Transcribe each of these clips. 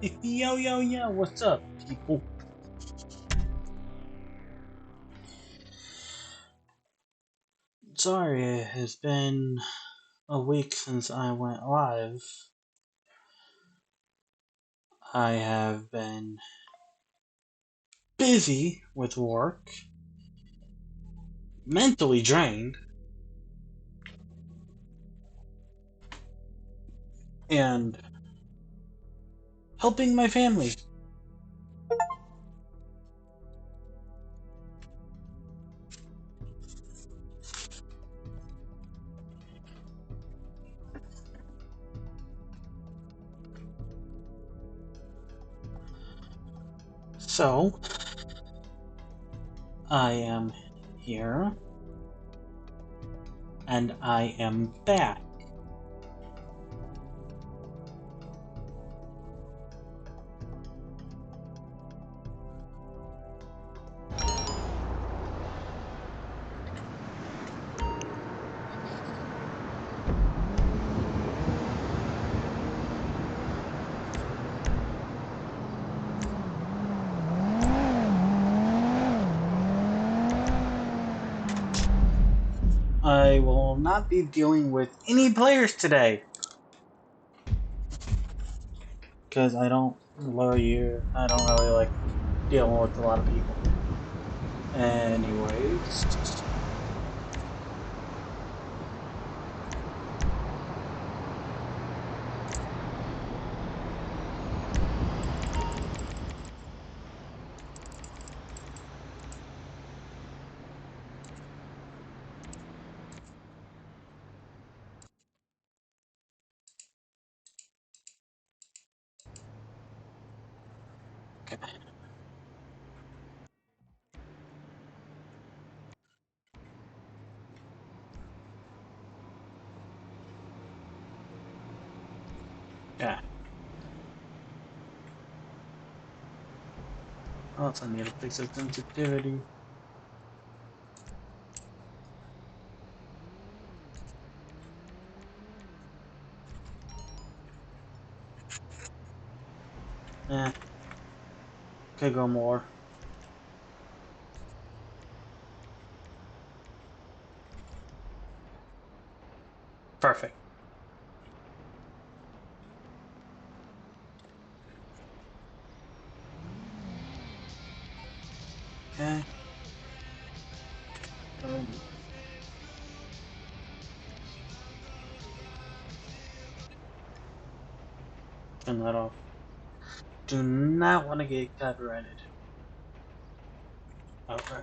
Yo, yo, yo, what's up, people? Sorry, it has been a week since I went live. I have been busy with work, mentally drained, and helping my family. So, I am here, and I am back. I will not be dealing with any players today, because I don't I don't really like dealing with a lot of people. Anyways. Yeah. Also need to fix the sensitivity. Eh, could go more. Perfect. Okay. Turn that off. Do not want to get copyrighted. Okay.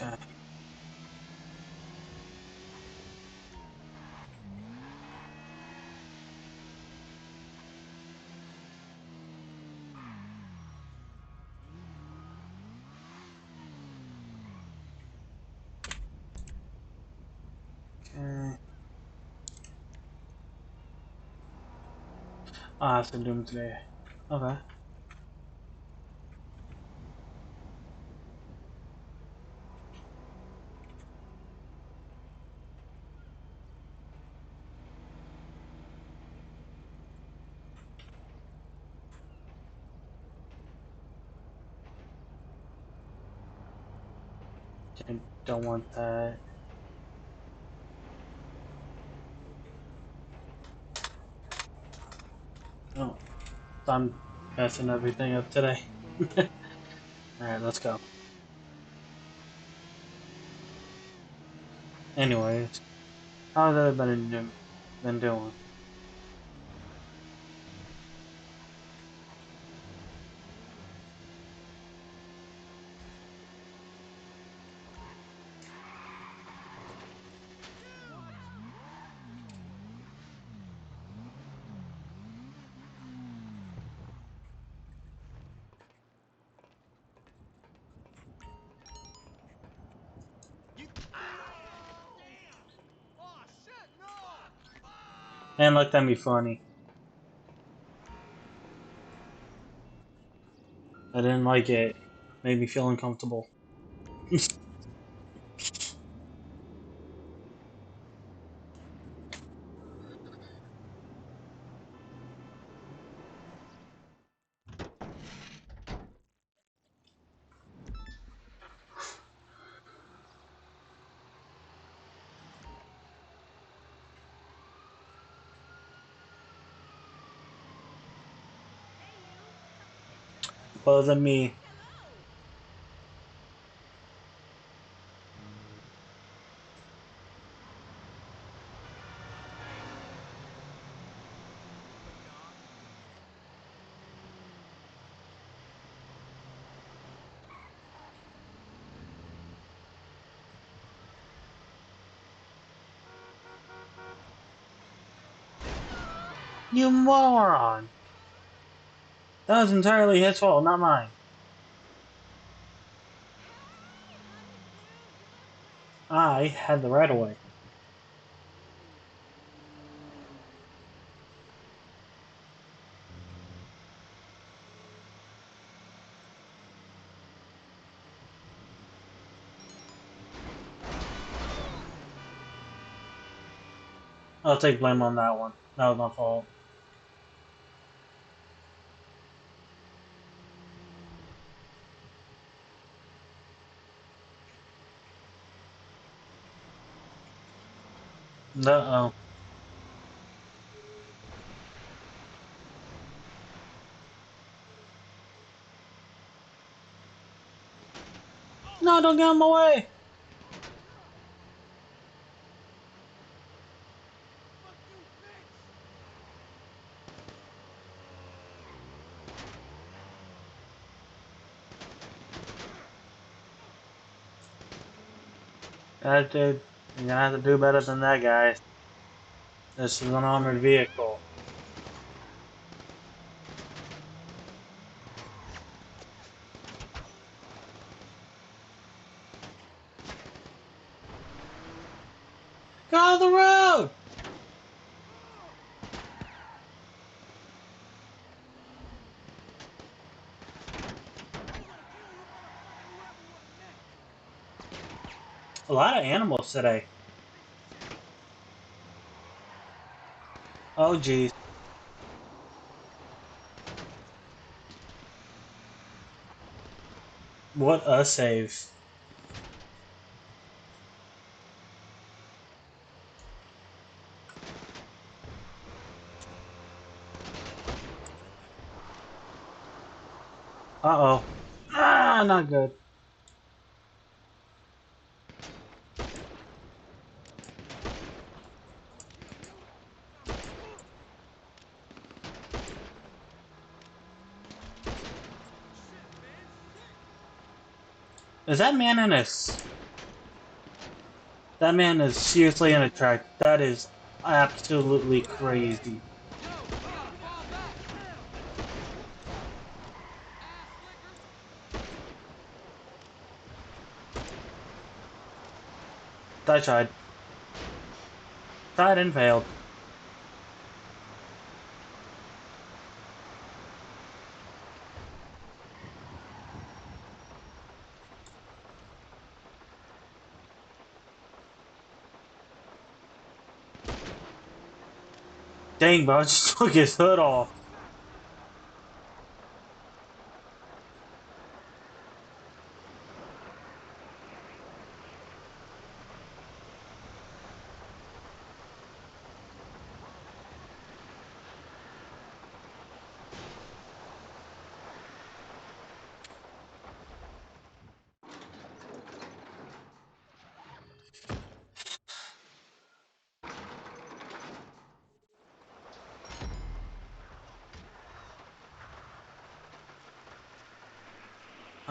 Okay. Okay. Ah, it's in Doom today. Okay. I don't want that. Oh, I'm messing everything up today. Alright, let's go. Anyways, how's everybody been doing? and looked at me funny. I didn't like it. Made me feel uncomfortable. Wasn't me. You moron! That was entirely his fault, not mine. I had the right of way. I'll take blame on that one. That was my fault. Uh-oh. No, don't get in my way! That dude, you're gonna have to do better than that, guys. This is an armored vehicle. Get out of the road! A lot of animals today. Oh, geez. What a save. Uh-oh. Ah, not good. Is that man in a... That man is seriously in a track. That is absolutely crazy. I tried. Tried and failed. Dang, bro, I just took his hood off.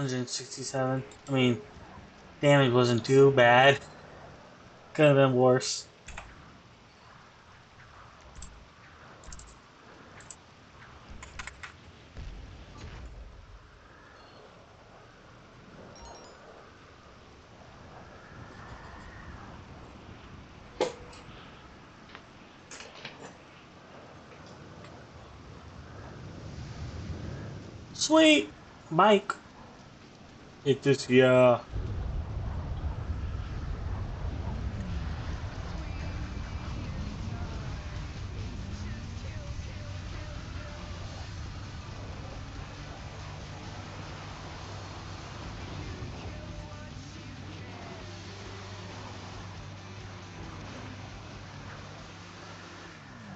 $167. I mean, damage wasn't too bad. Could have been worse. Sweet! Mike! It is yeah.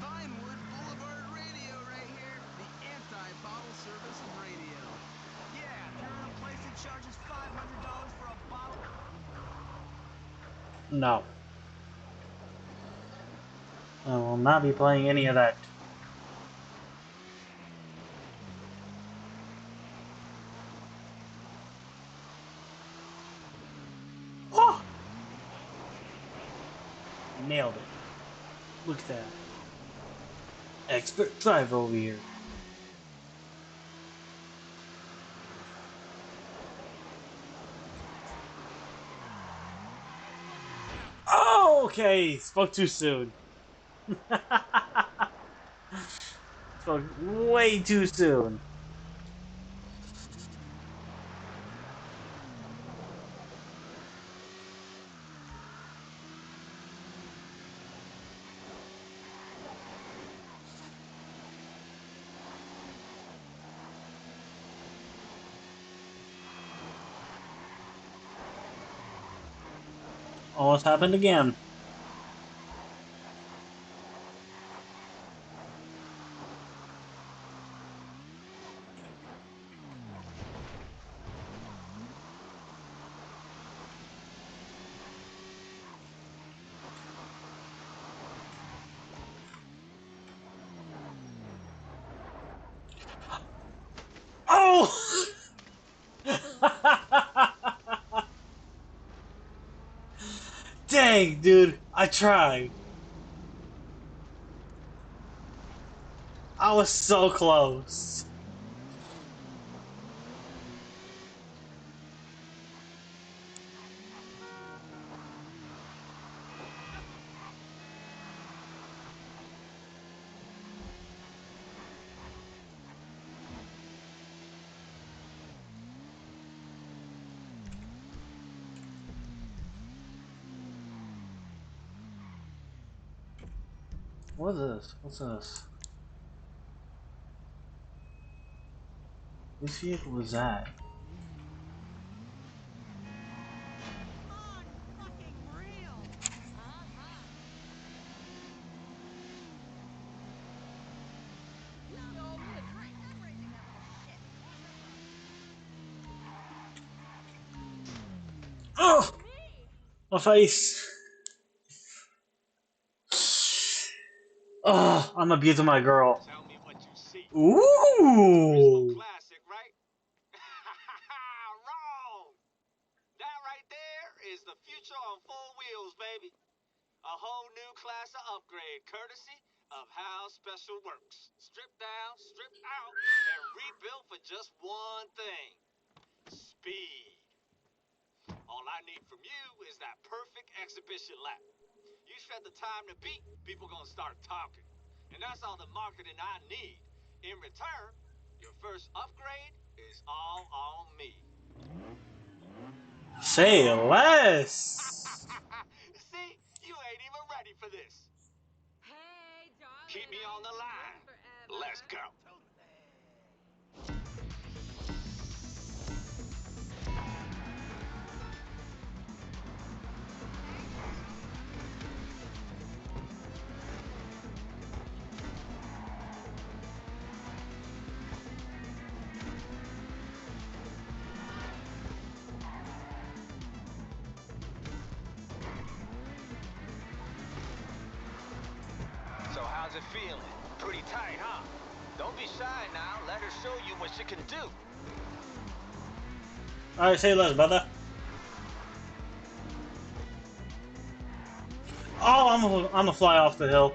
Vinewood Boulevard Radio right here. The anti-bottle service of radio. Yeah, if you're in a place that charges $500 for a bottle. No. I will not be playing any of that. Oh! Nailed it. Look at that. Expert drive over here. Oh, okay. Spoke too soon. Spoke way too soon. Almost happened again. Oh! Dang, dude. I tried. I was so close. What is this? What's this? Whose vehicle was that? Oh! My face. Oh, I'm abusing my girl. Tell me what you see. Turismo Ooh! Classic, right? Wrong! That right there is the future on four wheels, baby. A whole new class of upgrade, courtesy of how Special works. Stripped down, stripped out, and rebuilt for just one thing. Speed. All I need from you is that perfect exhibition lap. You set the time to beat, people gonna start talking. And that's all the marketing I need. In return, your first upgrade is all on me. Say less. See, you ain't even ready for this. Hey, darling, Keep me I on ain't the been line. gone forever. Let's go. So how's it feeling? Pretty tight, huh? Don't be shy now. Let her show you what she can do. Alright, say less, brother. Oh, I'm gonna fly off the hill.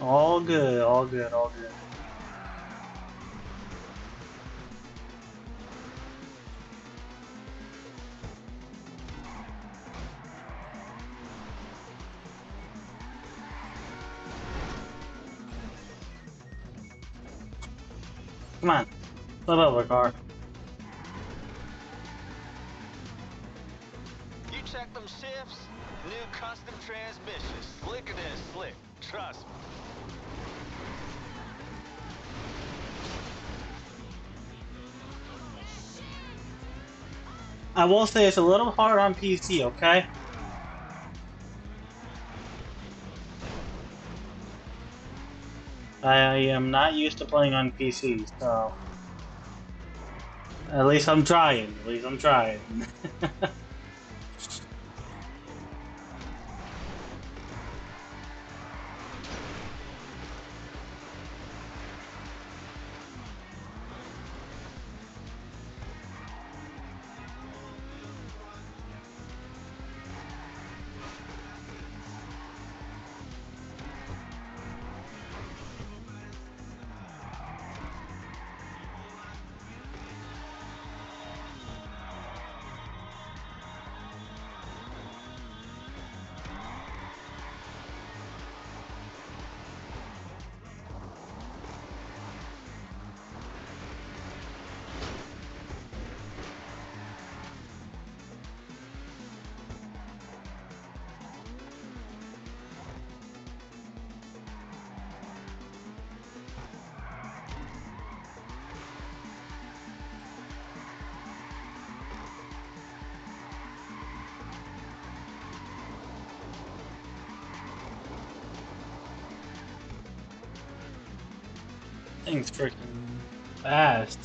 All good, all good, all good. Come on, flip over, car. You check them shifts? New custom transmission, slicker than slick. Trust me. I will say it's a little hard on PC, okay? I am not used to playing on PC, so at least I'm trying. At least I'm trying. Thing's freaking fast.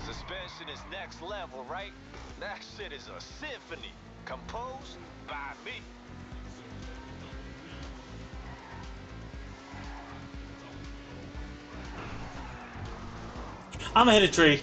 Suspension is next level, right? That shit is a symphony, composed by me. I'm gonna hit a tree.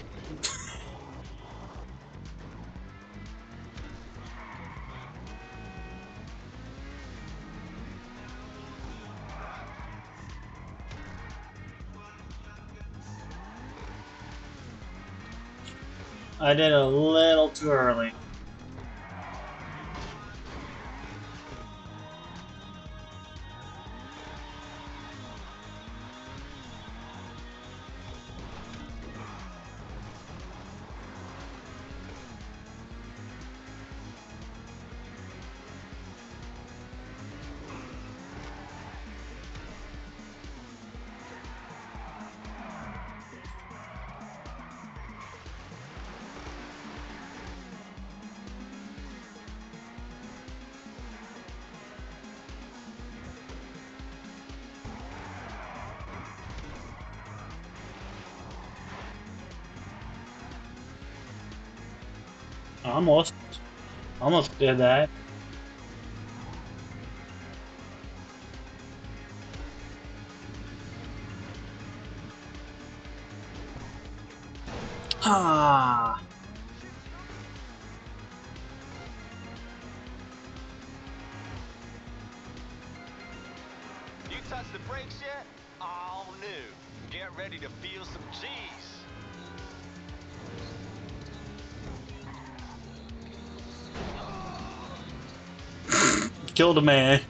I did a little too early. Almost. Almost did that. Ah. You touch the brakes yet? All new. Get ready to feel some G's. Killed a man.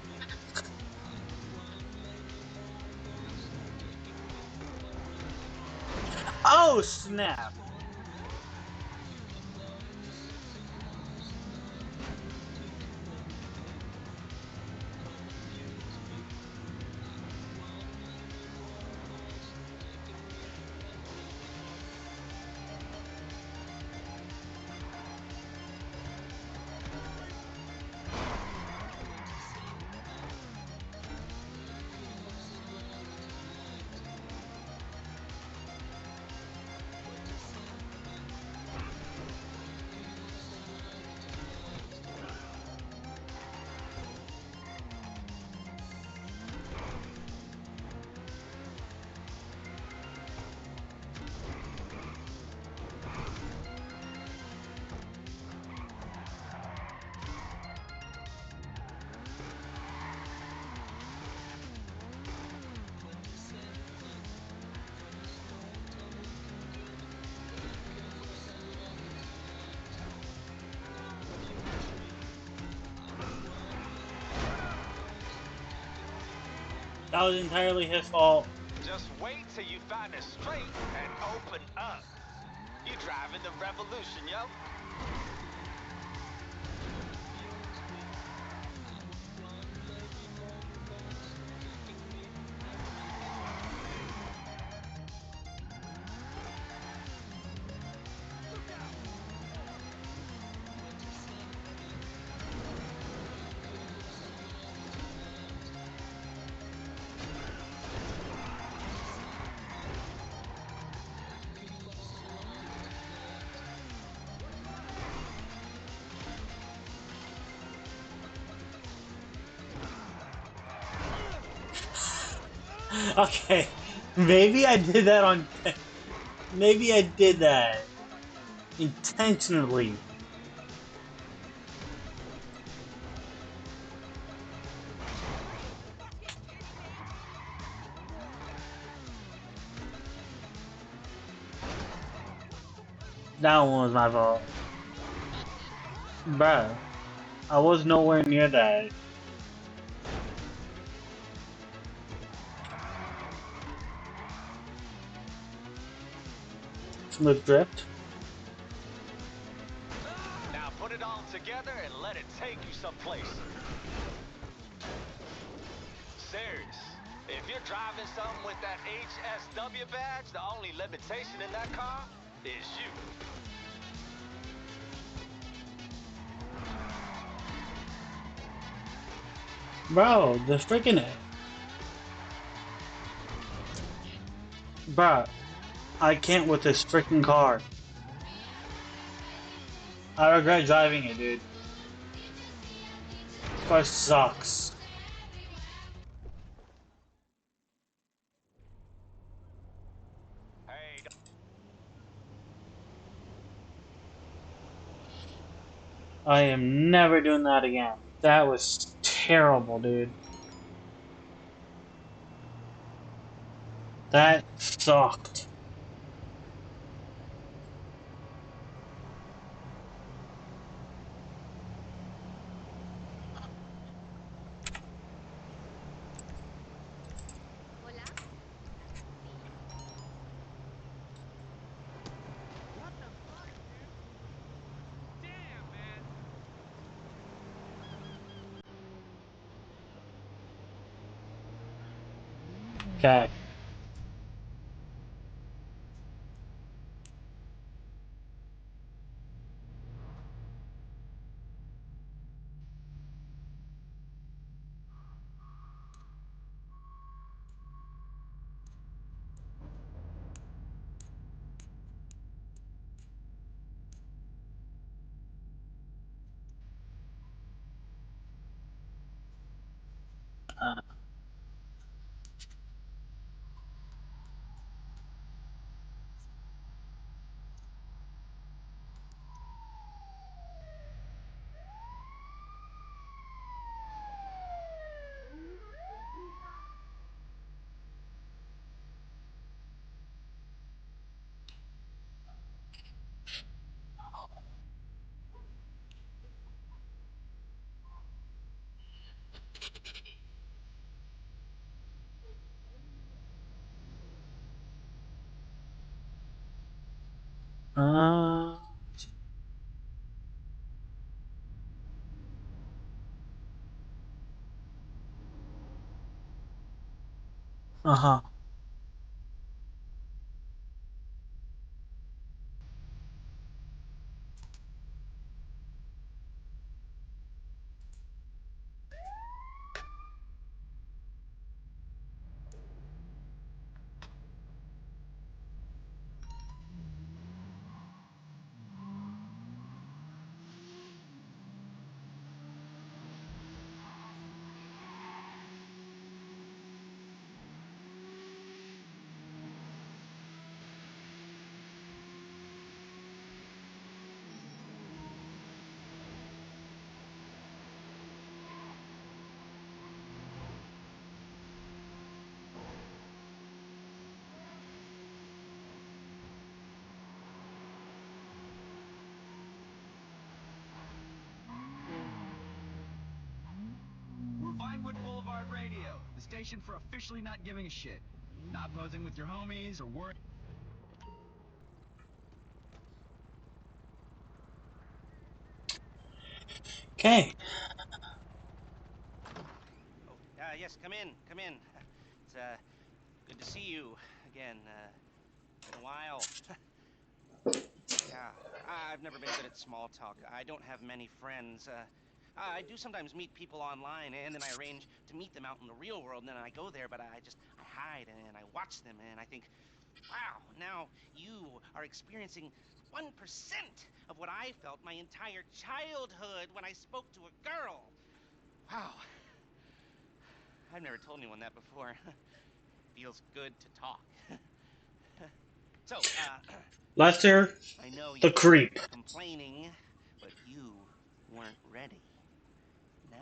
Oh, snap. That was entirely his fault. Just wait till you find a straight and open up. You driving the revolution, yo. Okay, maybe I did that on. Maybe I did that intentionally. That one was my fault. Bruh, I was nowhere near that. Smooth drift. Now put it all together and let it take you someplace. Serious. If you're driving something with that HSW badge, the only limitation in that car is you. Bro, the freaking. Bruh, I can't with this freaking car. I regret driving it, dude. This car sucks. Hey, I am never doing that again. That was terrible, dude. That sucked. Hola? What the fuck, dude? Damn, man. Okay. Uh, uh-huh. The station for officially not giving a shit. Not posing with your homies or worrying. Okay. Oh, yes, come in, come in. It's, good to see you again. Been a while. Yeah, I've never been good at small talk. I don't have many friends. I do sometimes meet people online, and then I arrange to meet them out in the real world, and then I go there, but I hide, and I watch them, and I think, wow, now you are experiencing 1% of what I felt my entire childhood when I spoke to a girl. Wow. I've never told anyone that before. Feels good to talk. So, Lester, I know the you've been creep. complaining, but you weren't ready. Now,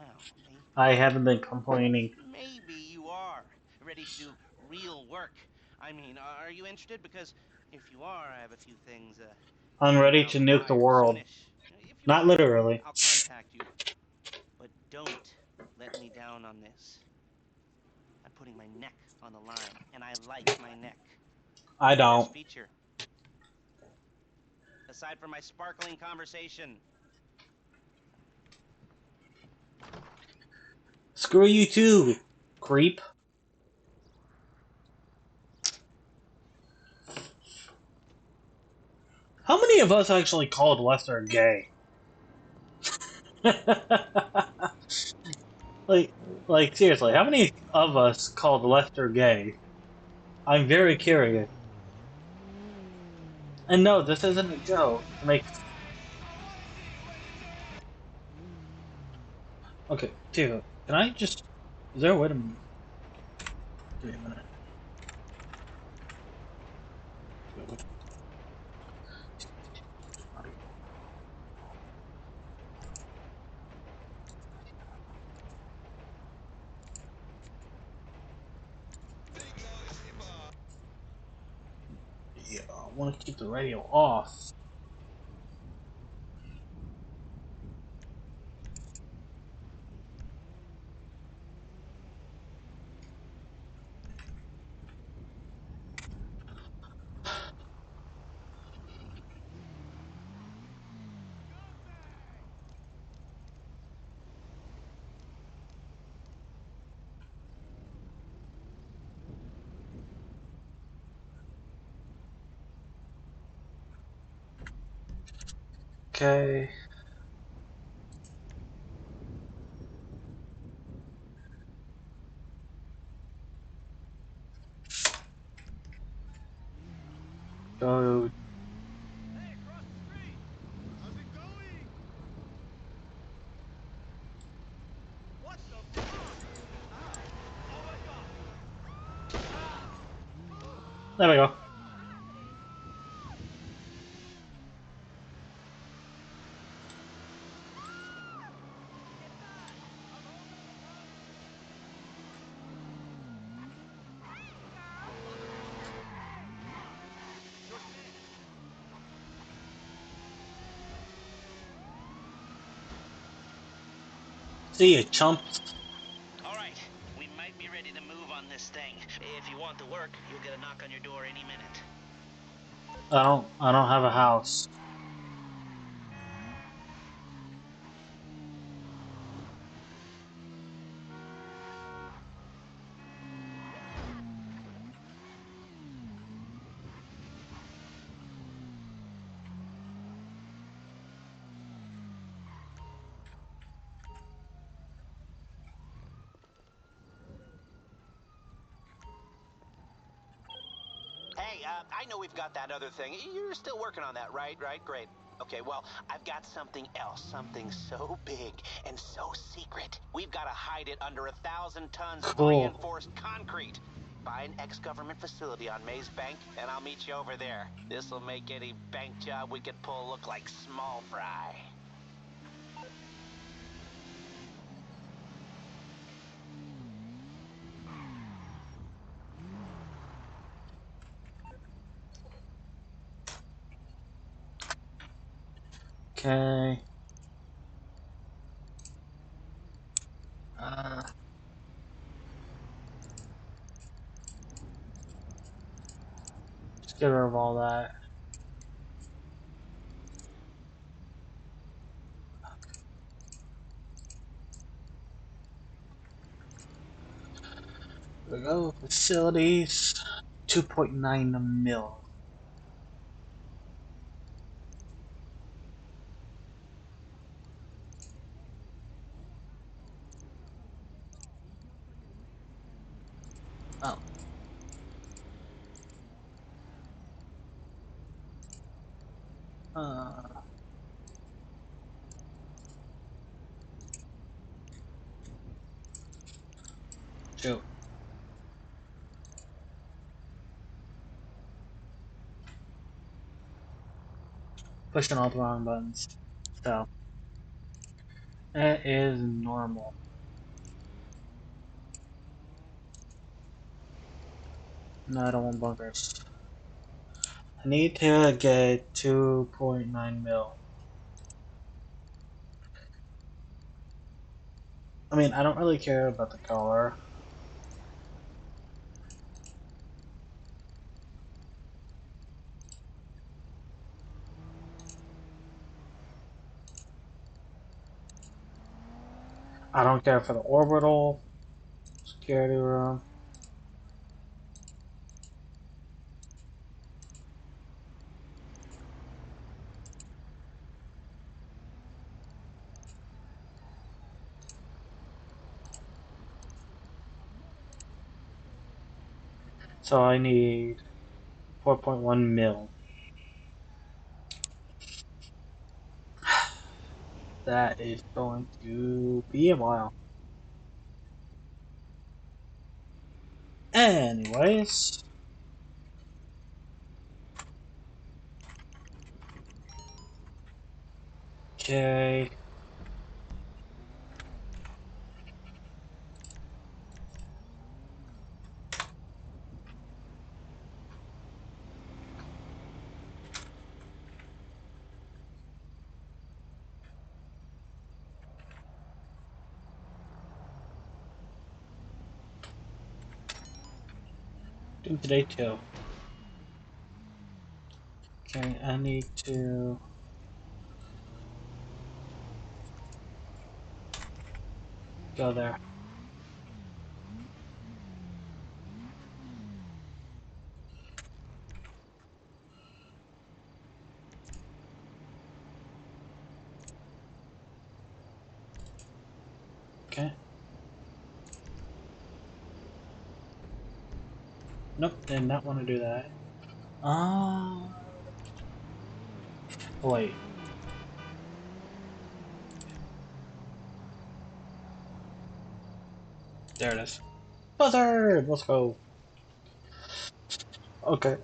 I haven't been complaining. maybe you are ready to do real work. I mean, are you interested? Because if you are, I have a few things I'm coming ready down to the nuke the wire world. soonish. If you Not want, literally. I'll contact you. But don't let me down on this. I'm putting my neck on the line, and I like my neck. I First don't. feature. Aside from my sparkling conversation. Screw you too, creep. How many of us actually called Lester gay? like, like seriously, how many of us called Lester gay? I'm very curious. And no, this isn't a joke. To make okay, dude, can I just? Is there a way to? Wait a minute. Yeah, I want to keep the radio off. Okay. Go. Hey, across the street! How's it going? What the fuck? Ow! Oh my god! There we go. See you, chump. All right, we might be ready to move on this thing. If you want to work, you'll get a knock on your door any minute. I don't have a house. Hey, I know we've got that other thing. You're still working on that, right? Right? Great. Okay, well, I've got something else. Something so big and so secret. We've got to hide it under 1,000 tons of Cool. reinforced concrete. Find ex-government facility on Maze Bank, and I'll meet you over there. This'll make any bank job we could pull look like small fry. Okay. Uh, Get rid of all that. There we go. Facilities. 2.9 mil. Oh. Uh, shoot. Pushing all the wrong buttons. So, it is normal. No, I don't want bunkers. I need to get 2.9 mil. I mean, I don't really care about the color. I don't care for the orbital security room. So I need 4.1 mil. That is going to be a while. Anyways. Okay. Do today too. Okay, I need to go there. Okay. Nope, did not want to do that. Oh, wait. There it is. Buzzard! Let's go. Okay,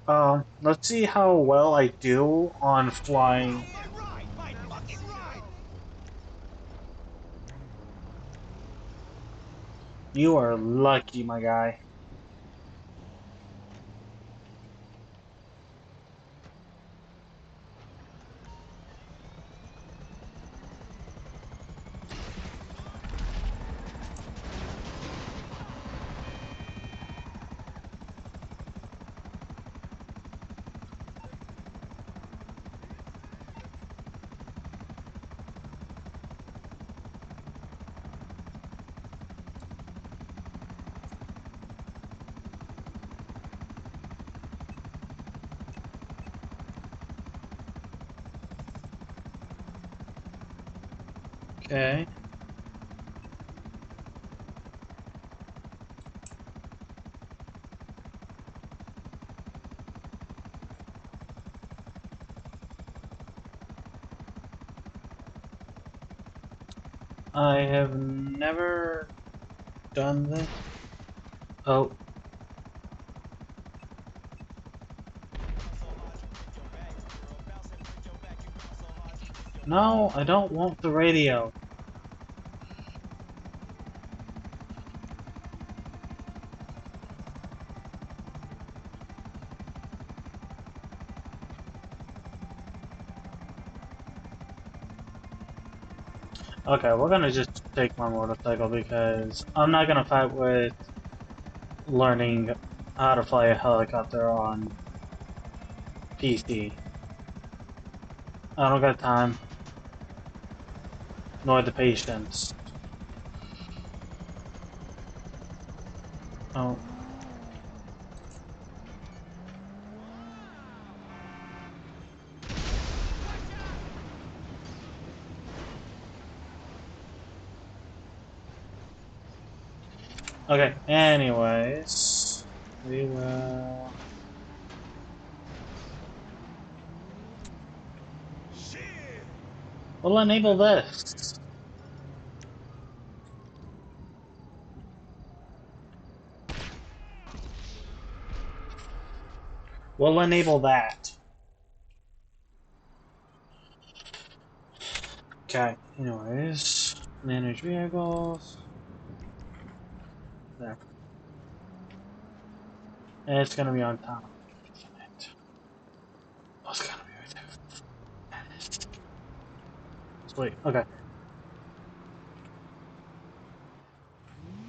let's see how well I do on flying. You are lucky, my guy. Okay. I have never done this. Oh. No, I don't want the radio. Okay, we're gonna just take my motorcycle because I'm not gonna fight with learning how to fly a helicopter on PC. I don't got time, nor the patience. Oh. Okay, anyways, we will... We'll enable this. We'll enable that. Okay, anyways, manage vehicles. There. And it's gonna be on top. Oh, it's gonna be right there. Sweet, okay.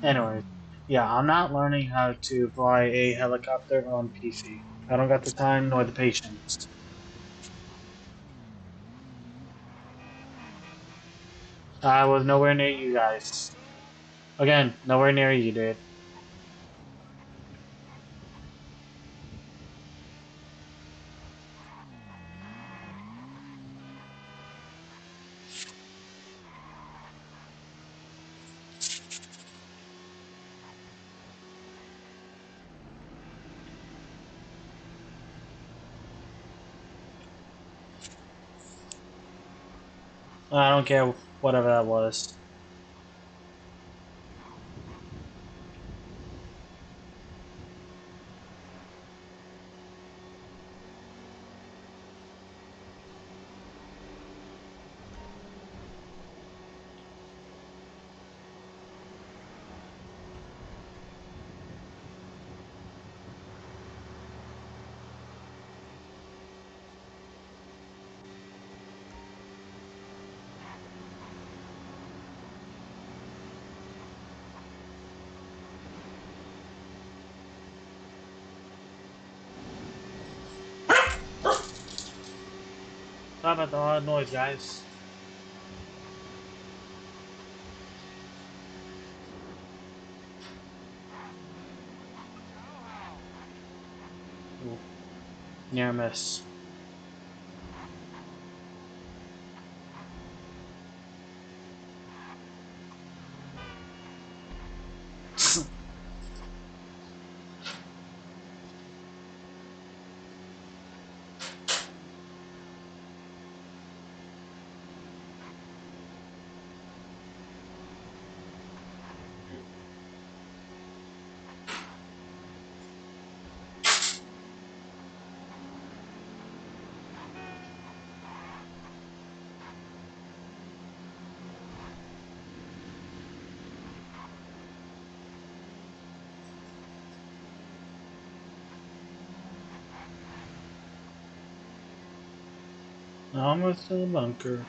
Anyways, yeah, I'm not learning how to fly a helicopter on PC. I don't got the time nor the patience. I was nowhere near you guys. Again, nowhere near you, dude. I don't care whatever that was. Sorry about the loud noise, guys. Ooh, near miss. Almost to the bunker.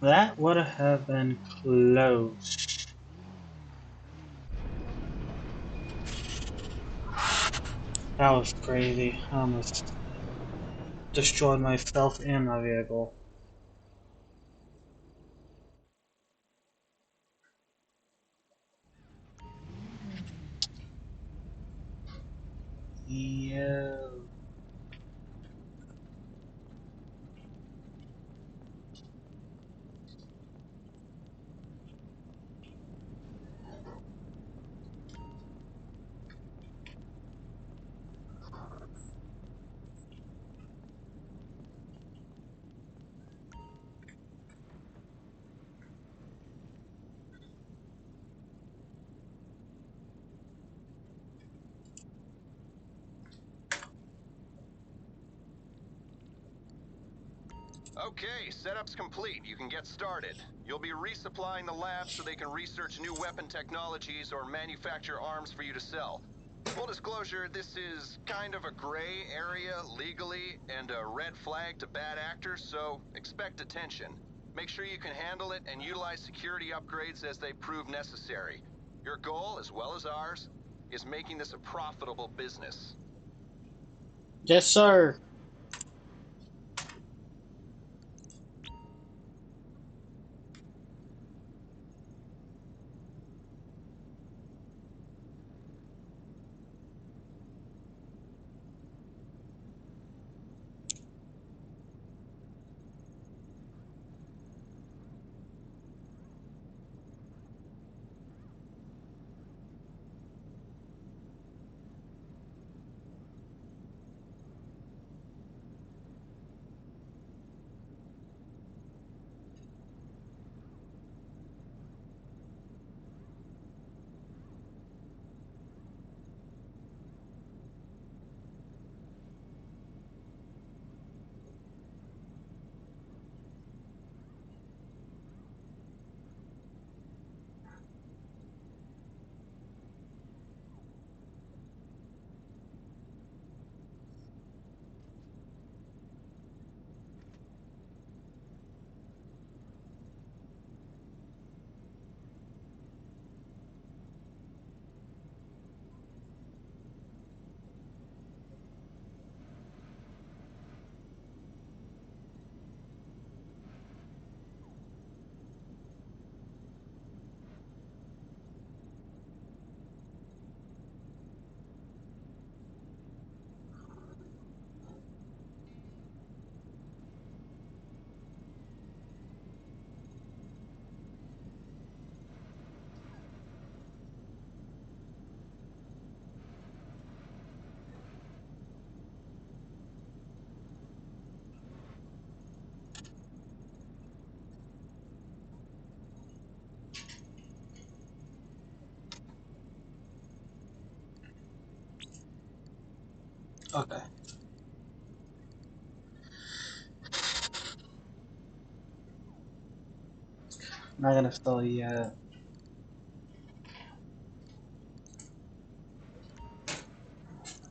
That would have been close. That was crazy. I almost destroyed myself and my vehicle. Yeah. Okay, setup's complete. You can get started. You'll be resupplying the lab so they can research new weapon technologies or manufacture arms for you to sell. Full disclosure, this is kind of a gray area legally and a red flag to bad actors, so expect attention. Make sure you can handle it and utilize security upgrades as they prove necessary. Your goal, as well as ours, is making this a profitable business. Yes, sir. Okay. I'm not gonna sell you yet.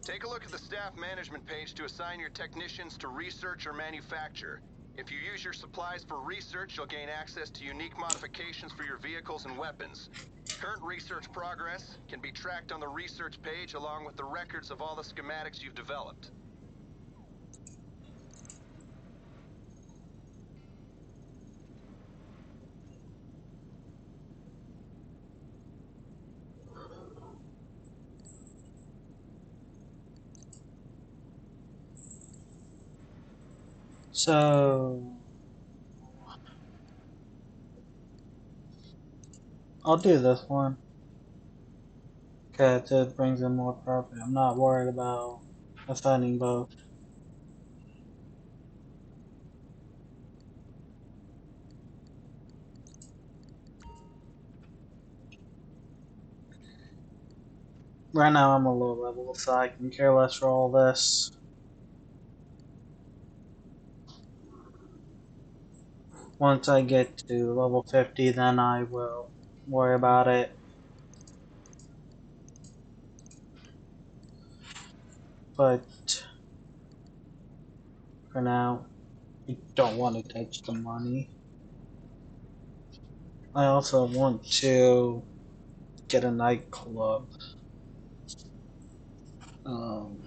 Take a look at the staff management page to assign your technicians to research or manufacture. If you use your supplies for research, you'll gain access to unique modifications for your vehicles and weapons. Current research progress can be tracked on the research page along with the records of all the schematics you've developed. So I'll do this one. Cause it brings in more profit. I'm not worried about assigning both. Right now I'm a low level, so I can care less for all this. Once I get to level 50, then I will worry about it. But for now, I don't want to touch the money. I also want to get a nightclub. Um,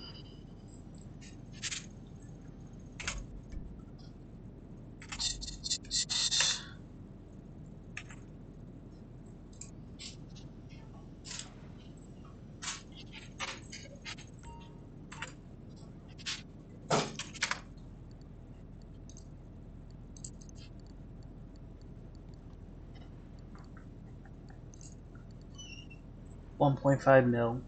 1.5 mil.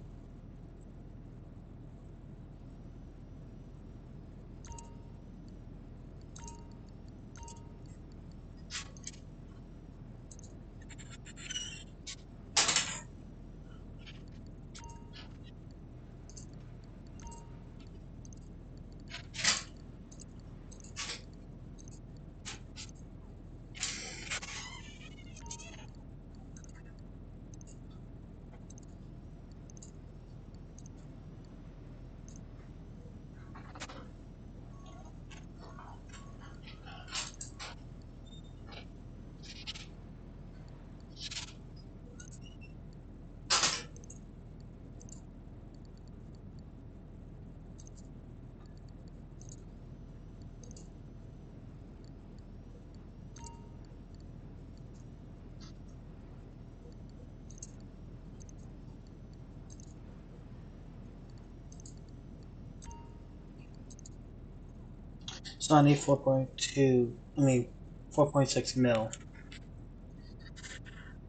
So I need 4.2. I mean, 4.6 mil.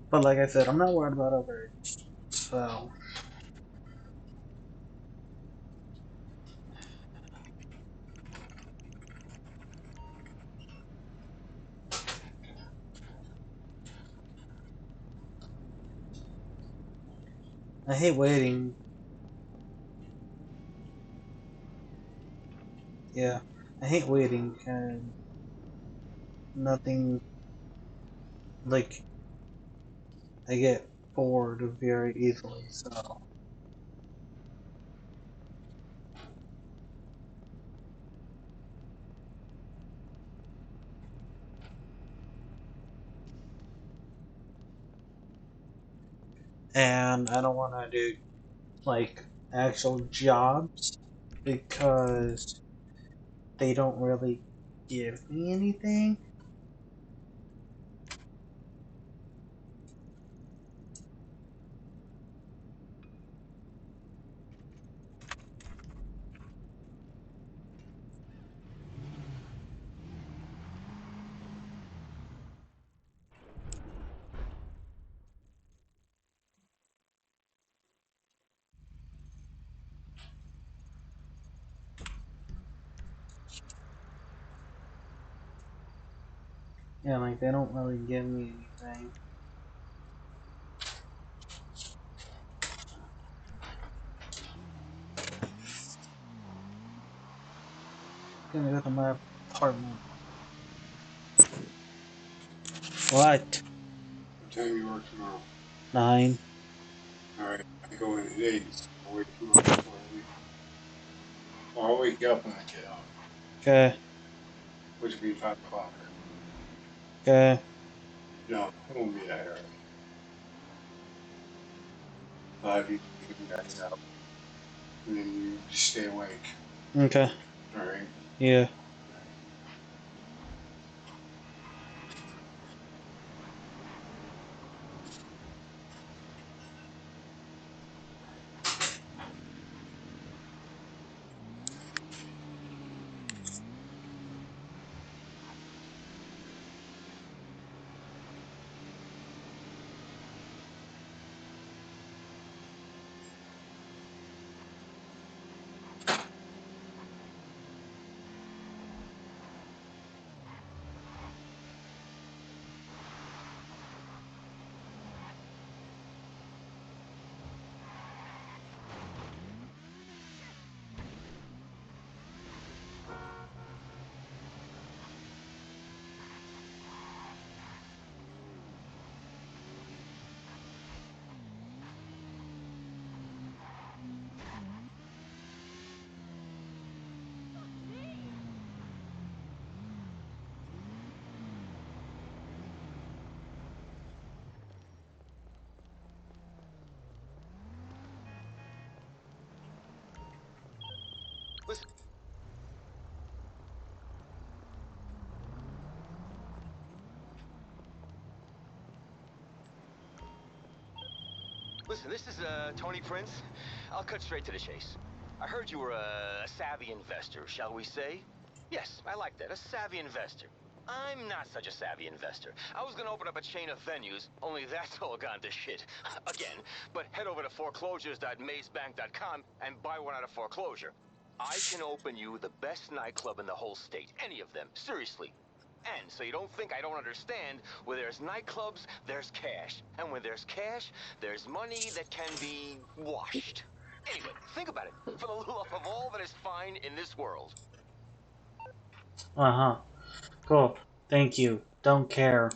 But like I said, I'm not worried about overage. So I hate waiting. Yeah, I hate waiting and nothing, like, I get bored very easily. So and I don't want to do like actual jobs because they don't really give me anything. Yeah, like they don't really give me anything. Gonna go to my apartment. What? What time you work tomorrow? 9. All right, I go in at 8. So I'll wait tomorrow before I leave. Or I'll wake you up when I get out, Okay. which will be 5 o'clock. Okay. No, it won't be that early. 5, you can get out, and then you just stay awake. Okay. All right. Yeah. Listen, listen, this is Tony Prince. I'll cut straight to the chase. I heard you were a savvy investor, shall we say? Yes, I like that, a savvy investor. I'm not such a savvy investor. I was gonna open up a chain of venues, only that's all gone to shit. Again, but head over to foreclosures.mazebank.com and buy one out of foreclosure. I can open you the best nightclub in the whole state, any of them, seriously. And so you don't think I don't understand, where there's nightclubs, there's cash. And where there's cash, there's money that can be washed. Anyway, think about it. For the love of all that is fine in this world. Uh huh. Cool. Thank you. Don't care.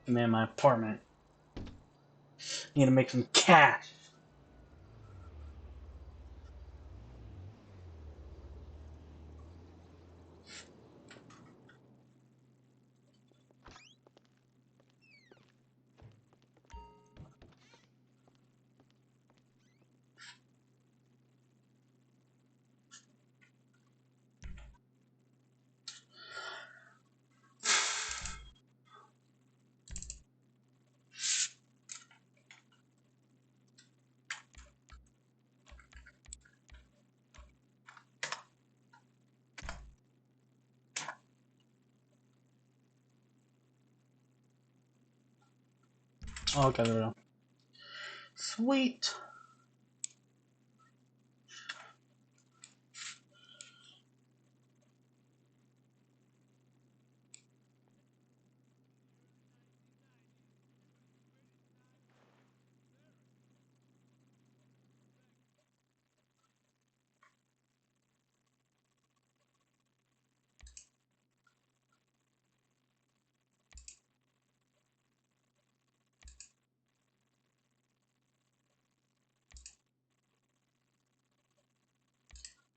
I'm in my apartment. Need to make some cash. Oh, okay, there we go. Sweet.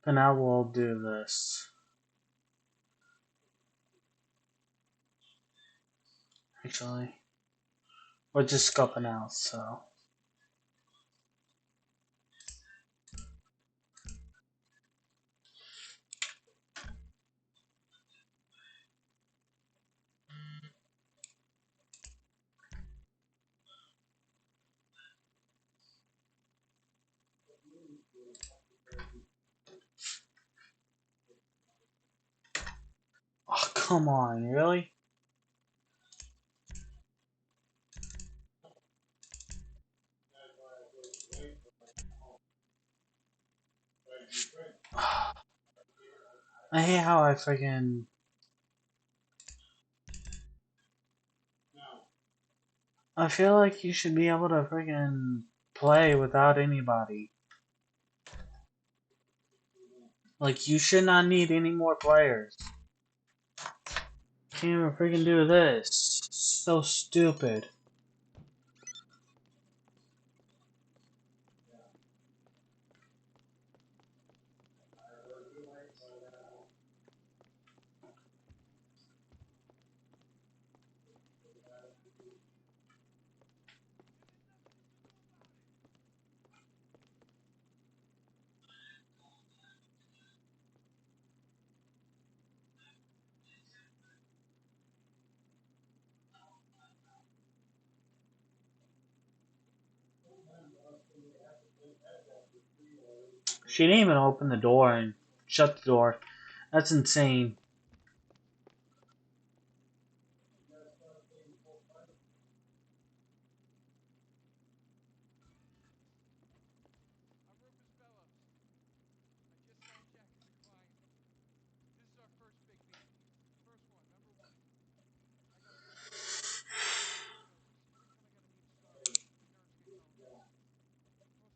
And now we'll do this. Actually, we're just scoping out, so. Oh, come on, really? I hate how I freaking. I feel like you should be able to freaking play without anybody. Like, you should not need any more players. Can't even freaking do this. So stupid. She didn't even open the door and shut the door. That's insane. I'm Rufus Bellows. I just signed Jack as a client. This is our first big meeting. First one, number one. I gotta warn you, I'm a little nervous. Every time I gotta meet a star, my nerves get going. Mostly up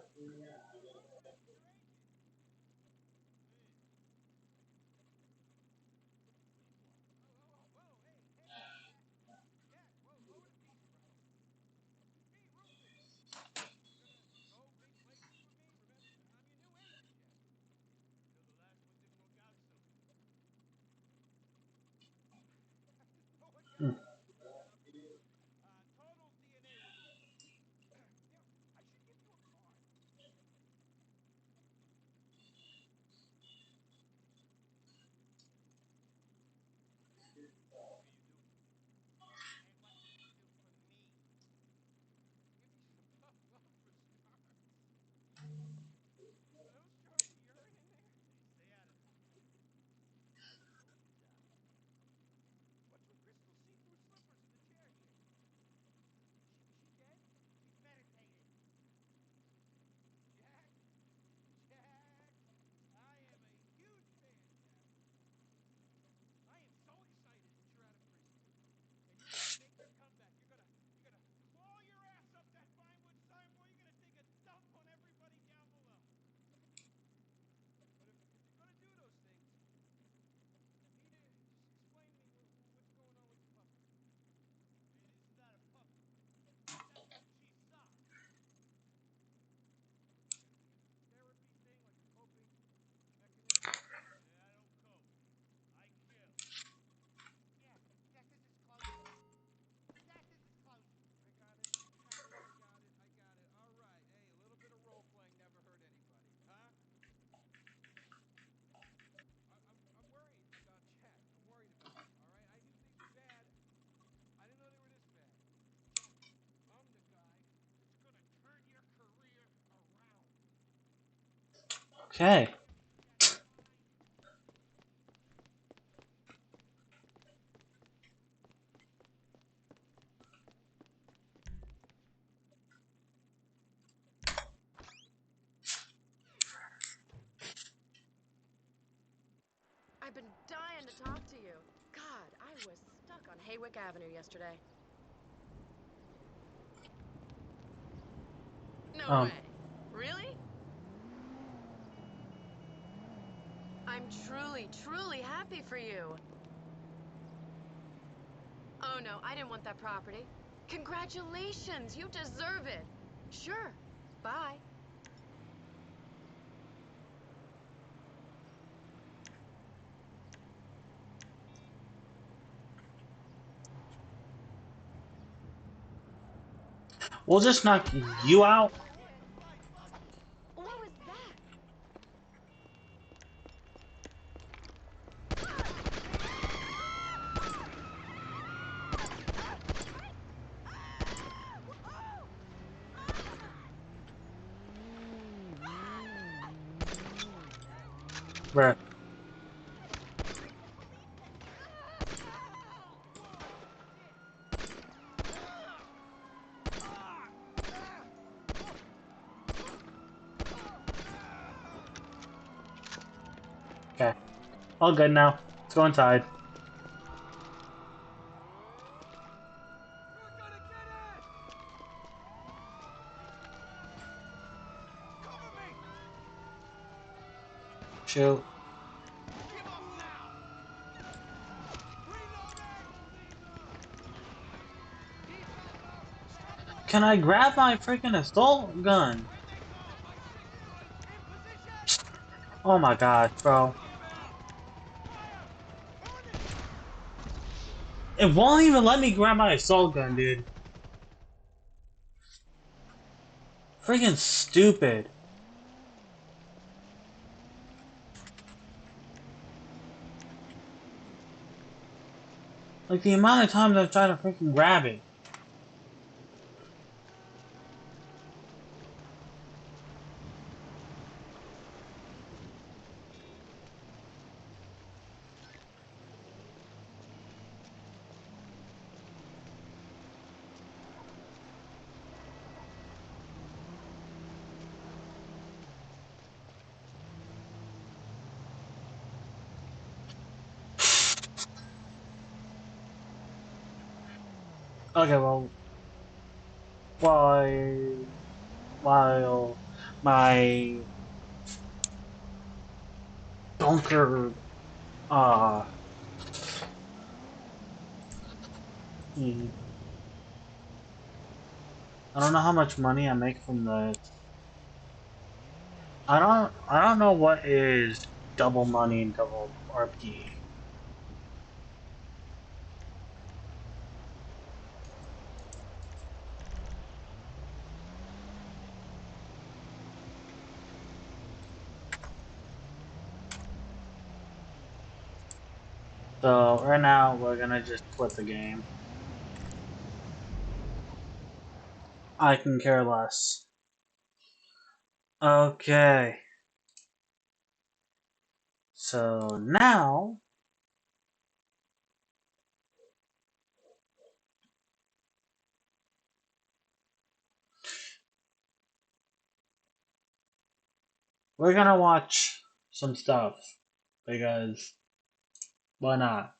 until now, I've only had to talk to animals and pigeons. You know. Bring it through, baby! Whoa, hey, Jack. Jack, whoa, lower the piece, bro. Hey, Rufus. You're gonna go big places with me? Remember, I'm your new agent, Jack. You know, the last one didn't work out so good. No one got Hmm. hurt. Total DNA removal. You know, I should give you a card. What can you do for me? And what can you do for me? Give me some tough love for stars. Are those jars of urine in there? Hey, stay out of this. Now the road is out. What's with crystal see-through Okay. I've been dying to talk to you. God, I was stuck on Haywick Avenue yesterday. No Um. way. Really? I'm truly, truly happy for you. Oh no, I didn't want that property. Congratulations, you deserve it. Sure. Bye. We'll just knock you out. What was that? Bruh. Okay. All good now. Let's go inside. We're gonna get it! Cover me! Shoot. Give up now! Reloading! Can I grab my freaking assault gun? Here they come! My signal! In position! Oh my gosh, bro. Fire! On it! It won't even let me grab my assault gun, dude. Freaking stupid. Like the amount of times I've tried to freaking grab it. Okay, well, while my bunker, hmm, I don't know how much money I make from this. I don't know what is double money and double RP. So right now we're gonna just quit the game. I can care less. Okay. So now we're gonna watch some stuff because why not?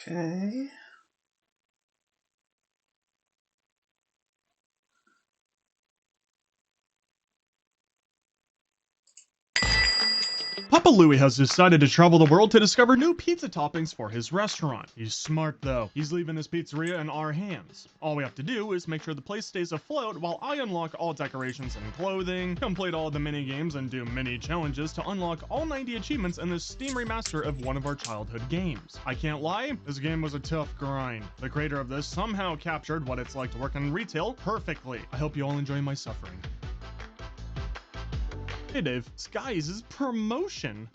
Okay. Papa Louie has decided to travel the world to discover new pizza toppings for his restaurant. He's smart though. He's leaving his pizzeria in our hands. All we have to do is make sure the place stays afloat while I unlock all decorations and clothing, complete all the mini games, and do mini challenges to unlock all 90 achievements in the Steam remaster of one of our childhood games. I can't lie, this game was a tough grind. The creator of this somehow captured what it's like to work in retail perfectly. I hope you all enjoy my suffering. Hey Dave, Skies is promotion.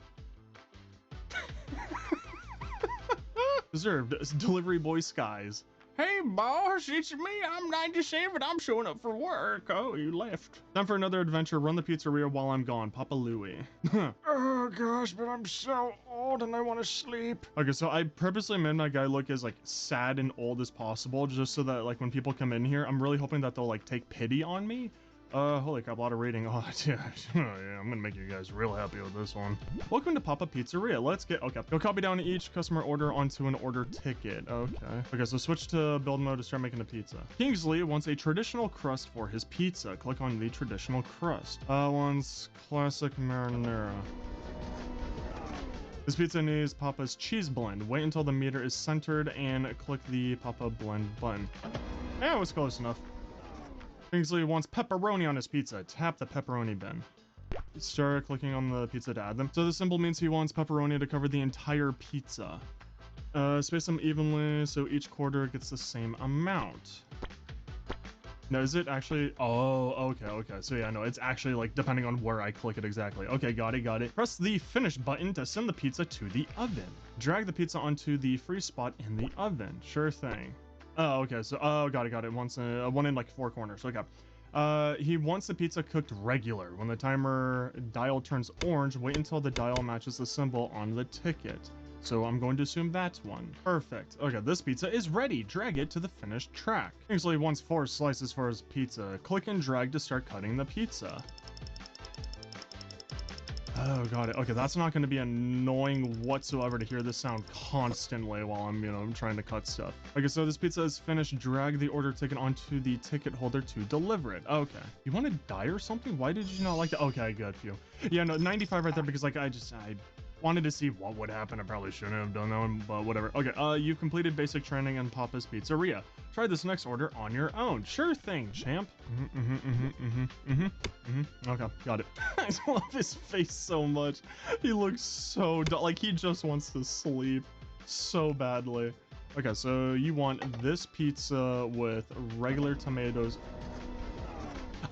Deserved. Delivery boy Skies. Hey boss, it's me. I'm 97. I'm showing up for work. Oh, you left. Time for another adventure. Run the pizzeria while I'm gone. Papa Louie. Oh gosh, but I'm so old and I want to sleep. Okay, so I purposely made my guy look as like sad and old as possible, just so that like when people come in here, I'm really hoping that they'll like take pity on me. Holy crap, a lot of rating. Oh, yeah, I'm gonna make you guys real happy with this one. Welcome to Papa Pizzeria. Let's get, okay. Go copy down each customer order onto an order ticket. Okay, so switch to build mode to start making a pizza. Kingsley wants a traditional crust for his pizza. Click on the traditional crust. Wants classic marinara. This pizza needs Papa's cheese blend. Wait until the meter is centered and click the Papa blend button. Yeah, it was close enough. Kingsley wants pepperoni on his pizza. Tap the pepperoni bin. Start clicking on the pizza to add them. So the symbol means he wants pepperoni to cover the entire pizza. Space them evenly so each quarter gets the same amount. No, is it actually? Oh, okay. So yeah, no, it's actually like depending on where I click it exactly. Okay, got it. Press the finish button to send the pizza to the oven. Drag the pizza onto the free spot in the oven. Sure thing. Oh, okay, so, got it. Wants one in like 4 corners, okay. He wants the pizza cooked regular. When the timer dial turns orange, wait until the dial matches the symbol on the ticket. So I'm going to assume that's one. Perfect. Okay, this pizza is ready. Drag it to the finished track. Kingsley wants 4 slices for his pizza. Click and drag to start cutting the pizza. Oh, got it. Okay, that's not going to be annoying whatsoever to hear this sound constantly while I'm, I'm trying to cut stuff. Okay, so this pizza is finished. Drag the order ticket onto the ticket holder to deliver it. Okay. You want to die or something? Why did you not like that? Okay, good. Phew. Yeah, no, 95 right there because, like, I wanted to see what would happen. I probably shouldn't have done that one, but whatever. Okay, you've completed basic training in Papa's Pizzeria. Try this next order on your own. Sure thing, champ. Okay, got it. I love his face so much. He looks so like he just wants to sleep so badly. Okay, so you want this pizza with regular tomatoes.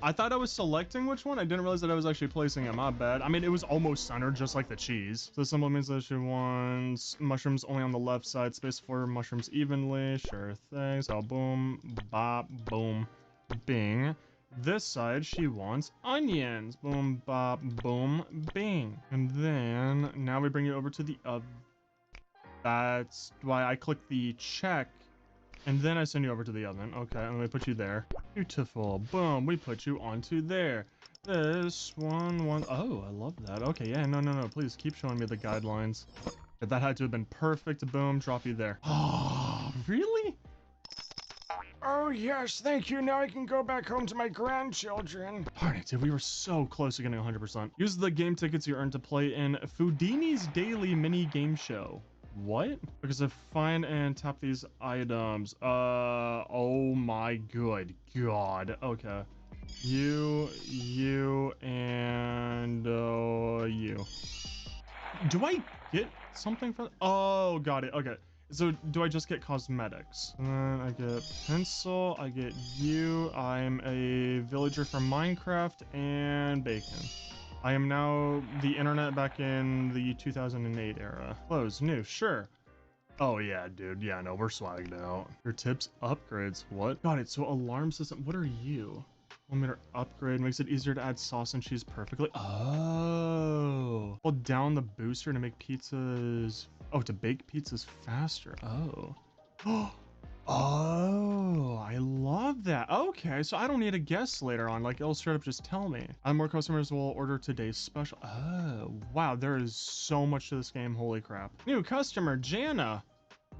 I thought I was selecting which one. I didn't realize that I was actually placing it. My bad. I mean, it was almost centered, just like the cheese. So this symbol means that she wants mushrooms only on the left side. Space for mushrooms evenly. Sure thing. So boom, bop, boom, bing. This side, she wants onions. Boom, bop, boom, bing. And then now we bring it over to the oven. That's why I click the check. And then I send you over to the oven. Okay, and we put you there. Beautiful. Boom, we put you onto there. This one. Oh, I love that. Okay, yeah, no. Please keep showing me the guidelines. That had to have been perfect. Boom, drop you there. Oh, really? Oh, yes, thank you. Now I can go back home to my grandchildren. Darn it, dude, we were so close to getting 100%. Use the game tickets you earned to play in Foodini's daily mini game show. What? Because I find and tap these items. Oh my good god. Okay. You, and you. Do I get something for? Oh, got it. Okay. So do I just get cosmetics? And then I get pencil. I get you. I'm a villager from Minecraft and bacon. I am now the internet back in the 2008 era. Close, new, sure. Oh yeah, dude. Yeah, no, we're swagged out. Your tips, upgrades. What? Got it. So alarm system. What are you? 1 meter upgrade makes it easier to add sauce and cheese perfectly. Oh. Hold down the booster to make pizzas. Oh, to bake pizzas faster. Oh. Oh, I love that. Okay, so I don't need a guess later on. Like, it'll straight up just tell me. And more customers will order today's special. Oh, wow. There is so much to this game. Holy crap. New customer, Jana.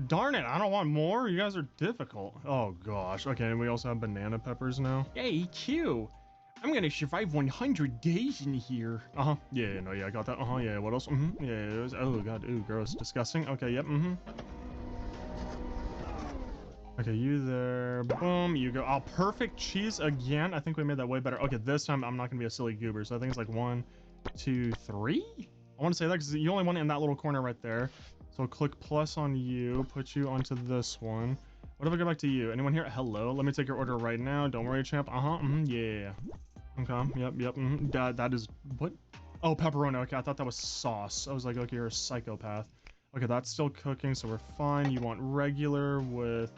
Darn it, I don't want more. You guys are difficult. Oh gosh. Okay, and we also have banana peppers now. Yay, Q. I'm gonna survive 100 days in here. Uh-huh. Yeah, no, yeah, I got that. Uh-huh, yeah, what else? Mm-hmm. Yeah, it was, oh god, ooh, gross, disgusting. Okay, yep, mm-hmm. Okay, you there. Boom, you go. Oh, perfect cheese again. I think we made that way better. Okay, this time I'm not gonna be a silly goober. So I think it's like 1, 2, 3. I want to say that because you only want it in that little corner right there. So click plus on you, put you onto this one. What if I go back to you? Anyone here? Hello. Let me take your order right now. Don't worry, champ. Yeah. Okay. Yep. That is what? Oh, pepperoni. Okay, I thought that was sauce. I was like, okay, you're a psychopath. Okay, that's still cooking, so we're fine. You want regular with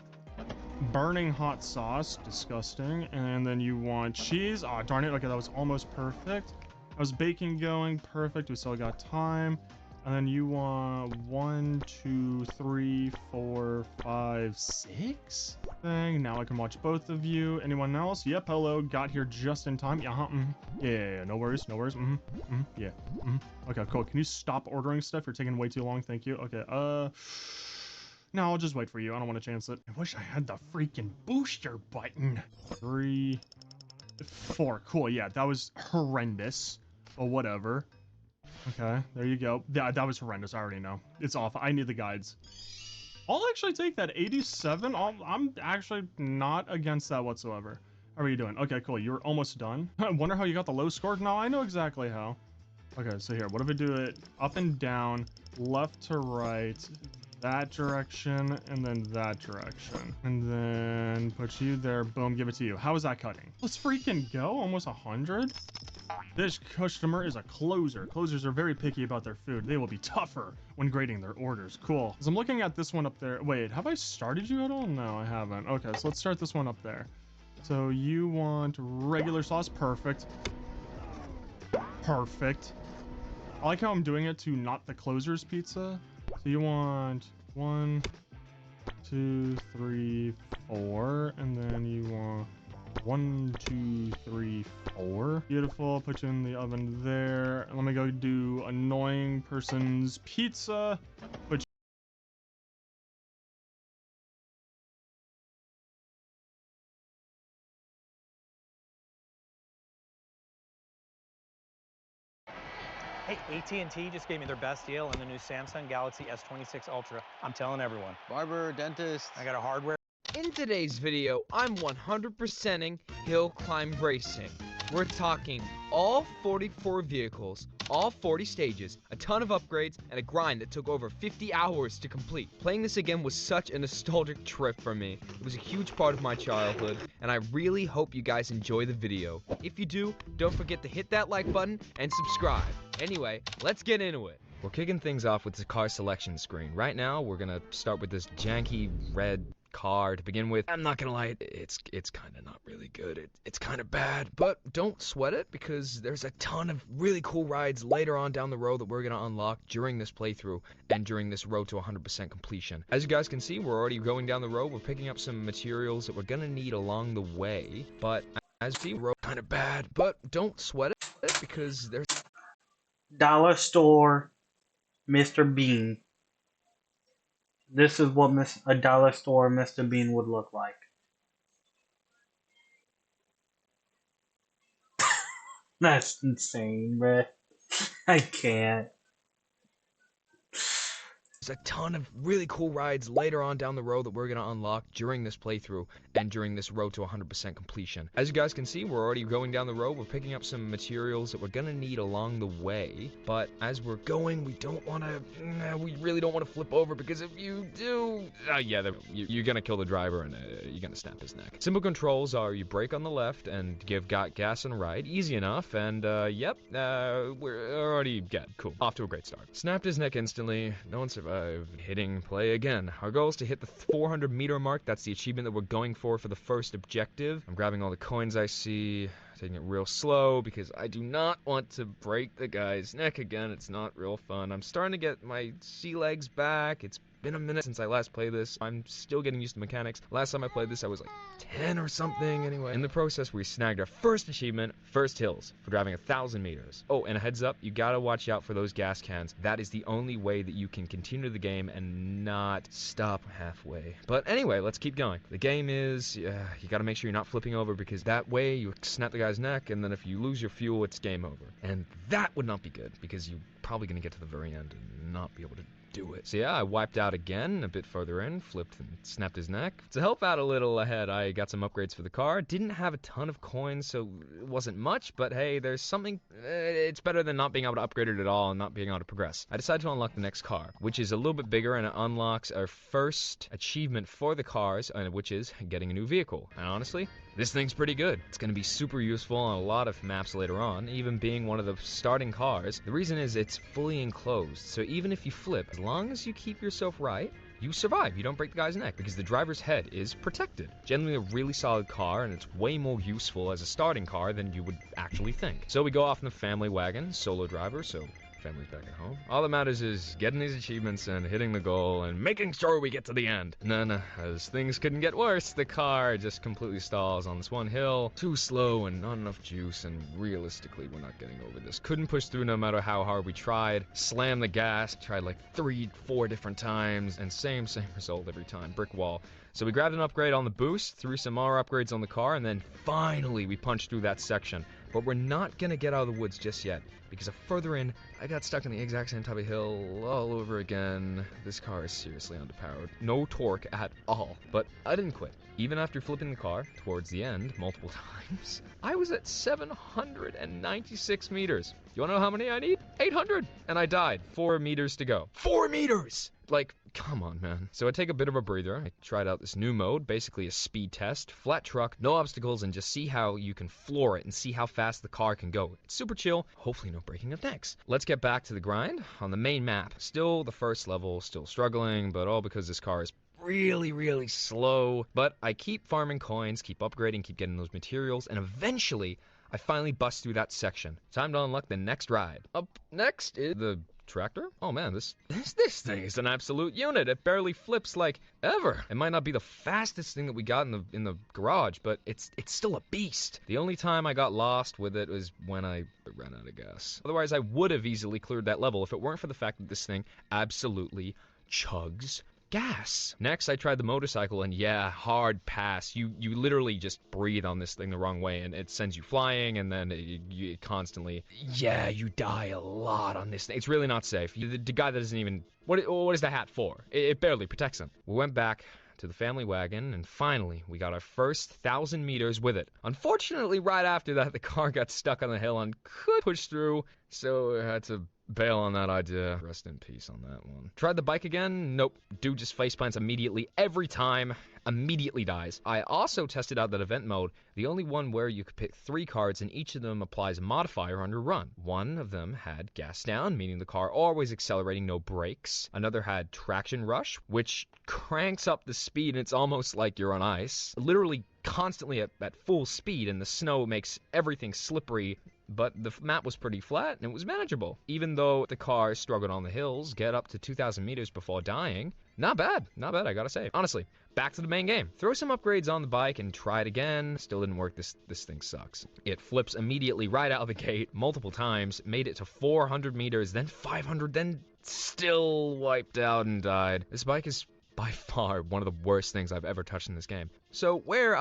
burning hot sauce, disgusting, and then you want cheese. Oh darn it. Okay, that was almost perfect. I was baking going, perfect. We still got time. And then you want 1, 2, 3, 4, 5, 6 thing. Now I can watch both of you. Anyone else? Yep, hello, got here just in time. Yeah, no worries. Yeah. Okay, cool. Can you stop ordering stuff? You're taking way too long. Thank you. Okay, no, I'll just wait for you. I don't want to chance it. I wish I had the freaking booster button. 3, 4. Cool, yeah, that was horrendous. But whatever. Okay, there you go. That was horrendous. I already know. It's off. I need the guides. I'll actually take that 87. I'm actually not against that whatsoever. How are you doing? Okay, cool. You're almost done. I wonder how you got the low score. No, I know exactly how. Okay, so here, what if we do it up and down, left to right, that direction, and then that direction. And then put you there. Boom, give it to you. How is that cutting? Let's freaking go. Almost 100. This customer is a closer. Closers are very picky about their food. They will be tougher when grading their orders. Cool. So I'm looking at this one up there. Wait, have I started you at all? No, I haven't. Okay, so let's start this one up there. So you want regular sauce. Perfect. Perfect. I like how I'm doing it to not the closer's pizza. So you want 1, 2, 3, 4, and then you want 1, 2, 3, 4. Beautiful. Put you in the oven there. Let me go do annoying person's pizza. Put Hey, AT&T just gave me their best deal on the new Samsung Galaxy S26 Ultra. I'm telling everyone. Barber, dentist. I got a hardware. In today's video, I'm 100%ing Hill Climb Racing. We're talking all 44 vehicles, all 40 stages, a ton of upgrades, and a grind that took over 50 hours to complete. Playing this again was such a nostalgic trip for me. It was a huge part of my childhood, and I really hope you guys enjoy the video. If you do, don't forget to hit that like button and subscribe. Anyway, let's get into it. We're kicking things off with the car selection screen. Right now, we're gonna start with this janky red car to begin with. I'm not gonna lie, it's kind of not really good. It's kind of bad, but don't sweat it because there's a ton of really cool rides later on down the road that we're gonna unlock during this playthrough and during this road to 100% completion. As you guys can see, we're already going down the road. We're picking up some materials that we're gonna need along the way, but as you see, road kind of bad, but don't sweat it because there's Dollar store, Mr. Bean. This is what a dollar store Mr. Bean would look like. That's insane, bruh. I can't. There's a ton of really cool rides later on down the road that we're going to unlock during this playthrough and during this road to 100% completion. As you guys can see, we're already going down the road. We're picking up some materials that we're going to need along the way. But as we're going, we really don't want to flip over because if you do, you're going to kill the driver and you're going to snap his neck. Simple controls are you brake on the left and give gas and ride. Easy enough. And we're already good. Cool. Off to a great start. Snapped his neck instantly. No one survived. Hitting play again. Our goal is to hit the 400 meter mark. That's the achievement that we're going for the first objective. I'm grabbing all the coins I see, taking it real slow because I do not want to break the guy's neck again. It's not real fun. I'm starting to get my sea legs back. It's been a minute since I last played this. I'm still getting used to mechanics. Last time I played this, I was like 10 or something. Anyway, in the process, we snagged our first achievement, First Hills, for driving 1,000 meters. Oh, and a heads up, you gotta watch out for those gas cans. That is the only way that you can continue the game and not stop halfway. But anyway, let's keep going. The game is, you gotta make sure you're not flipping over, because that way you snap the guy's neck, and then if you lose your fuel, it's game over. And that would not be good, because you're probably gonna get to the very end and not be able to do it. So yeah, I wiped out again, a bit further in, flipped and snapped his neck. To help out a little ahead, I got some upgrades for the car. Didn't have a ton of coins, so it wasn't much, but hey, there's something, it's better than not being able to upgrade it at all and not being able to progress. I decided to unlock the next car, which is a little bit bigger, and it unlocks our first achievement for the cars, which is getting a new vehicle. And honestly, this thing's pretty good. It's going to be super useful on a lot of maps later on, even being one of the starting cars. The reason is it's fully enclosed, so even if you flip, as long as you keep yourself right, you survive. You don't break the guy's neck, because the driver's head is protected. Generally a really solid car, and it's way more useful as a starting car than you would actually think. So we go off in the family wagon, solo driver, so family's back at home. All that matters is getting these achievements and hitting the goal and making sure we get to the end. And then, as things couldn't get worse, the car just completely stalls on this one hill. Too slow and not enough juice, and realistically, we're not getting over this. Couldn't push through no matter how hard we tried. Slammed the gas, tried like 3-4 different times, and same result every time. Brick wall. So we grabbed an upgrade on the boost, threw some more upgrades on the car, and then finally we punched through that section. But we're not gonna get out of the woods just yet, because further in, I got stuck on the exact same type of hill all over again. This car is seriously underpowered. No torque at all. But I didn't quit. Even after flipping the car towards the end multiple times, I was at 796 meters. You wanna know how many I need? 800! And I died. 4 meters to go. 4 meters! Like, come on, man. So I take a bit of a breather. I tried out this new mode, basically a speed test, flat truck, no obstacles, and just see how you can floor it and see how fast the car can go. It's super chill, hopefully no breaking of necks. Let's get back to the grind on the main map. Still the first level, still struggling, but all because this car is really slow. But I keep farming coins, keep upgrading, keep getting those materials, and eventually I finally bust through that section. Time to unlock the next ride. Up next is the tractor? Oh man, this thing is an absolute unit. It barely flips like ever. It might not be the fastest thing that we got in the garage, but it's still a beast. The only time I got lost with it was when I ran out of gas. Otherwise, I would have easily cleared that level if it weren't for the fact that this thing absolutely chugs gas. Next, I tried the motorcycle, and yeah, hard pass. You literally just breathe on this thing the wrong way, and it sends you flying, and then you constantly, yeah, you die a lot on this thing. It's really not safe. The guy that doesn't even, what is the hat for? It barely protects him. We went back to the family wagon, and finally, we got our first 1,000 meters with it. Unfortunately, right after that, the car got stuck on the hill and could push through, so I had to bail on that idea. Rest in peace on that one. Tried the bike again? Nope. Dude just faceplants immediately every time. Immediately dies. I also tested out that event mode, the only one where you could pick 3 cards and each of them applies a modifier on your run. One of them had gas down, meaning the car always accelerating, no brakes. Another had traction rush, which cranks up the speed and it's almost like you're on ice. Literally constantly at full speed, and the snow makes everything slippery. But the map was pretty flat and it was manageable. Even though the car struggled on the hills, get up to 2,000 meters before dying. Not bad, I gotta say. Honestly, back to the main game. Throw some upgrades on the bike and try it again. Still didn't work, this thing sucks. It flips immediately right out of the gate multiple times, made it to 400 meters, then 500, then still wiped out and died. This bike is by far one of the worst things I've ever touched in this game. So we're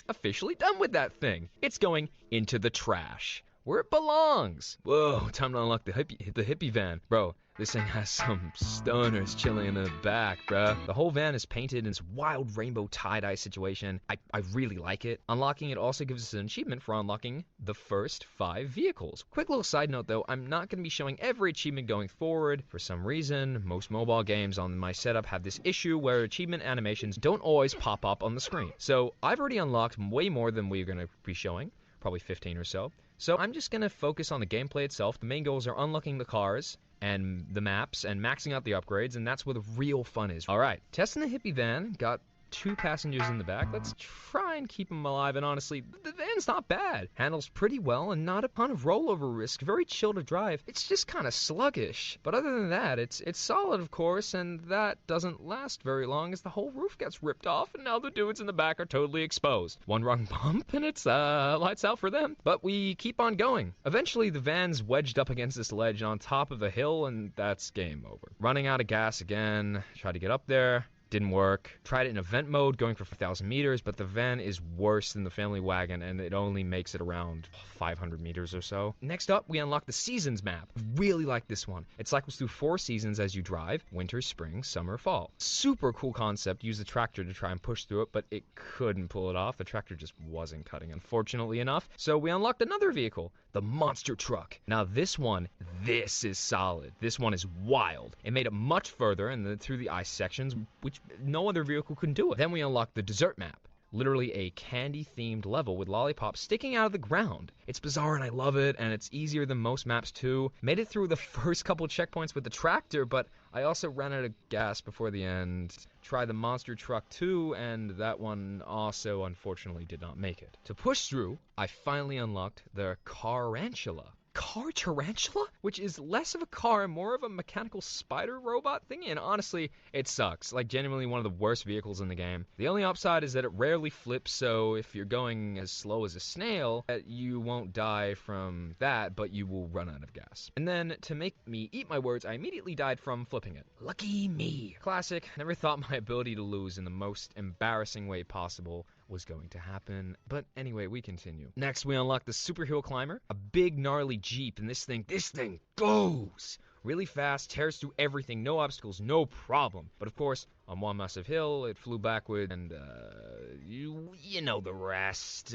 officially done with that thing. It's going into the trash, where it belongs. Whoa, time to unlock the hippie van. Bro, this thing has some stoners chilling in the back, bruh. The whole van is painted in this wild rainbow tie-dye situation. I really like it. Unlocking it also gives us an achievement for unlocking the first 5 vehicles. Quick little side note though, I'm not going to be showing every achievement going forward. For some reason, most mobile games on my setup have this issue where achievement animations don't always pop up on the screen. So I've already unlocked way more than we're going to be showing, probably 15 or so. So I'm just going to focus on the gameplay itself. The main goals are unlocking the cars and the maps and maxing out the upgrades, and that's where the real fun is. Alright, testing the hippie van, got 2 passengers in the back. Let's try and keep them alive, and honestly, the van's not bad. Handles pretty well and not a ton of rollover risk. Very chill to drive. It's just kind of sluggish. But other than that, it's solid, of course, and that doesn't last very long as the whole roof gets ripped off and now the dudes in the back are totally exposed. One wrong bump and it's lights out for them. But we keep on going. Eventually, the van's wedged up against this ledge on top of a hill, and that's game over. Running out of gas again. Tried to get up there. Didn't work. Tried it in event mode, going for 4,000 meters, but the van is worse than the family wagon, and it only makes it around 500 meters or so. Next up, we unlock the seasons map. Really like this one. It cycles through 4 seasons as you drive: winter, spring, summer, fall. Super cool concept. Use the tractor to try and push through it, but it couldn't pull it off. The tractor just wasn't cutting, unfortunately enough. So we unlocked another vehicle, the monster truck. Now this is solid. This one is wild. It made it much further and through the ice sections, which no other vehicle can do it. Then we unlocked the desert map. Literally a candy-themed level with lollipops sticking out of the ground. It's bizarre and I love it, and it's easier than most maps too. Made it through the first couple checkpoints with the tractor, but I also ran out of gas before the end. Tried the monster truck too, and that one also unfortunately did not make it. To push through, I finally unlocked the Carantula. Car tarantula? Which is less of a car and more of a mechanical spider robot thing, and honestly, it sucks. Like, genuinely one of the worst vehicles in the game. The only upside is that it rarely flips, so if you're going as slow as a snail, you won't die from that, but you will run out of gas. And then, to make me eat my words, I immediately died from flipping it. Lucky me. Classic. Never thought my ability to lose in the most embarrassing way possible was going to happen. But anyway, we continue. Next, we unlock the Super Hill Climber, a big gnarly Jeep, and this thing goes really fast, tears through everything, no obstacles, no problem. But of course, on one massive hill, it flew backward, and you know the rest,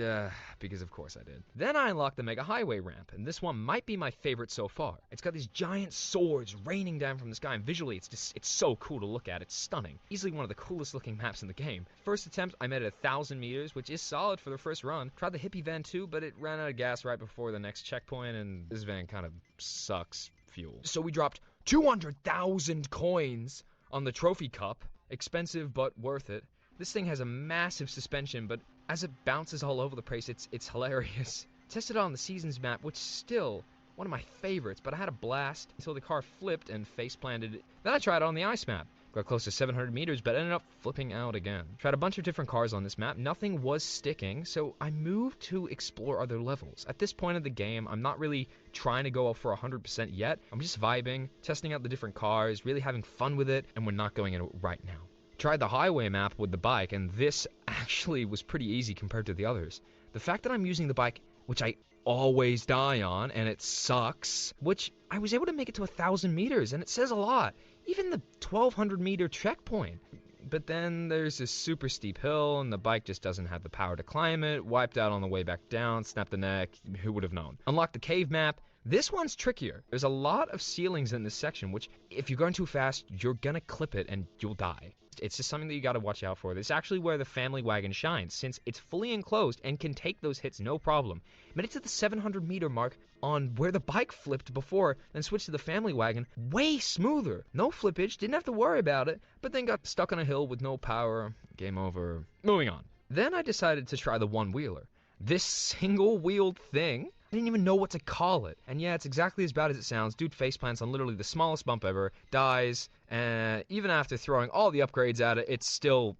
because of course I did. Then I unlocked the Mega Highway ramp, and this one might be my favorite so far. It's got these giant swords raining down from the sky, and visually it's so cool to look at. It's stunning. Easily one of the coolest looking maps in the game. First attempt, I made it 1,000 meters, which is solid for the first run. Tried the hippie van too, but it ran out of gas right before the next checkpoint, and this van kind of sucks fuel. So we dropped 200,000 coins on the trophy cup. Expensive, but worth it. This thing has a massive suspension, but as it bounces all over the place, it's hilarious. Tested it on the seasons map, which is still one of my favorites, but I had a blast until the car flipped and face planted. Then I tried it on the ice map. Got close to 700 meters, but ended up flipping out again. Tried a bunch of different cars on this map. Nothing was sticking, so I moved to explore other levels. At this point of the game, I'm not really trying to go for 100% yet. I'm just vibing, testing out the different cars, really having fun with it, and we're not going in it right now. Tried the highway map with the bike, and this actually was pretty easy compared to the others. The fact that I'm using the bike, which I always die on, and it sucks, which I was able to make it to 1,000 meters, and it says a lot. Even the 1,200 meter checkpoint. But then there's this super steep hill, and the bike just doesn't have the power to climb it. Wiped out on the way back down, snapped the neck, who would have known. Unlocked the cave map. This one's trickier. There's a lot of ceilings in this section, which if you're going too fast, you're gonna clip it and you'll die. It's just something that you gotta watch out for. This is actually where the family wagon shines, since it's fully enclosed and can take those hits no problem. Made it to the 700 meter mark on where the bike flipped before, then switched to the family wagon. Way smoother. No flippage, didn't have to worry about it, but then got stuck on a hill with no power. Game over. Moving on. Then I decided to try the one-wheeler. This single-wheeled thing, I didn't even know what to call it. And yeah, it's exactly as bad as it sounds. Dude faceplants on literally the smallest bump ever, dies, and even after throwing all the upgrades at it, it still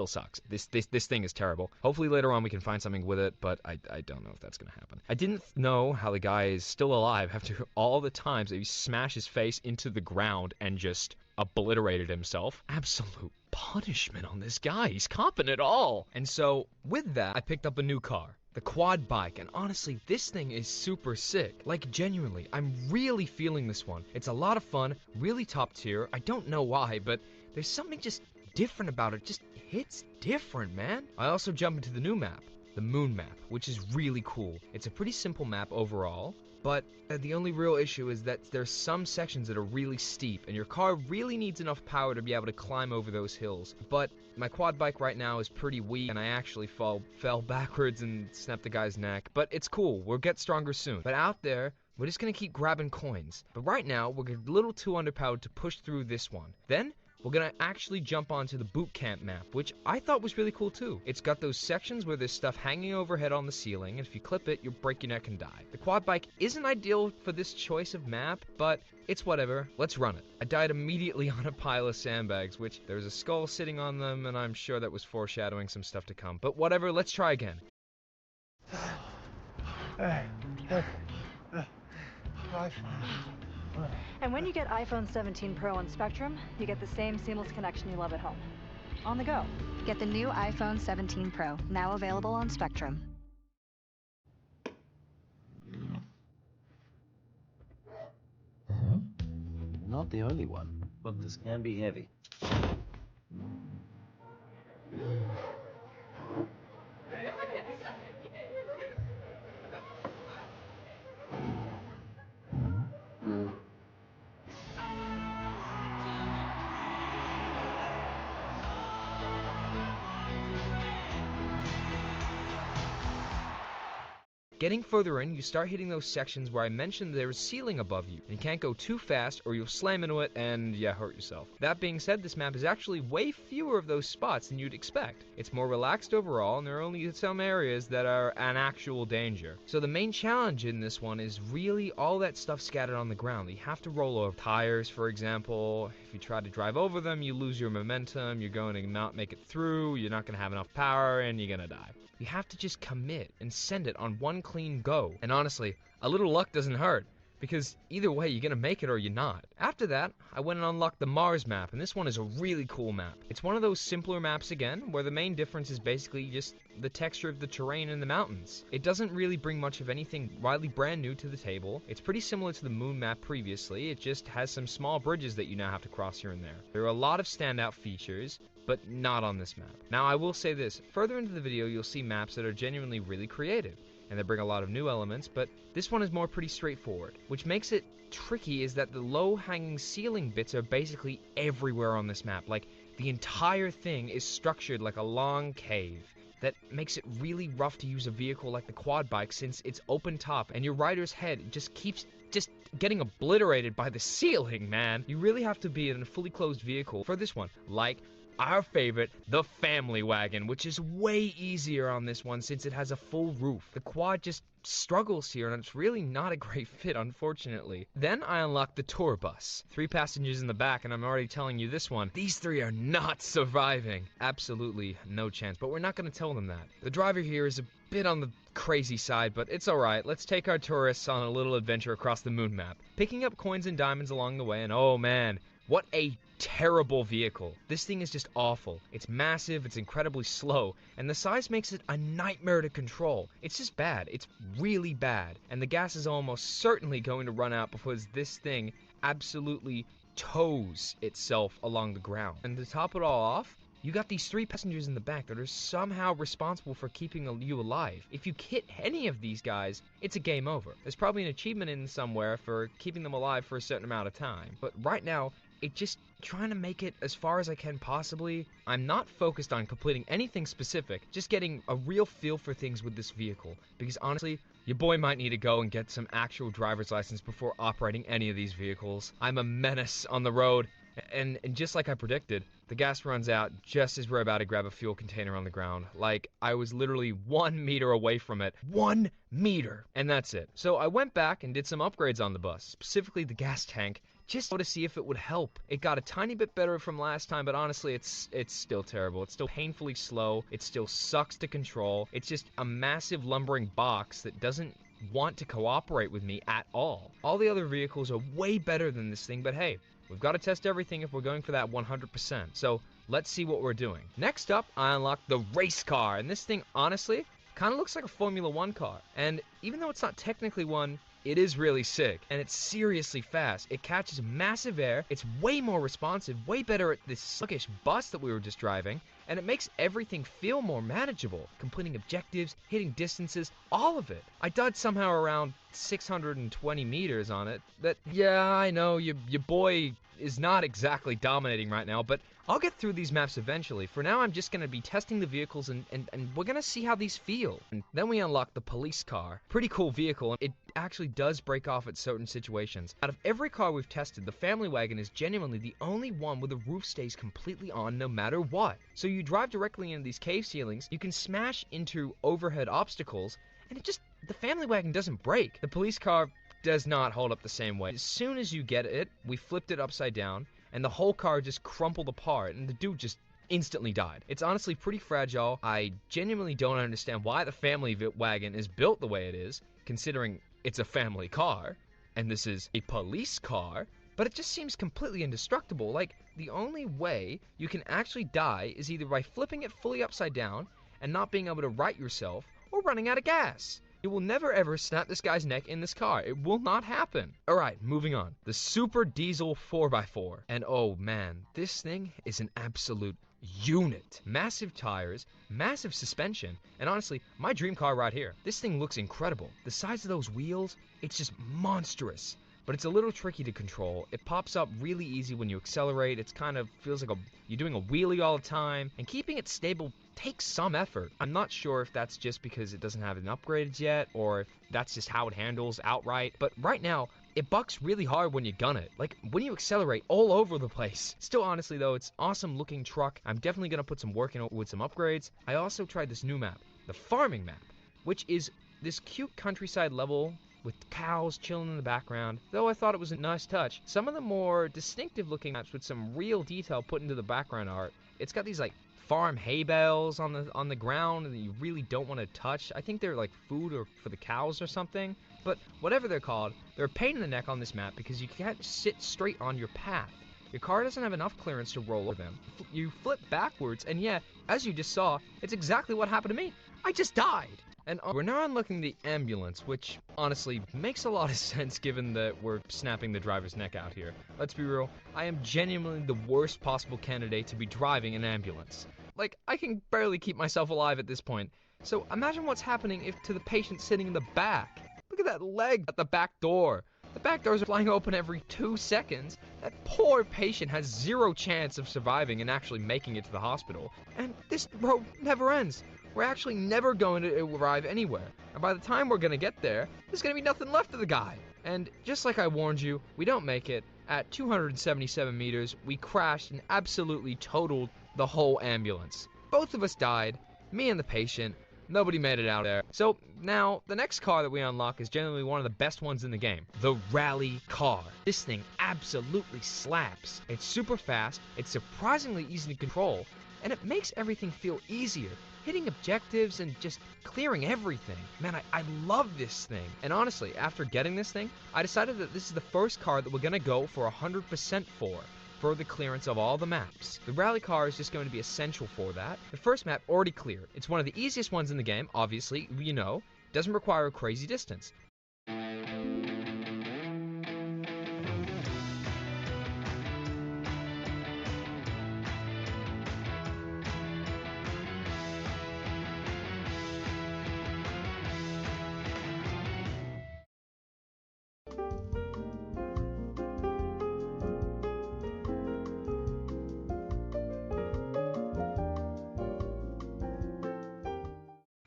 sucks. This thing is terrible. Hopefully later on we can find something with it, but I don't know if that's gonna happen. I didn't know how the guy is still alive after all the times that he smashed his face into the ground and just obliterated himself. Absolute punishment on this guy. He's comping it all. And so with that, I picked up a new car. The quad bike, and honestly, this thing is super sick. Like, genuinely, I'm really feeling this one. It's a lot of fun, really top tier. I don't know why, but there's something just different about it. Just hits different, man. I also jump into the new map, the moon map, which is really cool. It's a pretty simple map overall, but the only real issue is that there's some sections that are really steep, and your car really needs enough power to be able to climb over those hills. But my quad bike right now is pretty weak, and I actually fell backwards and snapped the guy's neck. But it's cool. We'll get stronger soon. But out there, we're just gonna keep grabbing coins. But right now, we're a little too underpowered to push through this one. Then, we're gonna actually jump onto the boot camp map, which I thought was really cool too. It's got those sections where there's stuff hanging overhead on the ceiling, and if you clip it, you'll break your neck and die. The quad bike isn't ideal for this choice of map, but it's whatever. Let's run it. I died immediately on a pile of sandbags, which there's a skull sitting on them, and I'm sure that was foreshadowing some stuff to come. But whatever, let's try again. And when you get iPhone 17 Pro on Spectrum, you get the same seamless connection you love at home. On the go. Get the new iPhone 17 Pro, now available on Spectrum. Not the only one, but this can be heavy. Getting further in, you start hitting those sections where I mentioned there's a ceiling above you, and you can't go too fast or you'll slam into it and, yeah, hurt yourself. That being said, this map is actually way fewer of those spots than you'd expect. It's more relaxed overall, and there are only some areas that are an actual danger. So the main challenge in this one is really all that stuff scattered on the ground. You have to roll over tires, for example. If you try to drive over them, you lose your momentum, you're going to not make it through, you're not going to have enough power, and you're going to die. You have to just commit and send it on one clean go. And honestly, a little luck doesn't hurt, because either way, you're gonna make it or you're not. After that, I went and unlocked the Mars map, and this one is a really cool map. It's one of those simpler maps again, where the main difference is basically just the texture of the terrain in the mountains. It doesn't really bring much of anything widely brand new to the table. It's pretty similar to the Moon map previously, it just has some small bridges that you now have to cross here and there. There are a lot of standout features, but not on this map. Now I will say this, further into the video you'll see maps that are genuinely really creative, and they bring a lot of new elements, but this one is more pretty straightforward. Which makes it tricky is that the low-hanging ceiling bits are basically everywhere on this map. Like, the entire thing is structured like a long cave. That makes it really rough to use a vehicle like the quad bike since it's open top and your rider's head just keeps getting obliterated by the ceiling, man. You really have to be in a fully closed vehicle for this one, like our favorite, the family wagon, which is way easier on this one since it has a full roof. The quad just struggles here, and it's really not a great fit, unfortunately. Then I unlocked the tour bus. 3 passengers in the back, and I'm already telling you this one, these 3 are not surviving. Absolutely no chance, but we're not going to tell them that. The driver here is a bit on the crazy side, but it's alright. Let's take our tourists on a little adventure across the moon map, picking up coins and diamonds along the way, and oh man, what a terrible vehicle. This thing is just awful. It's massive, it's incredibly slow, and the size makes it a nightmare to control. It's just bad. It's really bad. And the gas is almost certainly going to run out because this thing absolutely tows itself along the ground. And to top it all off, you got these 3 passengers in the back that are somehow responsible for keeping you alive. If you hit any of these guys, it's a game over. There's probably an achievement in somewhere for keeping them alive for a certain amount of time. But right now, it just trying to make it as far as I can possibly. I'm not focused on completing anything specific, just getting a real feel for things with this vehicle. Because honestly, your boy might need to go and get some actual driver's license before operating any of these vehicles. I'm a menace on the road. And just like I predicted, the gas runs out just as we're about to grab a fuel container on the ground. Like, I was literally 1 meter away from it. 1 meter! And that's it. So I went back and did some upgrades on the bus, specifically the gas tank, just to see if it would help. It got a tiny bit better from last time, but honestly, it's still terrible. It's still painfully slow. It still sucks to control. It's just a massive lumbering box that doesn't want to cooperate with me at all. All the other vehicles are way better than this thing, but hey, we've got to test everything if we're going for that 100%. So let's see what we're doing. Next up, I unlocked the race car, and this thing, honestly, kind of looks like a Formula 1 car. And even though it's not technically one, it is really sick, and it's seriously fast. It catches massive air, it's way more responsive, way better at this sluggish bus that we were just driving, and it makes everything feel more manageable. Completing objectives, hitting distances, all of it. I died somehow around 620 meters on it. Yeah, I know, your boy is not exactly dominating right now, but I'll get through these maps eventually. For now, I'm just going to be testing the vehicles, and we're going to see how these feel. And then we unlock the police car. Pretty cool vehicle, and it actually does break off at certain situations. Out of every car we've tested, the family wagon is genuinely the only one where the roof stays completely on no matter what. So you drive directly into these cave ceilings, you can smash into overhead obstacles, and the family wagon doesn't break. The police car does not hold up the same way. As soon as you get it, we flipped it upside down, and the whole car just crumpled apart, and the dude just instantly died. It's honestly pretty fragile. I genuinely don't understand why the family wagon is built the way it is, considering it's a family car, and this is a police car, but it just seems completely indestructible. Like, the only way you can actually die is either by flipping it fully upside down and not being able to right yourself, or running out of gas. You will never ever snap this guy's neck in this car. It will not happen. Alright, moving on. The Super Diesel 4x4. And oh man, this thing is an absolute unit. Massive tires, massive suspension, and honestly, my dream car right here. This thing looks incredible. The size of those wheels, it's just monstrous. But it's a little tricky to control. It pops up really easy when you accelerate. It's kind of feels like you're doing a wheelie all the time, and keeping it stable takes some effort. I'm not sure if that's just because it doesn't have an upgrades yet, or if that's just how it handles outright, but right now, it bucks really hard when you gun it. Like, when you accelerate all over the place. Still, honestly though, it's an awesome looking truck. I'm definitely gonna put some work in it with some upgrades. I also tried this new map, the farming map, which is this cute countryside level with cows chilling in the background. Though I thought it was a nice touch, some of the more distinctive looking maps with some real detail put into the background art, it's got these like farm hay bales on the ground that you really don't want to touch. I think they're like food or for the cows or something. But whatever they're called, they're a pain in the neck on this map because you can't sit straight on your path. Your car doesn't have enough clearance to roll over them. You flip backwards, and yeah, as you just saw, it's exactly what happened to me. I just died. And we're now unlocking the ambulance, which honestly makes a lot of sense given that we're snapping the driver's neck out here. Let's be real, I am genuinely the worst possible candidate to be driving an ambulance. Like, I can barely keep myself alive at this point. So imagine what's happening if to the patient sitting in the back. Look at that leg at the back door. The back doors are flying open every 2 seconds. That poor patient has zero chance of surviving and actually making it to the hospital. And this road never ends. We're actually never going to arrive anywhere. And by the time we're going to get there, there's going to be nothing left of the guy. And just like I warned you, we don't make it. At 277 meters, we crashed and absolutely totaled the whole ambulance. Both of us died, me and the patient. Nobody made it out there. So now, the next car that we unlock is generally one of the best ones in the game. The rally car. This thing absolutely slaps. It's super fast, it's surprisingly easy to control, and it makes everything feel easier. Hitting objectives and just clearing everything. Man, I love this thing. And honestly, after getting this thing, I decided that this is the first car that we're gonna go for 100% for the clearance of all the maps. The rally car is just going to be essential for that. The first map already cleared. It's one of the easiest ones in the game, obviously, you know. Doesn't require a crazy distance.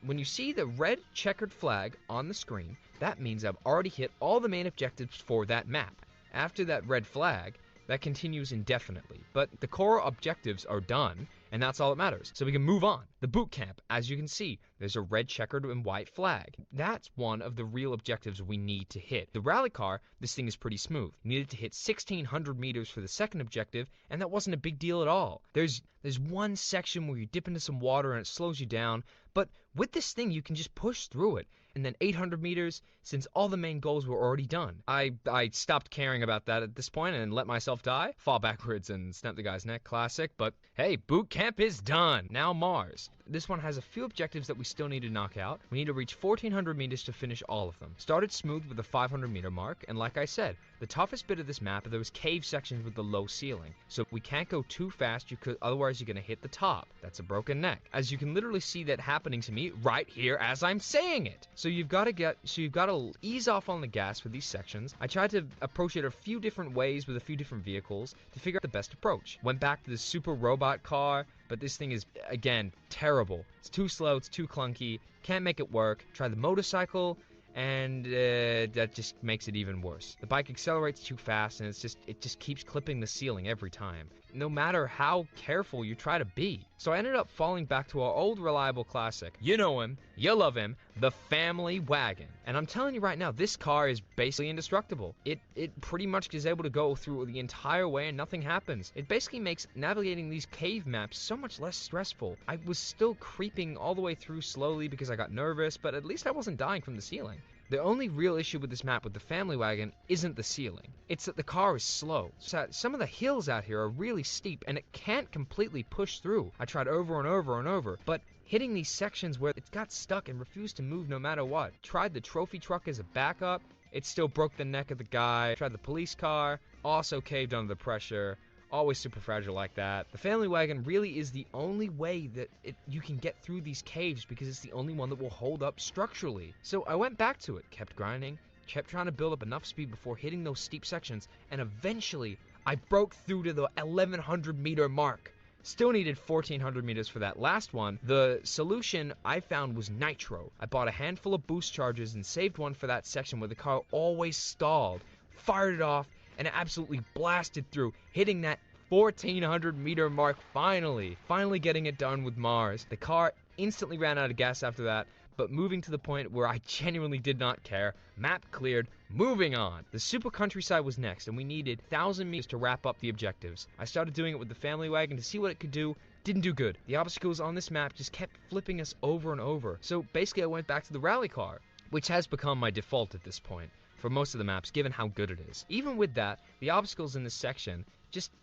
When you see the red checkered flag on the screen, that means I've already hit all the main objectives for that map. After that red flag, that continues indefinitely, but the core objectives are done, and that's all that matters. So we can move on. The boot camp, as you can see, there's a red checkered and white flag. That's one of the real objectives we need to hit. The rally car, this thing is pretty smooth. Needed to hit 1,600 meters for the second objective, and that wasn't a big deal at all. There's one section where you dip into some water and it slows you down, but with this thing you can just push through it. And then 800 meters, since all the main goals were already done. I stopped caring about that at this point and let myself die. Fall backwards and snap the guy's neck, classic. But hey, boot camp is done. Now Mars. This one has a few objectives that we still need to knock out. We need to reach 1,400 meters to finish all of them. Started smooth with the 500 meter mark, and like I said, the toughest bit of this map are those cave sections with the low ceiling. So we can't go too fast, otherwise you're gonna hit the top. That's a broken neck. As you can literally see that happening to me right here as I'm saying it. So you've got to ease off on the gas with these sections. I tried to approach it a few different ways with a few different vehicles to figure out the best approach. Went back to the super robot car, but this thing is, again, terrible. It's too slow, it's too clunky, can't make it work. Tried the motorcycle, and that just makes it even worse. The bike accelerates too fast, and it just keeps clipping the ceiling every time, no matter how careful you try to be. So I ended up falling back to our old reliable classic. You know him, you love him, the family wagon. And I'm telling you right now, this car is basically indestructible. It pretty much is able to go through the entire way and nothing happens. It basically makes navigating these cave maps so much less stressful. I was still creeping all the way through slowly because I got nervous, but at least I wasn't dying from the ceiling. The only real issue with this map with the family wagon isn't the ceiling. It's that the car is slow. So some of the hills out here are really steep and it can't completely push through. I tried over and over and over, but hitting these sections where it got stuck and refused to move no matter what. Tried the trophy truck as a backup. It still broke the neck of the guy. Tried the police car. Also caved under the pressure. Always super fragile like that. The family wagon really is the only way that you can get through these caves because it's the only one that will hold up structurally. So I went back to it, kept grinding, kept trying to build up enough speed before hitting those steep sections, and eventually I broke through to the 1100 meter mark. Still needed 1400 meters for that last one. The solution I found was nitro. I bought a handful of boost charges and saved one for that section where the car always stalled, fired it off, and it absolutely blasted through, hitting that 1400 meter mark finally getting it done with Mars. The car instantly ran out of gas after that, but moving to the point where I genuinely did not care. Map cleared, moving on. The super countryside was next, and we needed 1,000 meters to wrap up the objectives. I started doing it with the family wagon to see what it could do. Didn't do good. The obstacles on this map just kept flipping us over and over. So basically I went back to the rally car, which has become my default at this point for most of the maps, given how good it is. Even with that, the obstacles in this section,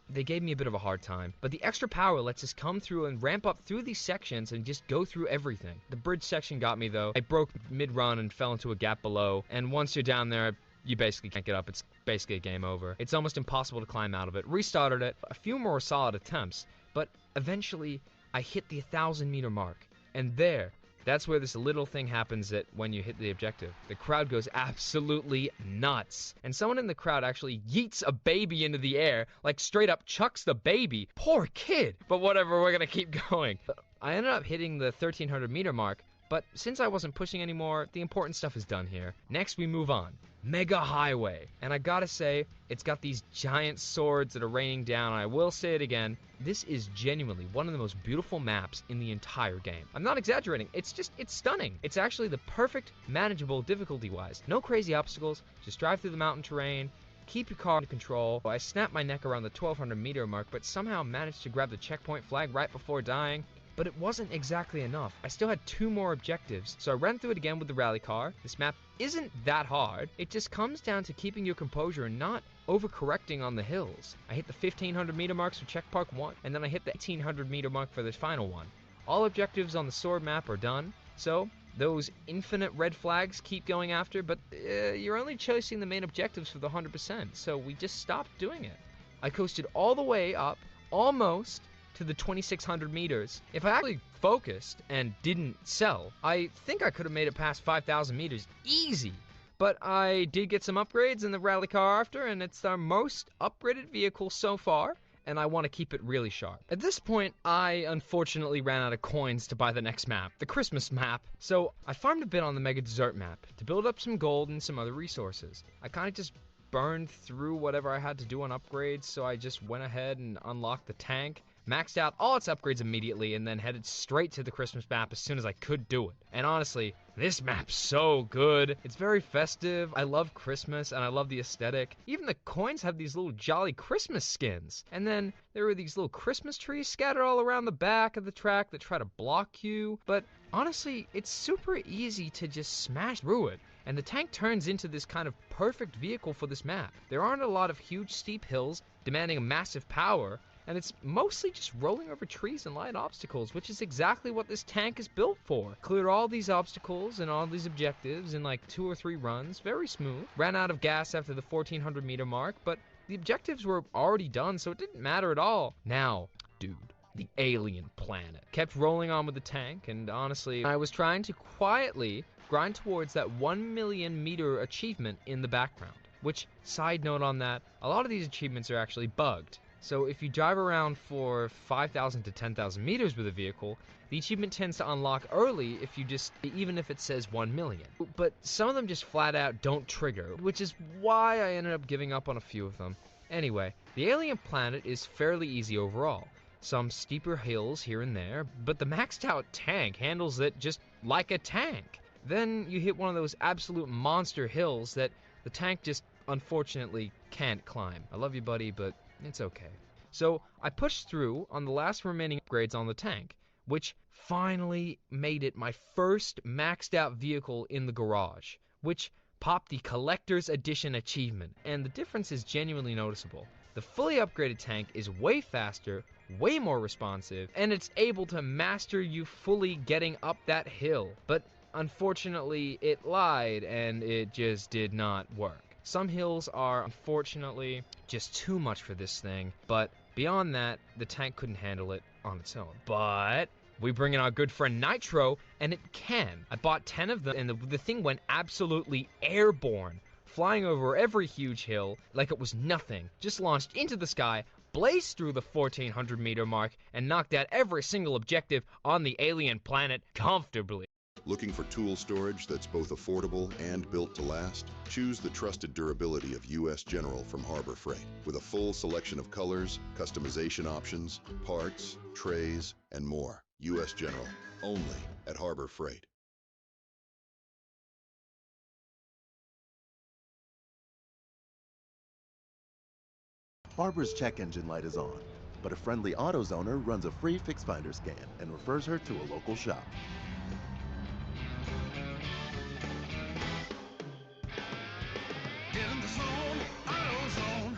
they gave me a bit of a hard time. But the extra power lets us come through and ramp up through these sections and just go through everything. The bridge section got me though. I broke mid-run and fell into a gap below, and once you're down there, you basically can't get up. It's basically a game over. It's almost impossible to climb out of it. Restarted it, a few more solid attempts, but eventually I hit the 1,000 meter mark, and that's where this little thing happens that when you hit the objective. The crowd goes absolutely nuts. And someone in the crowd actually yeets a baby into the air, like straight up chucks the baby. Poor kid. But whatever, we're gonna keep going. I ended up hitting the 1,300 meter mark, but since I wasn't pushing anymore, the important stuff is done here. Next we move on. Mega Highway. And I gotta say, it's got these giant swords that are raining down, and I will say it again, this is genuinely one of the most beautiful maps in the entire game. I'm not exaggerating, it's stunning. It's actually the perfect, manageable difficulty-wise. No crazy obstacles, just drive through the mountain terrain, keep your car under control. I snapped my neck around the 1,200 meter mark, but somehow managed to grab the checkpoint flag right before dying. But it wasn't exactly enough. I still had 2 more objectives, so I ran through it again with the rally car. This map isn't that hard. It just comes down to keeping your composure and not overcorrecting on the hills. I hit the 1,500 meter marks for Check Park 1, and then I hit the 1,800 meter mark for the final one. All objectives on the sword map are done, so those infinite red flags keep going after, but you're only chasing the main objectives for the 100%, so we just stopped doing it. I coasted all the way up, almost, to the 2,600 meters. If I actually focused and didn't sell, I think I could have made it past 5,000 meters easy. But I did get some upgrades in the rally car after, and it's our most upgraded vehicle so far, and I want to keep it really sharp. At this point, I unfortunately ran out of coins to buy the next map, the Christmas map, so I farmed a bit on the Mega Desert map to build up some gold and some other resources. I kind of just burned through whatever I had to do on upgrades, so I just went ahead and unlocked the tank, maxed out all its upgrades immediately, and then headed straight to the Christmas map as soon as I could do it. And honestly, this map's so good. It's very festive. I love Christmas, and I love the aesthetic. Even the coins have these little jolly Christmas skins. And then there are these little Christmas trees scattered all around the back of the track that try to block you. But honestly, it's super easy to just smash through it. And the tank turns into this kind of perfect vehicle for this map. There aren't a lot of huge steep hills demanding a massive power, and it's mostly just rolling over trees and light obstacles, which is exactly what this tank is built for. Cleared all these obstacles and all these objectives in like 2 or 3 runs, very smooth. Ran out of gas after the 1,400 meter mark, but the objectives were already done, so it didn't matter at all. Now, dude, the alien planet. Kept rolling on with the tank, and honestly, I was trying to quietly grind towards that 1 million meter achievement in the background. Which, side note on that, a lot of these achievements are actually bugged. So if you drive around for 5,000 to 10,000 meters with a vehicle, the achievement tends to unlock early if you just, even if it says 1 million. But some of them just flat out don't trigger, which is why I ended up giving up on a few of them. Anyway, the alien planet is fairly easy overall. Some steeper hills here and there, but the maxed out tank handles it just like a tank. Then you hit one of those absolute monster hills that the tank just unfortunately can't climb. I love you, buddy, but it's okay. So I pushed through on the last remaining upgrades on the tank, which finally made it my first maxed out vehicle in the garage, which popped the Collector's Edition achievement, and the difference is genuinely noticeable. The fully upgraded tank is way faster, way more responsive, and it's able to master you fully getting up that hill. But unfortunately, it lied, and it just did not work. Some hills are, unfortunately, just too much for this thing, but beyond that, the tank couldn't handle it on its own. But we bring in our good friend Nitro, and it can. I bought 10 of them, and the thing went absolutely airborne, flying over every huge hill like it was nothing. Just launched into the sky, blazed through the 1,400 meter mark, and knocked out every single objective on the alien planet comfortably. Looking for tool storage that's both affordable and built to last? Choose the trusted durability of U.S. General from Harbor Freight. With a full selection of colors, customization options, parts, trays, and more. U.S. General, only at Harbor Freight. Harbor's check engine light is on, but a friendly AutoZoner runs a free FixFinder scan and refers her to a local shop. In the zone, AutoZone.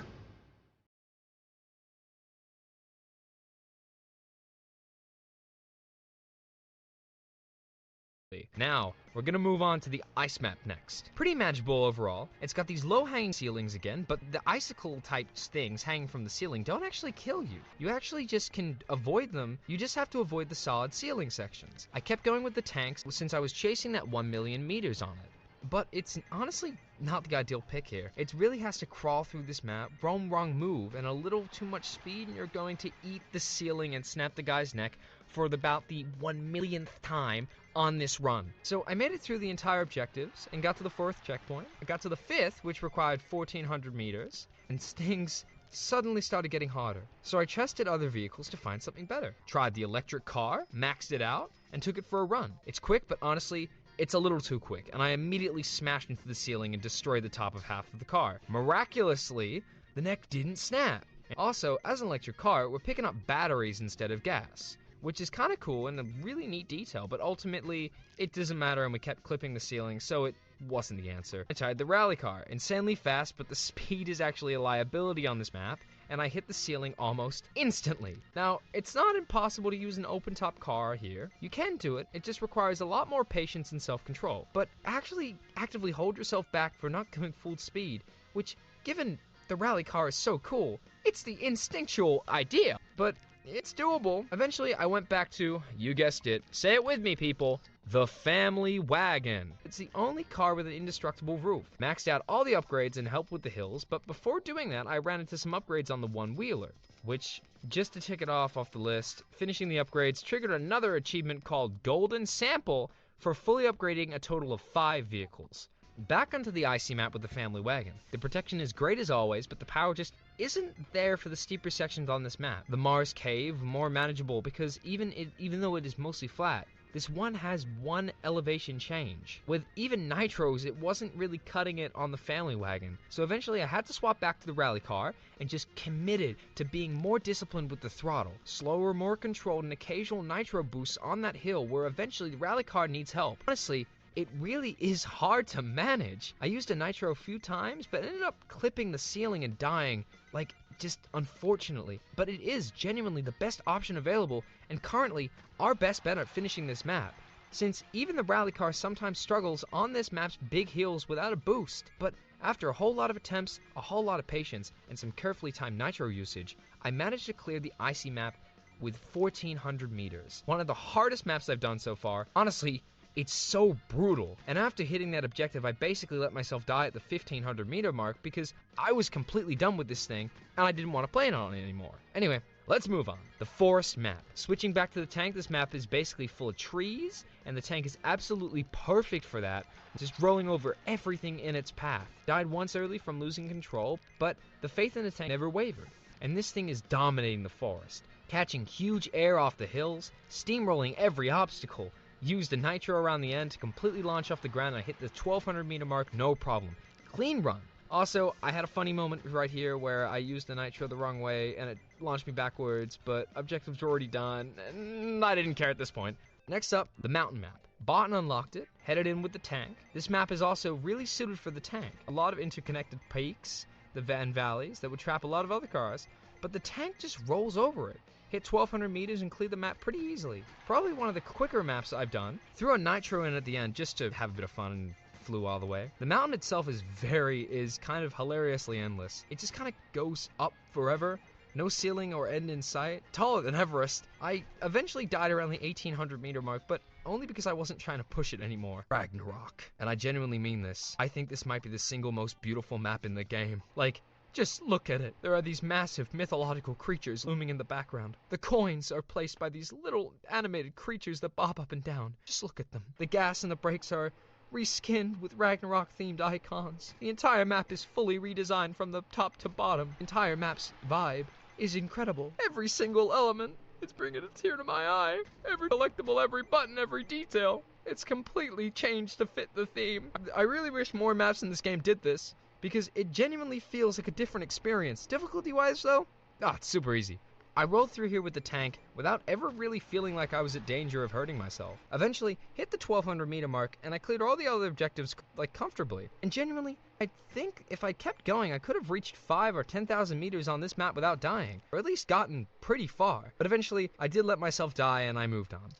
Now, we're gonna move on to the ice map next. Pretty manageable overall. It's got these low-hanging ceilings again, but the icicle-type things hanging from the ceiling don't actually kill you. You actually just can avoid them. You just have to avoid the solid ceiling sections. I kept going with the tanks since I was chasing that 1 million meters on it. But it's honestly not the ideal pick here. It really has to crawl through this map, wrong move, and a little too much speed, and you're going to eat the ceiling and snap the guy's neck for about the 1 millionth time on this run. So I made it through the entire objectives and got to the 4th checkpoint. I got to the 5th, which required 1,400 meters, and things suddenly started getting harder. So I tested other vehicles to find something better. Tried the electric car, maxed it out, and took it for a run. It's quick, but honestly, it's a little too quick, and I immediately smashed into the ceiling and destroyed the top of half of the car. Miraculously, the neck didn't snap. Also, as an electric car, we're picking up batteries instead of gas, which is kind of cool and a really neat detail, but ultimately, it doesn't matter, and we kept clipping the ceiling, so it wasn't the answer. I tried the rally car, insanely fast, but the speed is actually a liability on this map, and I hit the ceiling almost instantly. Now, it's not impossible to use an open-top car here. You can do it, it just requires a lot more patience and self-control. But actually actively hold yourself back for not going full speed, which, given the rally car is so cool, it's the instinctual idea. But it's doable. Eventually, I went back to, you guessed it, say it with me, people, the family wagon. It's the only car with an indestructible roof. Maxed out all the upgrades and helped with the hills, but before doing that, I ran into some upgrades on the one-wheeler, which, just to tick it off the list, finishing the upgrades triggered another achievement called Golden Sample for fully upgrading a total of 5 vehicles. Back onto the icy map with the family wagon. The protection is great as always, but the power just isn't there for the steeper sections on this map. The Mars Cave, more manageable because even though it is mostly flat, this one has one elevation change. With even nitros, it wasn't really cutting it on the family wagon. So eventually I had to swap back to the rally car and just committed to being more disciplined with the throttle. Slower, more controlled, and occasional nitro boosts on that hill where eventually the rally car needs help. Honestly, it really is hard to manage. I used a nitro a few times, but ended up clipping the ceiling and dying, like, just unfortunately. But it is genuinely the best option available, and currently our best bet at finishing this map, since even the rally car sometimes struggles on this map's big hills without a boost. But after a whole lot of attempts, a whole lot of patience, and some carefully timed nitro usage, I managed to clear the icy map with 1400 meters. One of the hardest maps I've done so far. Honestly, it's so brutal. And after hitting that objective, I basically let myself die at the 1500 meter mark because I was completely done with this thing and I didn't want to play it on it anymore. Anyway, let's move on. The forest map. Switching back to the tank, this map is basically full of trees, and the tank is absolutely perfect for that, just rolling over everything in its path. Died once early from losing control, but the faith in the tank never wavered, and this thing is dominating the forest, catching huge air off the hills, steamrolling every obstacle, used a nitro around the end to completely launch off the ground, and I hit the 1200 meter mark, no problem. Clean run. Also, I had a funny moment right here where I used the nitro the wrong way and it launched me backwards, but objectives were already done, and I didn't care at this point. Next up, the mountain map. Bought and unlocked it, headed in with the tank. This map is also really suited for the tank. A lot of interconnected peaks, the valleys that would trap a lot of other cars, but the tank just rolls over it. Hit 1200 meters and clear the map pretty easily. Probably one of the quicker maps I've done. Threw a nitro in at the end just to have a bit of fun and flew all the way. The mountain itself is kind of hilariously endless. It just kind of goes up forever. No ceiling or end in sight. Taller than Everest. I eventually died around the 1800 meter mark, but only because I wasn't trying to push it anymore. Ragnarok. And I genuinely mean this. I think this might be the single most beautiful map in the game. Like, just look at it. There are these massive mythological creatures looming in the background. The coins are placed by these little animated creatures that bob up and down. Just look at them. The gas and the brakes are reskinned with Ragnarok themed icons. The entire map is fully redesigned from the top to bottom. The entire map's vibe is incredible. Every single element, it's bringing a tear to my eye. Every collectible, every button, every detail. It's completely changed to fit the theme. I really wish more maps in this game did this, because it genuinely feels like a different experience. Difficulty-wise, though, it's super easy. I rolled through here with the tank without ever really feeling like I was at danger of hurting myself. Eventually, hit the 1200 meter mark, and I cleared all the other objectives, like, comfortably. And genuinely, I think if I kept going, I could have reached 5,000 or 10,000 meters on this map without dying, or at least gotten pretty far. But eventually, I did let myself die, and I moved on.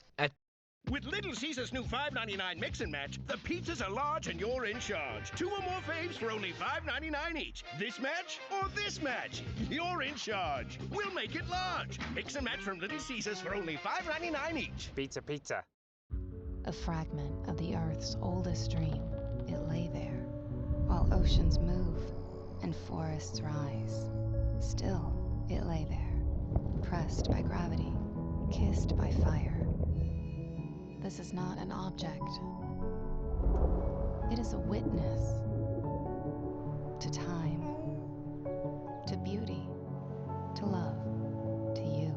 With Little Caesars' new $5.99 mix and match, the pizzas are large and you're in charge. 2 or more faves for only $5.99 each. This match or this match? You're in charge. We'll make it large. Mix and match from Little Caesars for only $5.99 each. Pizza, pizza. A fragment of the Earth's oldest dream. It lay there, while oceans move and forests rise. Still, it lay there, pressed by gravity, kissed by fire. This is not an object. It is a witness to time, to beauty, to love, to you.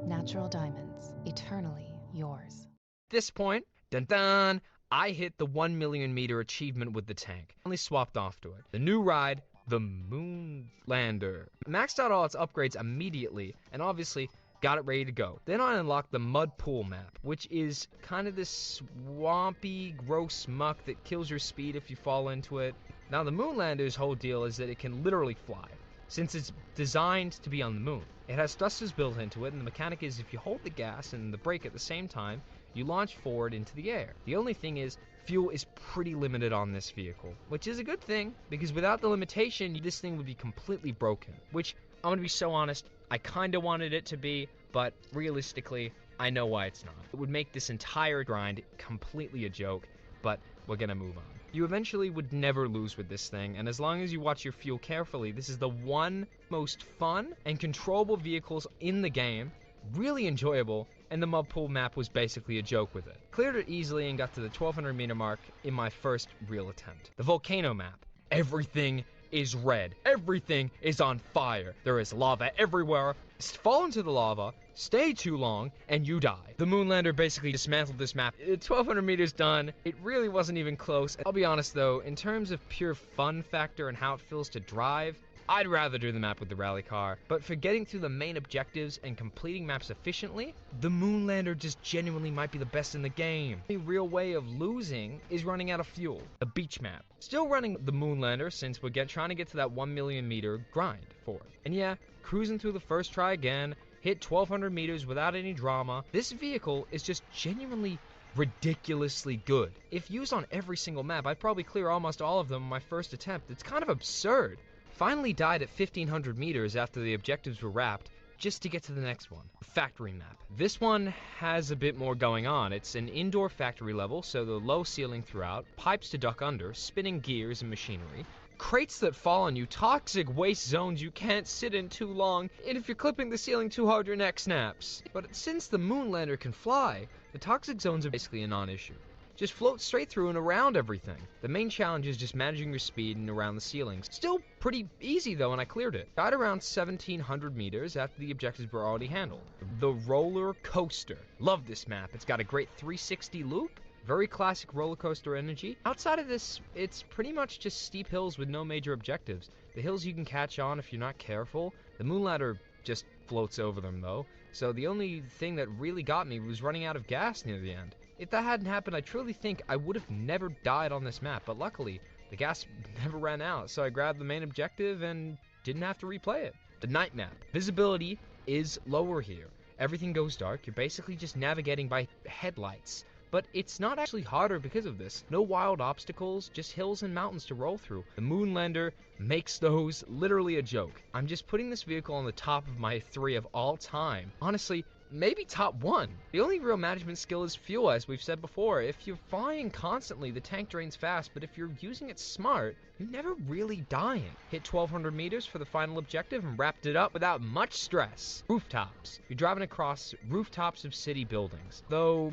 Natural Diamonds, eternally yours. At this point, dun-dun, I hit the 1 million meter achievement with the tank. Only swapped off to it. The new ride, the Moonlander. Maxed out all its upgrades immediately, and obviously got it ready to go. Then I unlocked the Mud Pool map, which is kind of this swampy, gross muck that kills your speed if you fall into it. Now the Moonlander's whole deal is that it can literally fly, since it's designed to be on the moon. It has thrusters built into it, and the mechanic is if you hold the gas and the brake at the same time, you launch forward into the air. The only thing is, fuel is pretty limited on this vehicle, which is a good thing, because without the limitation, this thing would be completely broken, which, I'm gonna be so honest, I kinda wanted it to be, but realistically, I know why it's not. It would make this entire grind completely a joke, but we're gonna move on. You eventually would never lose with this thing, and as long as you watch your fuel carefully, this is the one most fun and controllable vehicles in the game, really enjoyable, and the Mud Pool map was basically a joke with it. Cleared it easily and got to the 1200 meter mark in my first real attempt. The Volcano map. Everything is red. Everything is on fire. There is lava everywhere. Fall into the lava, stay too long, and you die. The Moonlander basically dismantled this map. 1200 meters done. It really wasn't even close. I'll be honest though, in terms of pure fun factor and how it feels to drive, I'd rather do the map with the rally car, but for getting through the main objectives and completing maps efficiently, the Moonlander just genuinely might be the best in the game. The real way of losing is running out of fuel. The beach map. Still running the Moonlander since we're trying to get to that 1 million meter grind for it. And yeah, cruising through the first try again, hit 1200 meters without any drama. This vehicle is just genuinely ridiculously good. If used on every single map, I'd probably clear almost all of them on my first attempt. It's kind of absurd. Finally died at 1500 meters after the objectives were wrapped, just to get to the next one. Factory map. This one has a bit more going on. It's an indoor factory level, so the low ceiling throughout, pipes to duck under, spinning gears and machinery, crates that fall on you, toxic waste zones you can't sit in too long, and if you're clipping the ceiling too hard, your neck snaps. But since the Moonlander can fly, the toxic zones are basically a non-issue. Just float straight through and around everything. The main challenge is just managing your speed and around the ceilings. Still pretty easy though, and I cleared it. Got around 1,700 meters after the objectives were already handled. The Roller Coaster. Love this map. It's got a great 360 loop. Very classic roller coaster energy. Outside of this, it's pretty much just steep hills with no major objectives. The hills you can catch on if you're not careful. The Moonlander just floats over them though. So the only thing that really got me was running out of gas near the end. If that hadn't happened, I truly think I would have never died on this map, but luckily, the gas never ran out, so I grabbed the main objective and didn't have to replay it. The night map. Visibility is lower here. Everything goes dark, you're basically just navigating by headlights. But it's not actually harder because of this. No wild obstacles, just hills and mountains to roll through. The Moonlander makes those literally a joke. I'm just putting this vehicle on the top of my 3 of all time. Honestly, maybe top 1. The only real management skill is fuel, as we've said before. If you're flying constantly, the tank drains fast, but if you're using it smart, you're never really dying. Hit 1,200 meters for the final objective and wrapped it up without much stress. Rooftops. You're driving across rooftops of city buildings. Though,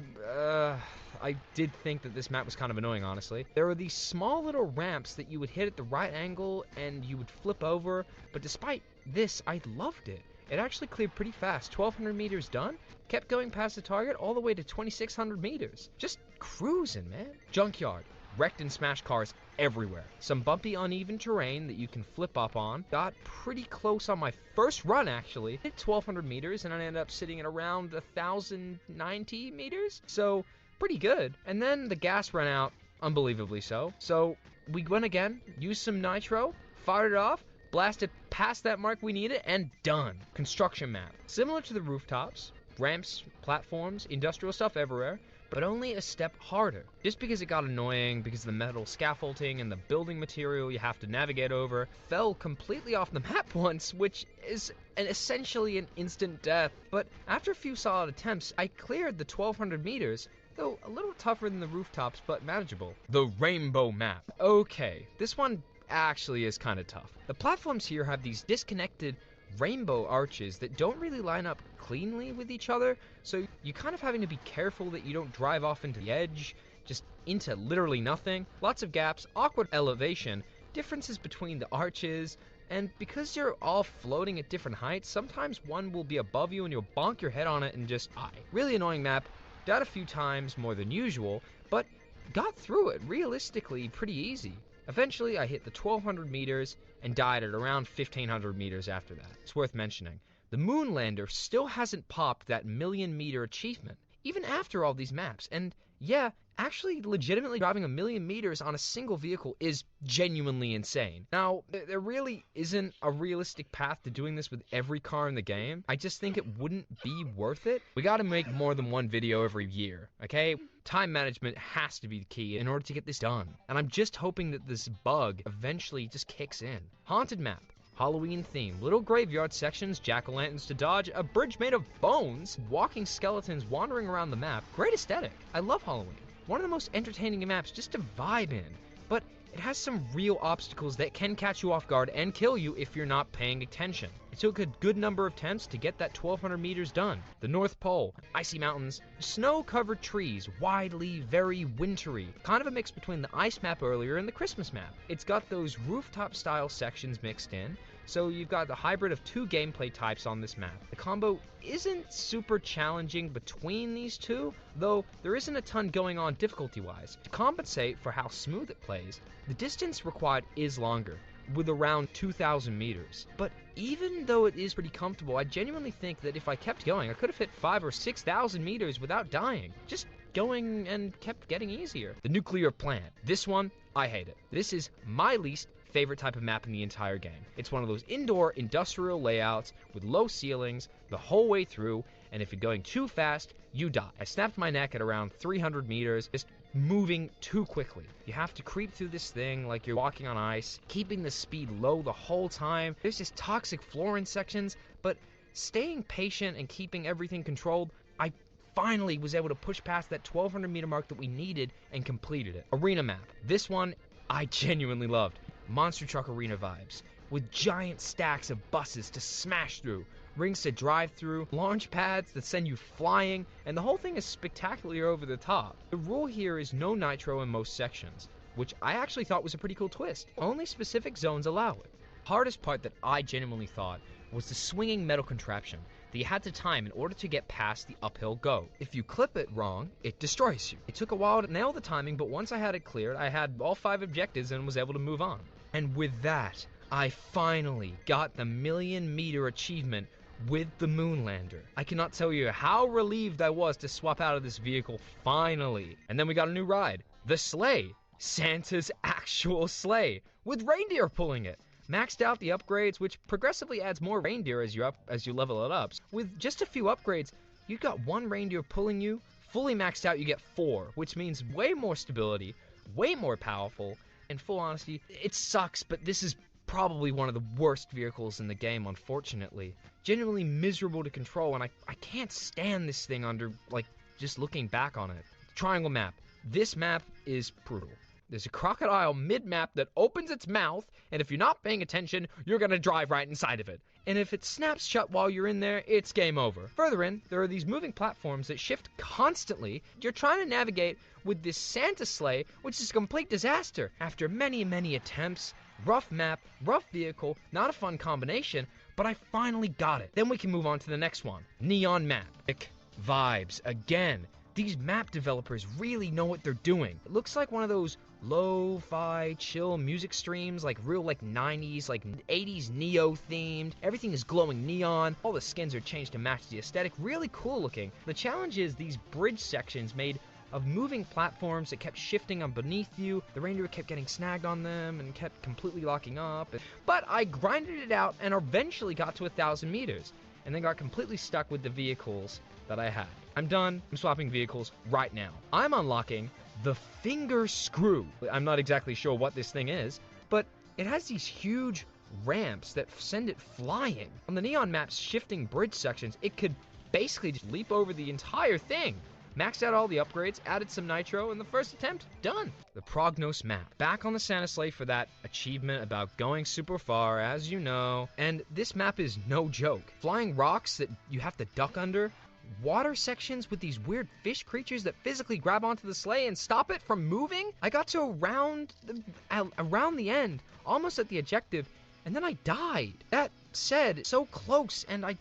I did think that this map was kind of annoying, honestly. There are these small little ramps that you would hit at the right angle and you would flip over, but despite this, I loved it. It actually cleared pretty fast. 1,200 meters done. Kept going past the target all the way to 2,600 meters. Just cruising, man. Junkyard. Wrecked and smashed cars everywhere. Some bumpy, uneven terrain that you can flip up on. Got pretty close on my first run, actually. Hit 1,200 meters, and I ended up sitting at around 1,090 meters. So, pretty good. And then the gas ran out, unbelievably so. So, we went again, used some nitro, fired it off, blasted past that mark we needed, and done. Construction map. Similar to the rooftops, ramps, platforms, industrial stuff everywhere, but only a step harder. Just because it got annoying, because the metal scaffolding and the building material you have to navigate over fell completely off the map once, which is essentially an instant death. But after a few solid attempts, I cleared the 1,200 meters, though a little tougher than the rooftops, but manageable. The Rainbow map. Okay, this one actually is kind of tough. The platforms here have these disconnected rainbow arches that don't really line up cleanly with each other, so you're kind of having to be careful that you don't drive off into the edge, just into literally nothing. Lots of gaps, awkward elevation, differences between the arches, and because you're all floating at different heights, sometimes one will be above you and you'll bonk your head on it and just die. Really annoying map. Died a few times more than usual, but got through it realistically pretty easy. Eventually, I hit the 1,200 meters and died at around 1,500 meters after that. It's worth mentioning. The Moonlander still hasn't popped that 1,000,000-meter achievement, even after all these maps. And yeah, actually legitimately driving 1,000,000 meters on a single vehicle is genuinely insane. Now, there really isn't a realistic path to doing this with every car in the game. I just think it wouldn't be worth it. We gotta make more than one video every year, okay? Time management has to be the key in order to get this done. And I'm just hoping that this bug eventually just kicks in. Haunted map. Halloween theme, little graveyard sections, jack-o'-lanterns to dodge, a bridge made of bones, walking skeletons wandering around the map. Great aesthetic. I love Halloween. One of the most entertaining maps just to vibe in, but it has some real obstacles that can catch you off guard and kill you if you're not paying attention. It took a good number of attempts to get that 1,200 meters done. The North Pole, icy mountains, snow-covered trees, widely very wintry. Kind of a mix between the ice map earlier and the Christmas map. It's got those rooftop-style sections mixed in, so you've got the hybrid of 2 gameplay types on this map. The combo isn't super challenging between these two, though there isn't a ton going on difficulty-wise. To compensate for how smooth it plays, the distance required is longer, with around 2,000 meters. But even though it is pretty comfortable, I genuinely think that if I kept going, I could have hit 5,000 or 6,000 meters without dying. Just going and kept getting easier. The nuclear plant. This one, I hate it. This is my least favorite type of map in the entire game. It's one of those indoor industrial layouts with low ceilings the whole way through, and if you're going too fast, you die. I snapped my neck at around 300 meters, just moving too quickly. You have to creep through this thing like you're walking on ice, keeping the speed low the whole time. There's just toxic flooring sections, but staying patient and keeping everything controlled, I finally was able to push past that 1200 meter mark that we needed and completed it. Arena map. This one I genuinely loved. Monster truck arena vibes, with giant stacks of buses to smash through, rings to drive through, launch pads that send you flying, and the whole thing is spectacularly over the top. The rule here is no nitro in most sections, which I actually thought was a pretty cool twist. Only specific zones allow it. Hardest part that I genuinely thought was the swinging metal contraption that you had to time in order to get past the uphill go. If you clip it wrong, it destroys you. It took a while to nail the timing, but once I had it cleared, I had all 5 objectives and was able to move on. And with that, I finally got the 1,000,000 meter achievement with the Moonlander. I cannot tell you how relieved I was to swap out of this vehicle finally. And then we got a new ride, the sleigh. Santa's actual sleigh, with reindeer pulling it. Maxed out the upgrades, which progressively adds more reindeer as you level it up. With just a few upgrades, you got 1 reindeer pulling you. Fully maxed out, you get 4, which means way more stability, way more powerful. In full honesty, it sucks, but this is probably one of the worst vehicles in the game, unfortunately. Genuinely miserable to control, and I can't stand this thing under, like, just looking back on it. Triangle map. This map is brutal. There's a crocodile mid-map that opens its mouth, and if you're not paying attention, you're gonna drive right inside of it. And if it snaps shut while you're in there, it's game over. Further in, there are these moving platforms that shift constantly. You're trying to navigate with this Santa sleigh, which is a complete disaster. After many, many attempts, rough map, rough vehicle, not a fun combination, but I finally got it. Then we can move on to the next one. Neon map. Vibes. Again, these map developers really know what they're doing. It looks like one of those lo-fi chill music streams, like real 90s, 80s Neo themed. Everything is glowing neon. All the skins are changed to match the aesthetic. Really cool looking. The challenge is these bridge sections made of moving platforms that kept shifting on beneath you. The reindeer kept getting snagged on them and kept completely locking up. But I grinded it out and eventually got to 1,000 meters and then got completely stuck with the vehicles that I had. I'm done. I'm swapping vehicles right now. I'm unlocking the finger screw. I'm not exactly sure what this thing is, but it has these huge ramps that send it flying. On the Neon map's shifting bridge sections, it could basically just leap over the entire thing. Maxed out all the upgrades, added some nitro, and the first attempt, done. The Prognos map. Back on the Santa sleigh for that achievement about going super far, as you know. And this map is no joke. Flying rocks that you have to duck under, water sections with these weird fish creatures that physically grab onto the sleigh and stop it from moving. I got to around the end, almost at the objective, and then I died. That said, so close, and I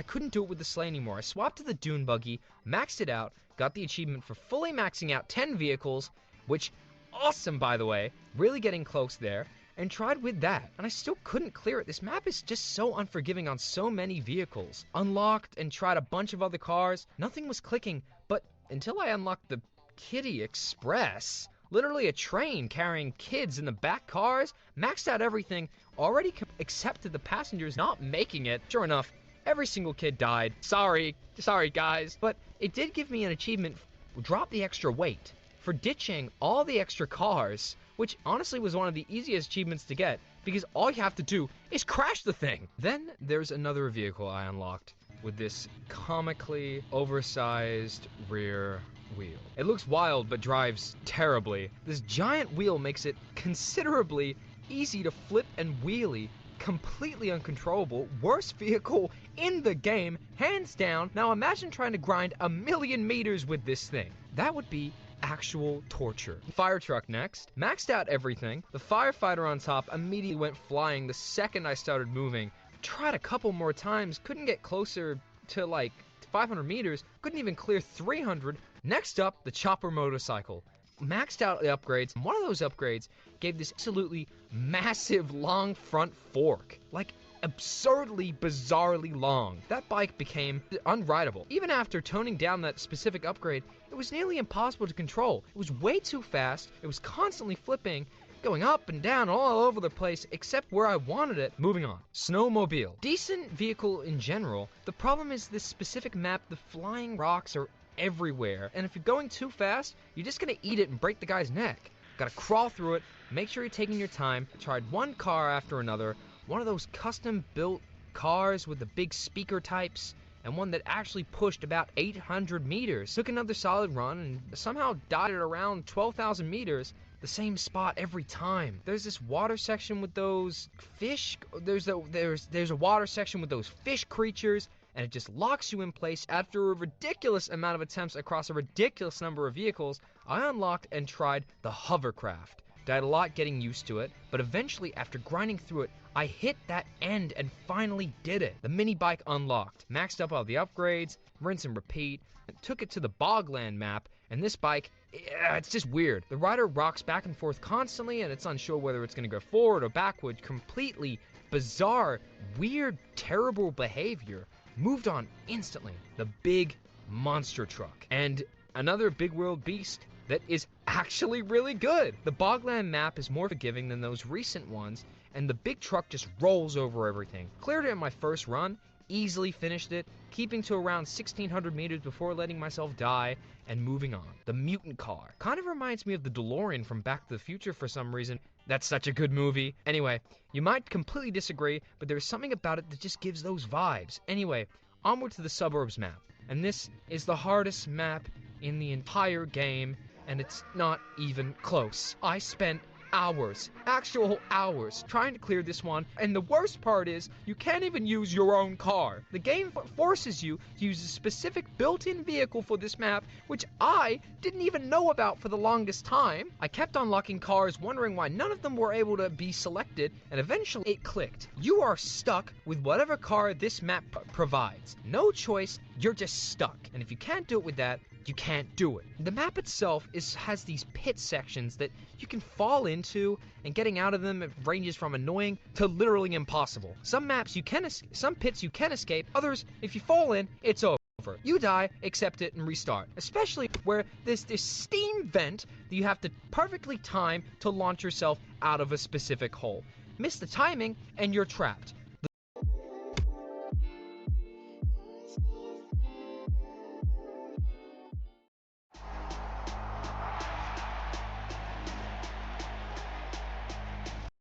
couldn't do it with the sleigh anymore. I swapped to the dune buggy, maxed it out, got the achievement for fully maxing out 10 vehicles, which, awesome by the way, really getting close there, and tried with that, and I still couldn't clear it. This map is just so unforgiving on so many vehicles. Unlocked and tried a bunch of other cars, nothing was clicking, but until I unlocked the Kitty Express, literally a train carrying kids in the back cars, maxed out everything, already accepted the passengers not making it. Sure enough, every single kid died. Sorry guys, but it did give me an achievement, drop the extra weight, for ditching all the extra cars, which honestly was one of the easiest achievements to get, because all you have to do is crash the thing. Then there's another vehicle I unlocked with this comically oversized rear wheel. It looks wild but drives terribly. This giant wheel makes it considerably easy to flip and wheelie, completely uncontrollable, worst vehicle in the game, hands down. Now imagine trying to grind 1,000,000 meters with this thing. That would be actual torture. Fire truck next. Maxed out everything. The firefighter on top immediately went flying the second I started moving. Tried a couple more times, couldn't get closer to 500 meters, couldn't even clear 300. Next up, the chopper motorcycle. Maxed out the upgrades. One of those upgrades gave this absolutely massive long front fork. Absurdly, bizarrely long. That bike became unrideable. Even after toning down that specific upgrade, it was nearly impossible to control. It was way too fast, it was constantly flipping, going up and down all over the place except where I wanted it. Moving on. Snowmobile. Decent vehicle in general. The problem is this specific map, the flying rocks are everywhere, and if you're going too fast, you're just gonna eat it and break the guy's neck. Gotta crawl through it, make sure you're taking your time. Tried one car after another, one of those custom built cars with the big speaker types, and one that actually pushed about 800 meters. Took another solid run and somehow died at around 12,000 meters, the same spot every time. There's this water section with those fish, there's a water section with those fish creatures, and it just locks you in place. After a ridiculous amount of attempts across a ridiculous number of vehicles, I unlocked and tried the hovercraft. Died a lot getting used to it, but eventually after grinding through it, I hit that end and finally did it. The mini bike unlocked, maxed up all the upgrades, rinse and repeat, and took it to the Bogland map, and this bike, it's just weird. The rider rocks back and forth constantly, and it's unsure whether it's gonna go forward or backward. Completely bizarre, weird, terrible behavior. Moved on instantly. The big monster truck. And another big world beast that is actually really good. The Bogland map is more forgiving than those recent ones, and the big truck just rolls over everything. Cleared it in my first run, easily finished it, keeping to around 1,600 meters before letting myself die, and moving on. The mutant car. Kind of reminds me of the DeLorean from Back to the Future for some reason. That's such a good movie. Anyway, you might completely disagree, but there's something about it that just gives those vibes. Anyway, onward to the suburbs map. And this is the hardest map in the entire game, and it's not even close. I spent hours, actual hours, trying to clear this one, and the worst part is, you can't even use your own car. The game forces you to use a specific built-in vehicle for this map, which I didn't even know about for the longest time. I kept unlocking cars, wondering why none of them were able to be selected, and eventually it clicked. You are stuck with whatever car this map provides. No choice, you're just stuck. And if you can't do it with that, you can't do it. The map itself has these pit sections that you can fall into, and getting out of them ranges from annoying to literally impossible. Some pits you can escape, others, if you fall in, it's over. You die, accept it, and restart. Especially where there's this steam vent that you have to perfectly time to launch yourself out of a specific hole. Miss the timing, and you're trapped.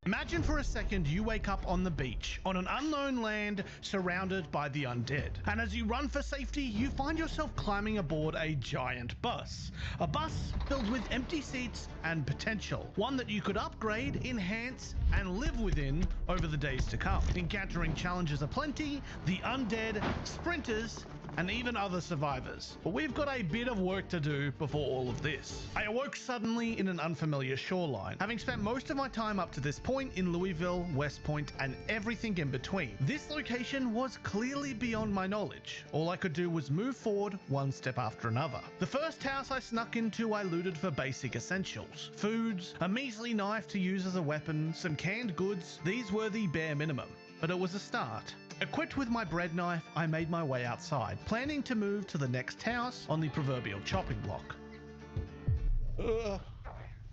Imagine for a second you wake up on the beach, on an unknown land, surrounded by the undead. And as you run for safety, you find yourself climbing aboard a giant bus. A bus filled with empty seats and potential. One that you could upgrade, enhance, and live within over the days to come. Encountering challenges aplenty, the undead, sprinters, and even other survivors. But we've got a bit of work to do before all of this. I awoke suddenly in an unfamiliar shoreline, having spent most of my time up to this point in Louisville, West Point, and everything in between. This location was clearly beyond my knowledge. All I could do was move forward one step after another. The first house I snuck into, I looted for basic essentials. Foods, a measly knife to use as a weapon, some canned goods. These were the bare minimum, but it was a start. Equipped with my bread knife, I made my way outside, planning to move to the next house on the proverbial chopping block.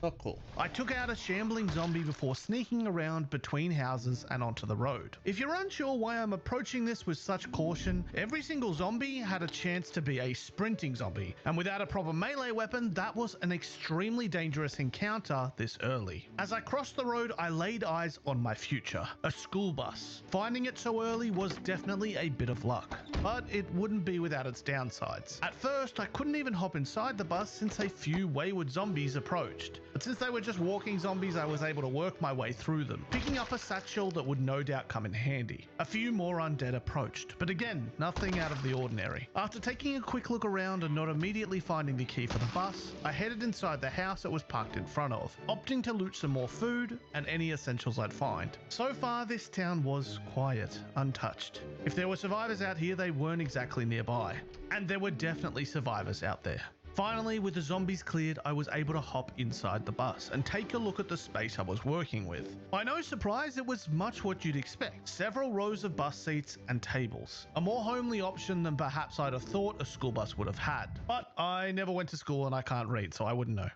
Not cool. I took out a shambling zombie before sneaking around between houses and onto the road. If you're unsure why I'm approaching this with such caution, every single zombie had a chance to be a sprinting zombie, and without a proper melee weapon, that was an extremely dangerous encounter this early. As I crossed the road, I laid eyes on my future, a school bus. Finding it so early was definitely a bit of luck, but it wouldn't be without its downsides. At first, I couldn't even hop inside the bus since a few wayward zombies approached. But since they were just walking zombies, I was able to work my way through them, picking up a satchel that would no doubt come in handy. A few more undead approached, but again, nothing out of the ordinary. After taking a quick look around and not immediately finding the key for the bus, I headed inside the house it was parked in front of, opting to loot some more food and any essentials I'd find. So far, this town was quiet, untouched. If there were survivors out here, they weren't exactly nearby. And there were definitely survivors out there. Finally, with the zombies cleared, I was able to hop inside the bus and take a look at the space I was working with. By no surprise, it was much what you'd expect. Several rows of bus seats and tables. A more homely option than perhaps I'd have thought a school bus would have had. But I never went to school and I can't read, so I wouldn't know.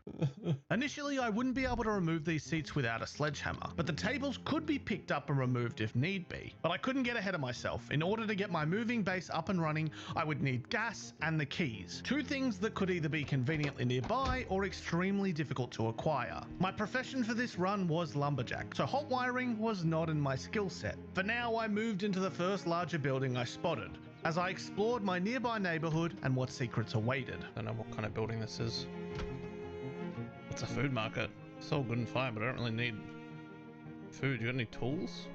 Initially, I wouldn't be able to remove these seats without a sledgehammer, but the tables could be picked up and removed if need be. But I couldn't get ahead of myself. In order to get my moving base up and running, I would need gas and the keys. Two things that could either either be conveniently nearby or extremely difficult to acquire. My profession for this run was lumberjack, so hot wiring was not in my skill set. For now, I moved into the first larger building I spotted, as I explored my nearby neighborhood and what secrets awaited. I don't know what kind of building this is. It's a food market. It's all good and fine, but I don't really need food. You got any tools?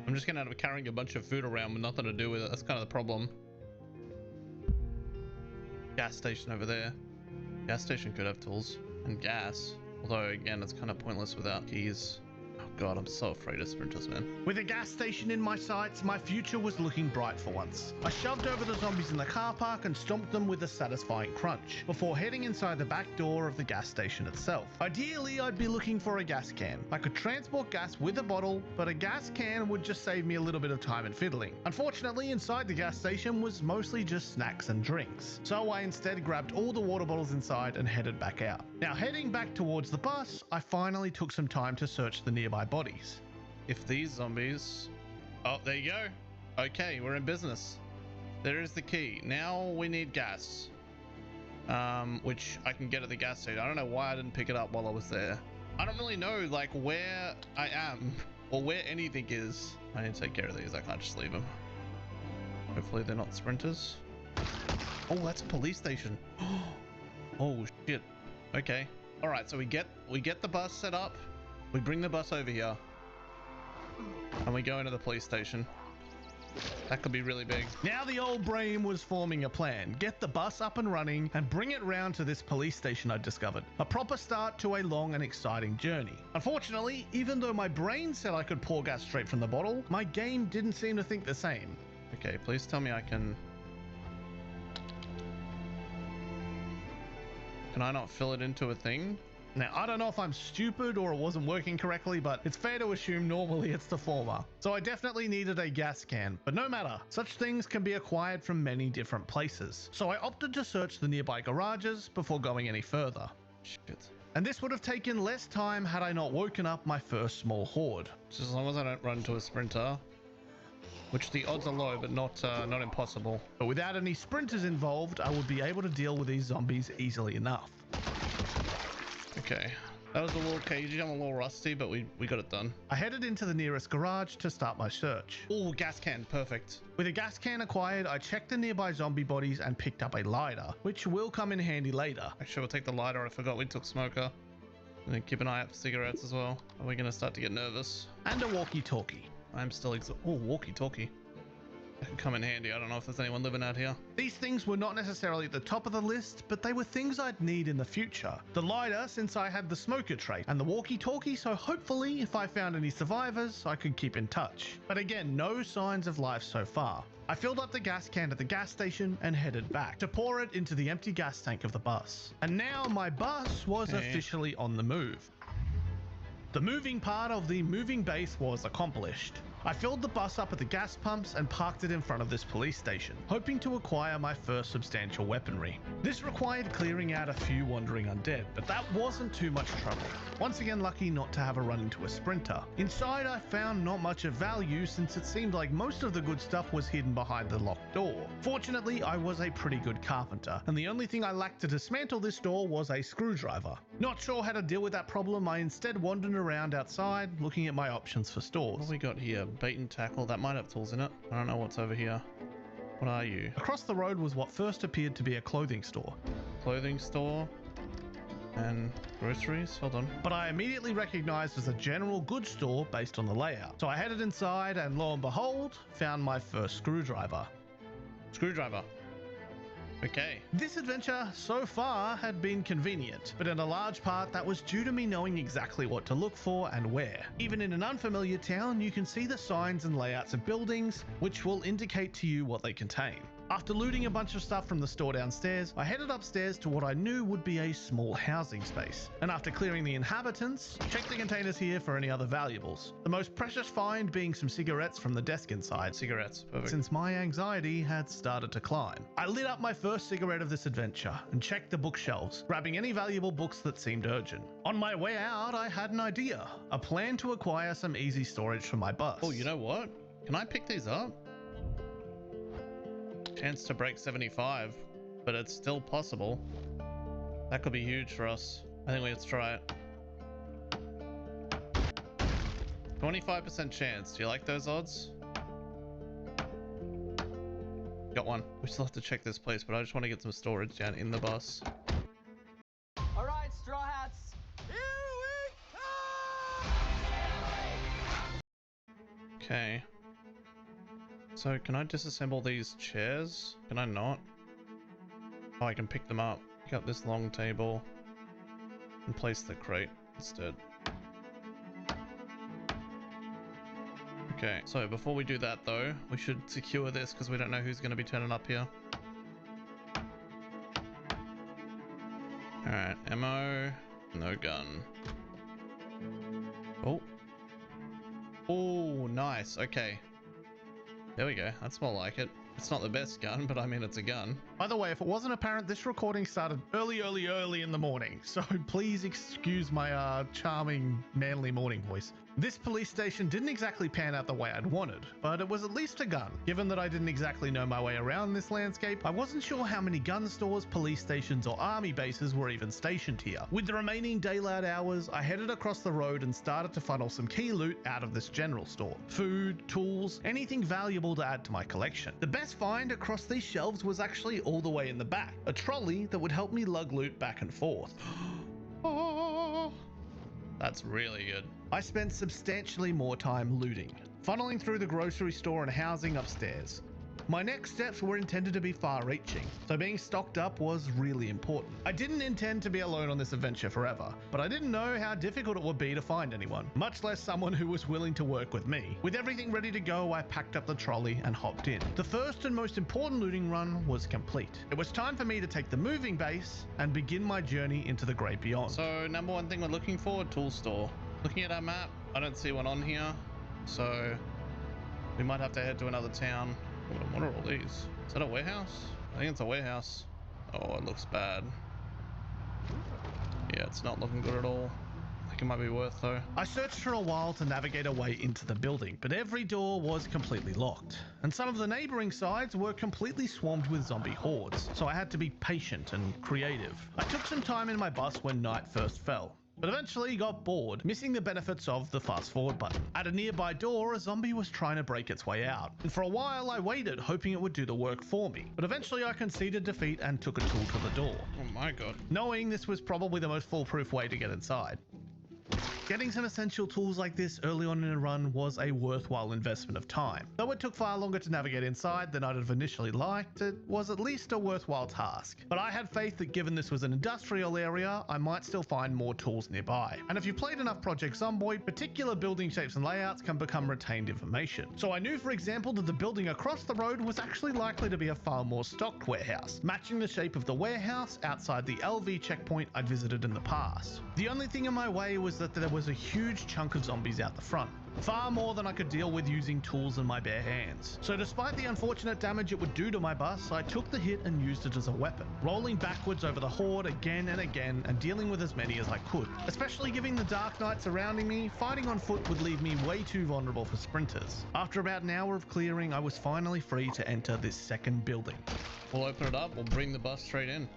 I'm just gonna end up carrying a bunch of food around with nothing to do with it. That's kind of the problem. Gas station over there. Gas station could have tools and gas. Although again, it's kind of pointless without keys. Oh god, I'm so afraid of sprinters, man. With a gas station in my sights, my future was looking bright for once. I shoved over the zombies in the car park and stomped them with a satisfying crunch, before heading inside the back door of the gas station itself. Ideally, I'd be looking for a gas can. I could transport gas with a bottle, but a gas can would just save me a little bit of time and fiddling. Unfortunately, inside the gas station was mostly just snacks and drinks, so I instead grabbed all the water bottles inside and headed back out. Now, heading back towards the bus, I finally took some time to search the nearby bodies. If these zombies... Oh, there you go. Okay, we're in business. There is the key. Now we need gas. Which I can get at the gas station. I don't know why I didn't pick it up while I was there. I don't really know, like, where I am or where anything is. I need to take care of these. I can't just leave them. Hopefully they're not sprinters. Oh, that's a police station. Oh, shit. Okay. All right, so we get the bus set up. We bring the bus over here. And we go into the police station. That could be really big. Now the old brain was forming a plan. Get the bus up and running and bring it round to this police station I'd discovered. A proper start to a long and exciting journey. Unfortunately, even though my brain said I could pour gas straight from the bottle, my game didn't seem to think the same. Okay, please tell me I can... Can I not fill it into a thing? Now, I don't know if I'm stupid or it wasn't working correctly, but it's fair to assume normally it's the former. So I definitely needed a gas can, but no matter. Such things can be acquired from many different places. So I opted to search the nearby garages before going any further. Shit. And this would have taken less time had I not woken up my first small horde. Just as long as I don't run into a sprinter. Which the odds are low, but not impossible. But without any sprinters involved, I would be able to deal with these zombies easily enough. Okay, that was a little cagey. I'm a little rusty, but we got it done. I headed into the nearest garage to start my search. Oh, gas can, perfect. With a gas can acquired, I checked the nearby zombie bodies and picked up a lighter, which will come in handy later. Actually, we'll take the lighter. I forgot we took smoker. And then keep an eye out for cigarettes as well. Are we gonna start to get nervous? And a walkie-talkie. I'm still oh, walkie-talkie. That could come in handy. I don't know if there's anyone living out here. These things were not necessarily at the top of the list, but they were things I'd need in the future. The lighter, since I had the smoker trait, and the walkie-talkie, so hopefully if I found any survivors, I could keep in touch. But again, no signs of life so far. I filled up the gas can at the gas station and headed back to pour it into the empty gas tank of the bus. And now my bus was officially on the move. The moving part of the moving base was accomplished. I filled the bus up at the gas pumps and parked it in front of this police station, hoping to acquire my first substantial weaponry. This required clearing out a few wandering undead, but that wasn't too much trouble. Once again lucky not to have a run into a sprinter. Inside I found not much of value since it seemed like most of the good stuff was hidden behind the locked door. Fortunately, I was a pretty good carpenter, and the only thing I lacked to dismantle this door was a screwdriver. Not sure how to deal with that problem, I instead wandered around outside looking at my options for stores. What have we got here? Bait and tackle. That might have tools in it. I don't know what's over here. What are you? Across the road was what first appeared to be a clothing store. Clothing store and groceries. Hold on. But I immediately recognized as a general goods store based on the layout. So I headed inside and lo and behold, found my first screwdriver. Screwdriver. Okay. This adventure so far had been convenient, but in a large part that was due to me knowing exactly what to look for and where. Even in an unfamiliar town, you can see the signs and layouts of buildings, which will indicate to you what they contain. After looting a bunch of stuff from the store downstairs, I headed upstairs to what I knew would be a small housing space. And after clearing the inhabitants, checked the containers here for any other valuables. The most precious find being some cigarettes from the desk inside. Cigarettes, perfect. Since my anxiety had started to climb. I lit up my first cigarette of this adventure and checked the bookshelves, grabbing any valuable books that seemed urgent. On my way out, I had an idea. A plan to acquire some easy storage for my bus. Oh, you know what? Can I pick these up? Chance to break 75, but it's still possible. That could be huge for us. I think let's try it. 25% chance. Do you like those odds? Got one. We still have to check this place, but I just want to get some storage down in the bus. All right, Straw Hats. Here we come! Okay. So can I disassemble these chairs? Can I not? Oh, I can pick them up. Pick up this long table and place the crate instead. Okay, so before we do that though, we should secure this because we don't know who's going to be turning up here. Alright, ammo, no gun. Oh. Oh, nice, okay. There we go, that's more like it. It's not the best gun, but I mean it's a gun. By the way, if it wasn't apparent, this recording started early in the morning, so please excuse my charming, manly morning voice. This police station didn't exactly pan out the way I'd wanted, but it was at least a gun. Given that I didn't exactly know my way around this landscape, I wasn't sure how many gun stores, police stations, or army bases were even stationed here. With the remaining daylight hours, I headed across the road and started to funnel some key loot out of this general store. Food, tools, anything valuable to add to my collection. The best find across these shelves was actually all the way in the back, a trolley that would help me lug loot back and forth. Oh, that's really good. I spent substantially more time looting, funneling through the grocery store and housing upstairs. My next steps were intended to be far-reaching, so being stocked up was really important. I didn't intend to be alone on this adventure forever, but I didn't know how difficult it would be to find anyone, much less someone who was willing to work with me. With everything ready to go, I packed up the trolley and hopped in. The first and most important looting run was complete. It was time for me to take the moving base and begin my journey into the great beyond. So number one thing we're looking for, tool store. Looking at our map, I don't see one on here, so we might have to head to another town. What are all these? Is that a warehouse? I think it's a warehouse. Oh, it looks bad. Yeah, it's not looking good at all. I think it might be worth though. I searched for a while to navigate a way into the building, but every door was completely locked. And some of the neighboring sides were completely swarmed with zombie hordes, so I had to be patient and creative. I took some time in my bus when night first fell, but eventually got bored, missing the benefits of the fast forward button. At a nearby door, a zombie was trying to break its way out, and for a while I waited, hoping it would do the work for me. But eventually I conceded defeat and took a tool to the door. Oh my god. Knowing this was probably the most foolproof way to get inside. Getting some essential tools like this early on in a run was a worthwhile investment of time. Though it took far longer to navigate inside than I'd have initially liked, it was at least a worthwhile task. But I had faith that given this was an industrial area, I might still find more tools nearby. And if you've played enough Project Zomboid, particular building shapes and layouts can become retained information. So I knew, for example, that the building across the road was actually likely to be a far more stocked warehouse, matching the shape of the warehouse outside the LV checkpoint I'd visited in the past. The only thing in my way was that there was a huge chunk of zombies out the front, far more than I could deal with using tools in my bare hands. So despite the unfortunate damage it would do to my bus, I took the hit and used it as a weapon, rolling backwards over the horde again and again and dealing with as many as I could. Especially given the dark night surrounding me, fighting on foot would leave me way too vulnerable for sprinters. After about an hour of clearing, I was finally free to enter this second building. We'll open it up, we'll bring the bus straight in.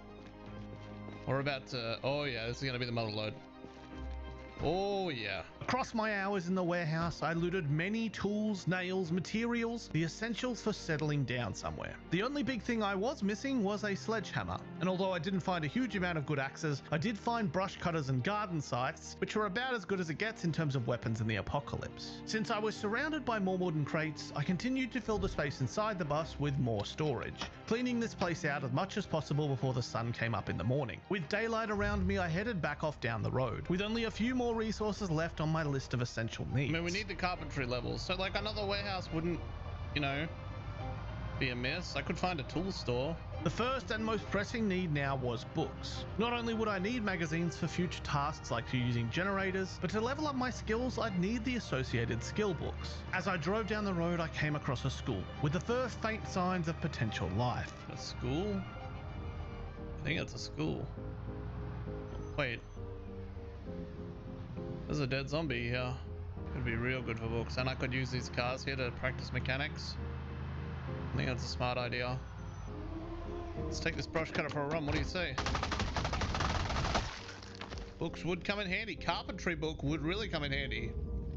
We're about to, oh yeah, this is gonna be the mother load. Oh yeah. Across my hours in the warehouse, I looted many tools, nails, materials, the essentials for settling down somewhere. The only big thing I was missing was a sledgehammer, and although I didn't find a huge amount of good axes, I did find brush cutters and garden scythes, which were about as good as it gets in terms of weapons in the apocalypse. Since I was surrounded by more wooden crates, I continued to fill the space inside the bus with more storage, cleaning this place out as much as possible before the sun came up in the morning. With daylight around me, I headed back off down the road, with only a few more resources left on my list of essential needs. I mean, we need the carpentry levels, so like another warehouse wouldn't, you know, be a miss. I could find a tool store. The first and most pressing need now was books. Not only would I need magazines for future tasks like using generators, but to level up my skills, I'd need the associated skill books. As I drove down the road, I came across a school, with the first faint signs of potential life. A school? I think it's a school. Wait. There's a dead zombie here. Could be real good for books, and I could use these cars here to practice mechanics. I think that's a smart idea. Let's take this brush cutter for a run. What do you say? Books would come in handy. Carpentry book would really come in handy.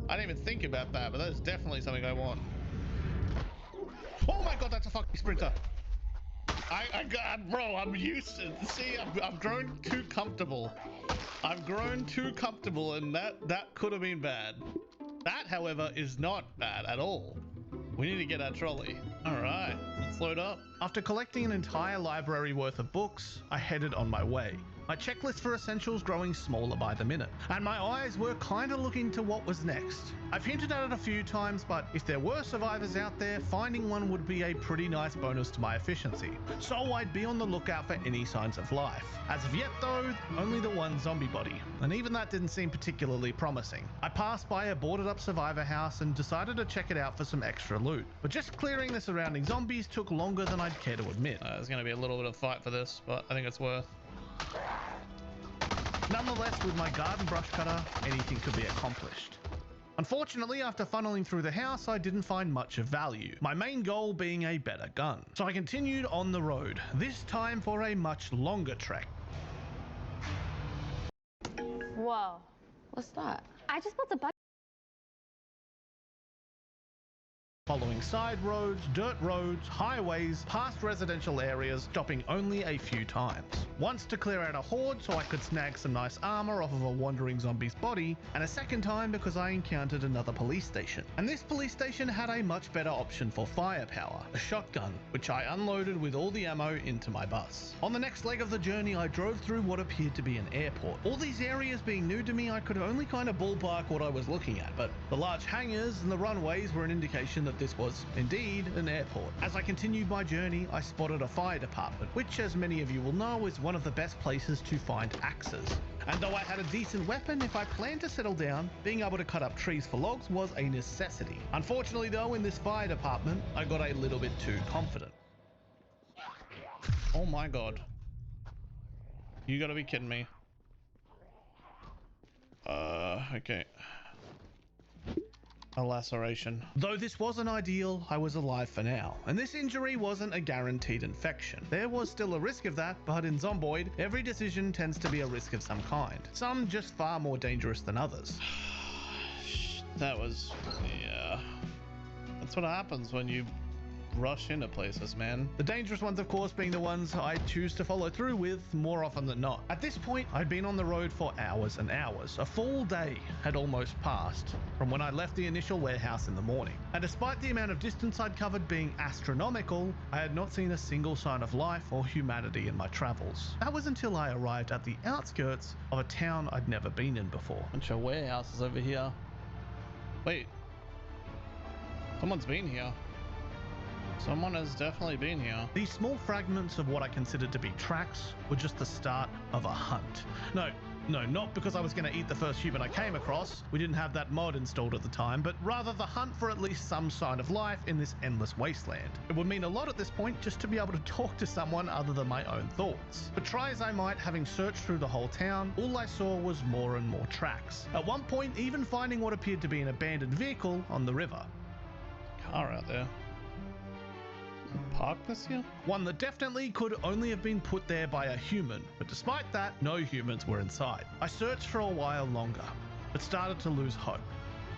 I didn't even think about that, but that is definitely something I want. Oh my god, that's a fucking sprinter. Bro, I'm used to, see, I've grown too comfortable. I've grown too comfortable, and that could have been bad. That, however, is not bad at all. We need to get our trolley. All right, let's load up. After collecting an entire library worth of books, I headed on my way. My checklist for essentials growing smaller by the minute, and my eyes were kind of looking to what was next. I've hinted at it a few times, but if there were survivors out there, finding one would be a pretty nice bonus to my efficiency. So I'd be on the lookout for any signs of life. As of yet though, only the one zombie body, and even that didn't seem particularly promising. I passed by a boarded up survivor house and decided to check it out for some extra loot. But just clearing the surrounding zombies took longer than I'd care to admit. There's going to be a little bit of fight for this, but I think it's worth. Nonetheless, with my garden brush cutter, anything could be accomplished. Unfortunately, after funneling through the house, I didn't find much of value, my main goal being a better gun. So I continued on the road, this time for a much longer trek. Whoa. What's that? I just built a bunch. Following side roads, dirt roads, highways, past residential areas, stopping only a few times. Once to clear out a horde so I could snag some nice armor off of a wandering zombie's body, and a second time because I encountered another police station. And this police station had a much better option for firepower, a shotgun, which I unloaded with all the ammo into my bus. On the next leg of the journey, I drove through what appeared to be an airport. All these areas being new to me, I could only kind of ballpark what I was looking at, but the large hangars and the runways were an indication that this was indeed an airport. As I continued my journey, I spotted a fire department, which, as many of you will know, is one of the best places to find axes. And though I had a decent weapon, if I planned to settle down, being able to cut up trees for logs was a necessity. Unfortunately though, in this fire department, I got a little bit too confident. Oh my god. You gotta be kidding me. Okay. A laceration. Though this wasn't ideal, I was alive for now, and this injury wasn't a guaranteed infection. There was still a risk of that, but in Zomboid, every decision tends to be a risk of some kind. Some just far more dangerous than others. That was... yeah. That's what happens when you rush into places, man. The dangerous ones, of course, being the ones I choose to follow through with more often than not. At this point, I'd been on the road for hours and hours. A full day had almost passed from when I left the initial warehouse in the morning. And despite the amount of distance I'd covered being astronomical, I had not seen a single sign of life or humanity in my travels. That was until I arrived at the outskirts of a town I'd never been in before. Bunch of warehouses over here. Wait. Someone's been here. Someone has definitely been here. These small fragments of what I considered to be tracks were just the start of a hunt. No, not because I was going to eat the first human I came across. We didn't have that mod installed at the time, but rather the hunt for at least some sign of life in this endless wasteland. It would mean a lot at this point just to be able to talk to someone other than my own thoughts. But try as I might, having searched through the whole town, all I saw was more and more tracks. At one point, even finding what appeared to be an abandoned vehicle on the river. Car out there. Park this here? One that definitely could only have been put there by a human, but despite that, no humans were inside. I searched for a while longer, but started to lose hope.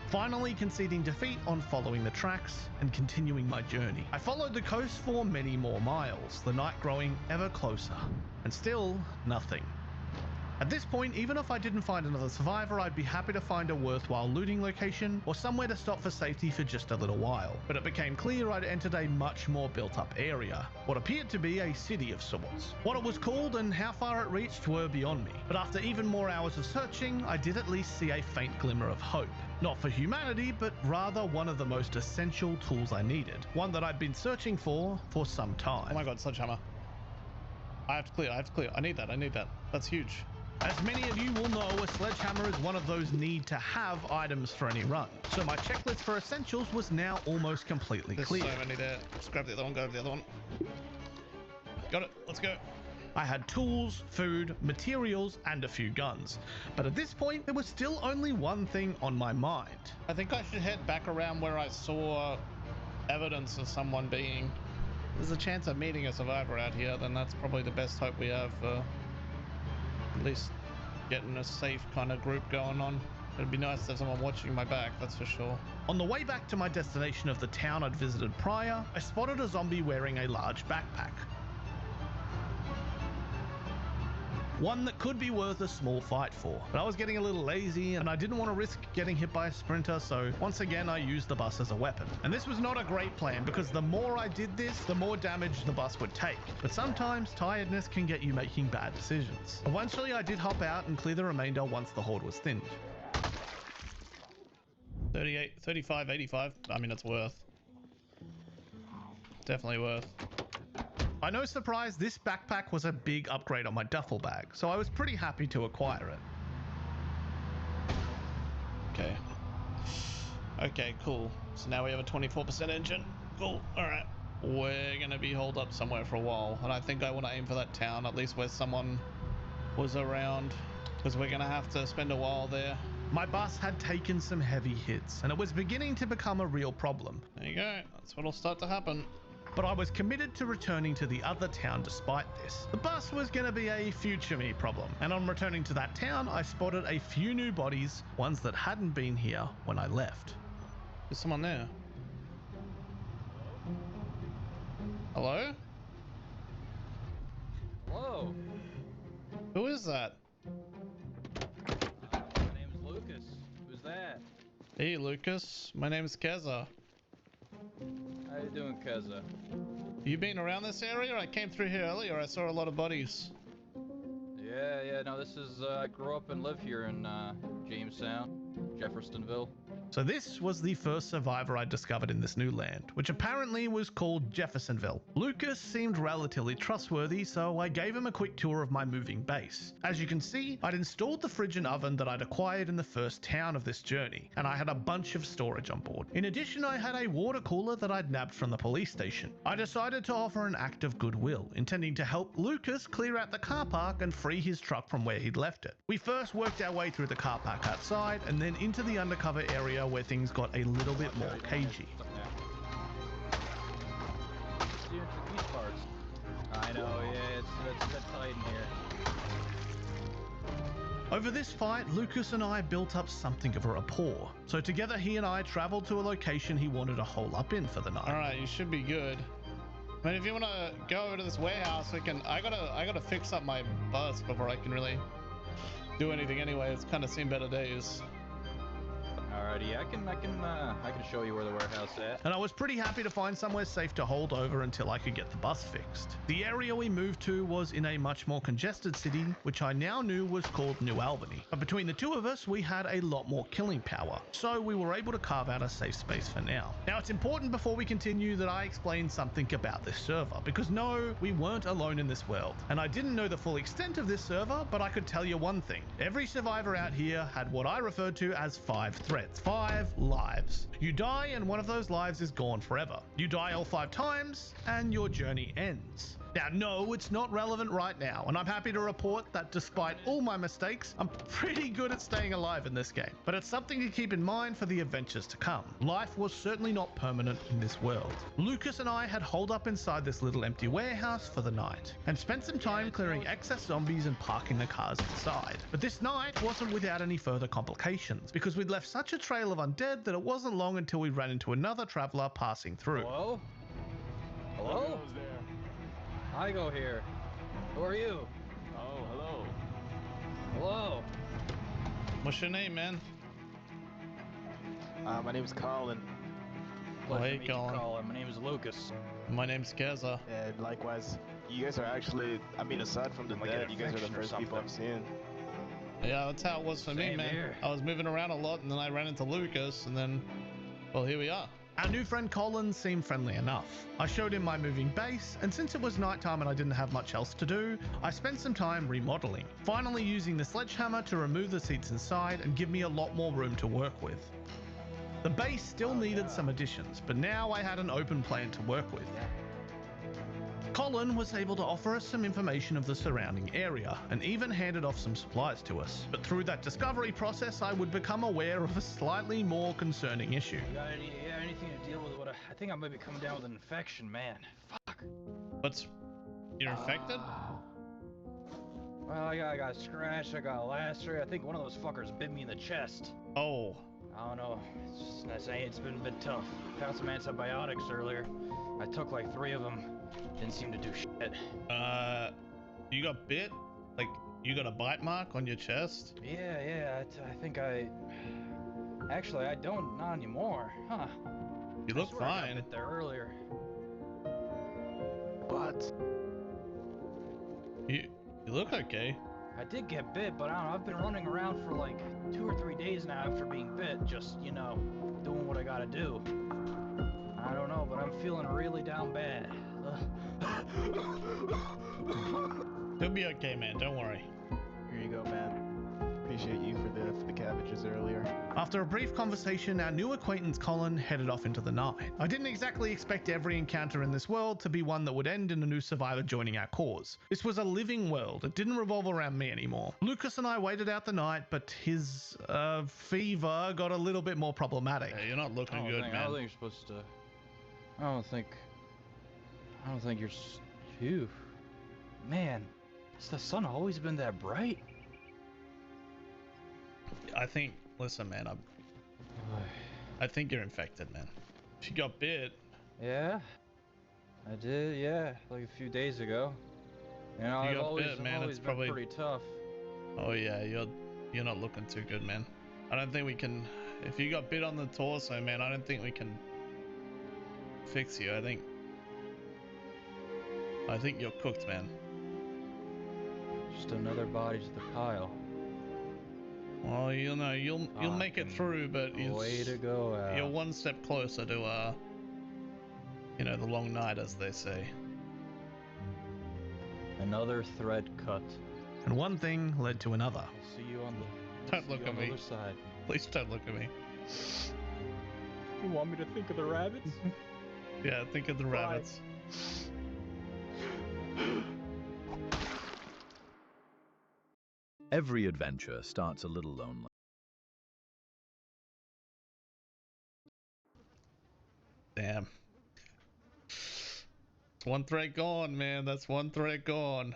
Finally conceding defeat on following the tracks and continuing my journey. I followed the coast for many more miles, the night growing ever closer, and still nothing. At this point, even if I didn't find another survivor, I'd be happy to find a worthwhile looting location or somewhere to stop for safety for just a little while. But it became clear I'd entered a much more built up area, what appeared to be a city of sorts. What it was called and how far it reached were beyond me, but after even more hours of searching, I did at least see a faint glimmer of hope. Not for humanity, but rather one of the most essential tools I needed, one that I'd been searching for some time. Oh my god, sledgehammer. I have to clear, I need that, that's huge. As many of you will know, a sledgehammer is one of those need-to-have items for any run. So my checklist for essentials was now almost completely clear. There's so many there. Just grab the other one, go to the other one. Got it, let's go. I had tools, food, materials, and a few guns. But at this point, there was still only one thing on my mind. I think I should head back around where I saw evidence of someone being. There's a chance of meeting a survivor out here, then that's probably the best hope we have for at least getting a safe kind of group going on. It'd be nice to have someone watching my back, that's for sure. On the way back to my destination of the town I'd visited prior, I spotted a zombie wearing a large backpack. One that could be worth a small fight for. But I was getting a little lazy and I didn't want to risk getting hit by a sprinter, so once again I used the bus as a weapon. And this was not a great plan because the more I did this, the more damage the bus would take. But sometimes tiredness can get you making bad decisions. Eventually I did hop out and clear the remainder once the horde was thinned. 38, 35, 85. I mean, it's worth. Definitely worth. By no surprise, this backpack was a big upgrade on my duffel bag, so I was pretty happy to acquire it. Okay. Okay, cool. So now we have a 24% engine. Cool. Alright. We're gonna be holed up somewhere for a while, and I think I want to aim for that town, at least where someone was around, because we're gonna have to spend a while there. My bus had taken some heavy hits, and it was beginning to become a real problem. There you go. That's what'll start to happen. But I was committed to returning to the other town despite this. The bus was going to be a future me problem, and on returning to that town, I spotted a few new bodies, ones that hadn't been here when I left. There's someone there. Hello? Hello. Who is that? My name's Lucas. Who's that? Hey, Lucas. My name's Keza. How you doing, Keza? You been around this area? I came through here earlier. I saw a lot of bodies. Yeah, no, this is, I grew up and live here in, Jamestown, Jeffersonville. So this was the first survivor I discovered in this new land, which apparently was called Jeffersonville. Lucas seemed relatively trustworthy, so I gave him a quick tour of my moving base. As you can see, I'd installed the fridge and oven that I'd acquired in the first town of this journey, and I had a bunch of storage on board. In addition, I had a water cooler that I'd nabbed from the police station. I decided to offer an act of goodwill, intending to help Lucas clear out the car park and free his truck from where he'd left it. We first worked our way through the car park outside, and then into the undercover area where things got a little bit more cagey. I know, yeah, it's a bit tight in here. Over this fight, Lucas and I built up something of a rapport. So together he and I traveled to a location he wanted to hole up in for the night. Alright, you should be good. I mean, if you want to go over to this warehouse, we can. I gotta fix up my bus before I can really do anything anyway. It's kind of seen better days. Alrighty, I can show you where the warehouse is at. And I was pretty happy to find somewhere safe to hold over until I could get the bus fixed. The area we moved to was in a much more congested city, which I now knew was called New Albany. But between the two of us, we had a lot more killing power, so we were able to carve out a safe space for now. Now, it's important before we continue that I explain something about this server, because no, we weren't alone in this world. And I didn't know the full extent of this server, but I could tell you one thing. Every survivor out here had what I referred to as 5 threats. 5 lives. You die and one of those lives is gone forever. You die all 5 times and your journey ends. Now, no, it's not relevant right now, and I'm happy to report that despite all my mistakes, I'm pretty good at staying alive in this game. But it's something to keep in mind for the adventures to come. Life was certainly not permanent in this world. Lucas and I had holed up inside this little empty warehouse for the night, and spent some time clearing excess zombies and parking the cars inside. But this night wasn't without any further complications, because we'd left such a trail of undead that it wasn't long until we ran into another traveler passing through. Hello? Hello? I go here. Who are you? Oh, hello. Hello. What's your name, man? My name's Colin. Pleasure to meet you, Colin. My name is Lucas. My name's Keza. And likewise, you guys are actually, I mean, aside from the dead, you guys are the first people I've seen. Yeah, that's how it was for me, man. Here. I was moving around a lot, and then I ran into Lucas, and then, well, here we are. Our new friend Colin seemed friendly enough. I showed him my moving base, and since it was nighttime and I didn't have much else to do, I spent some time remodeling, finally using the sledgehammer to remove the seats inside and give me a lot more room to work with. The base still needed some additions, but now I had an open plan to work with. Colin was able to offer us some information of the surrounding area and even handed off some supplies to us. But through that discovery process, I would become aware of a slightly more concerning issue. You got anything to deal with what I think I might be coming down with an infection, man. Fuck. You're infected? Well, I got scratched, I got lacerated. I think one of those fuckers bit me in the chest. Oh. I don't know. It's been a bit tough. Found some antibiotics earlier. I took like 3 of them. Didn't seem to do shit. You got bit? Like, you got a bite mark on your chest? Yeah. I think I... Actually, I don't. Not anymore. Huh. You look I fine. got bit there earlier. What? You look okay. I did get bit, but I don't know. I've been running around for like 2 or 3 days now after being bit. Just, you know, doing what I gotta do. I don't know, but I'm feeling really down bad. You'll be okay, man. Don't worry. Here you go, man. Appreciate you for the cabbages earlier. After a brief conversation, our new acquaintance Colin headed off into the night. I didn't exactly expect every encounter in this world to be one that would end in a new survivor joining our cause. This was a living world. It didn't revolve around me anymore. Lucas and I waited out the night, but his fever got a little bit more problematic. Yeah, you're not looking good, man. I don't think you're supposed to. I don't think you're. Phew. Man, has the sun always been that bright? I think, listen, man, I think you're infected, man. If you got bit. Yeah, I did. Yeah, like a few days ago. You know, I've always been probably pretty tough. Oh yeah, you're not looking too good, man. I don't think we can. If you got bit on the torso, man, I don't think we can fix you. I think you're cooked, man. Just another body to the pile. Well, you'll make it through, but way to go, Al. You're one step closer to the long night, as they say. Another thread cut. And one thing led to another. I'll see you on the. Don't look at me. Other side. Please don't look at me. You want me to think of the rabbits? Yeah, think of the rabbits. Every adventure starts a little lonely. Damn. One thread gone, man. That's one thread gone.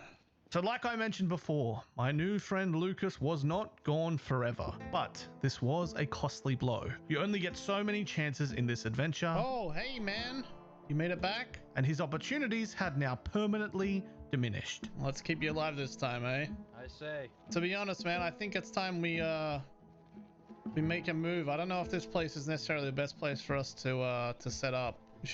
So like I mentioned before, my new friend Lucas was not gone forever, but this was a costly blow. You only get so many chances in this adventure. Oh, hey man. You made it back? And his opportunities had now permanently diminished. Let's keep you alive this time, eh? I say. To be honest, man, I think it's time we make a move. I don't know if this place is necessarily the best place for us to set up. We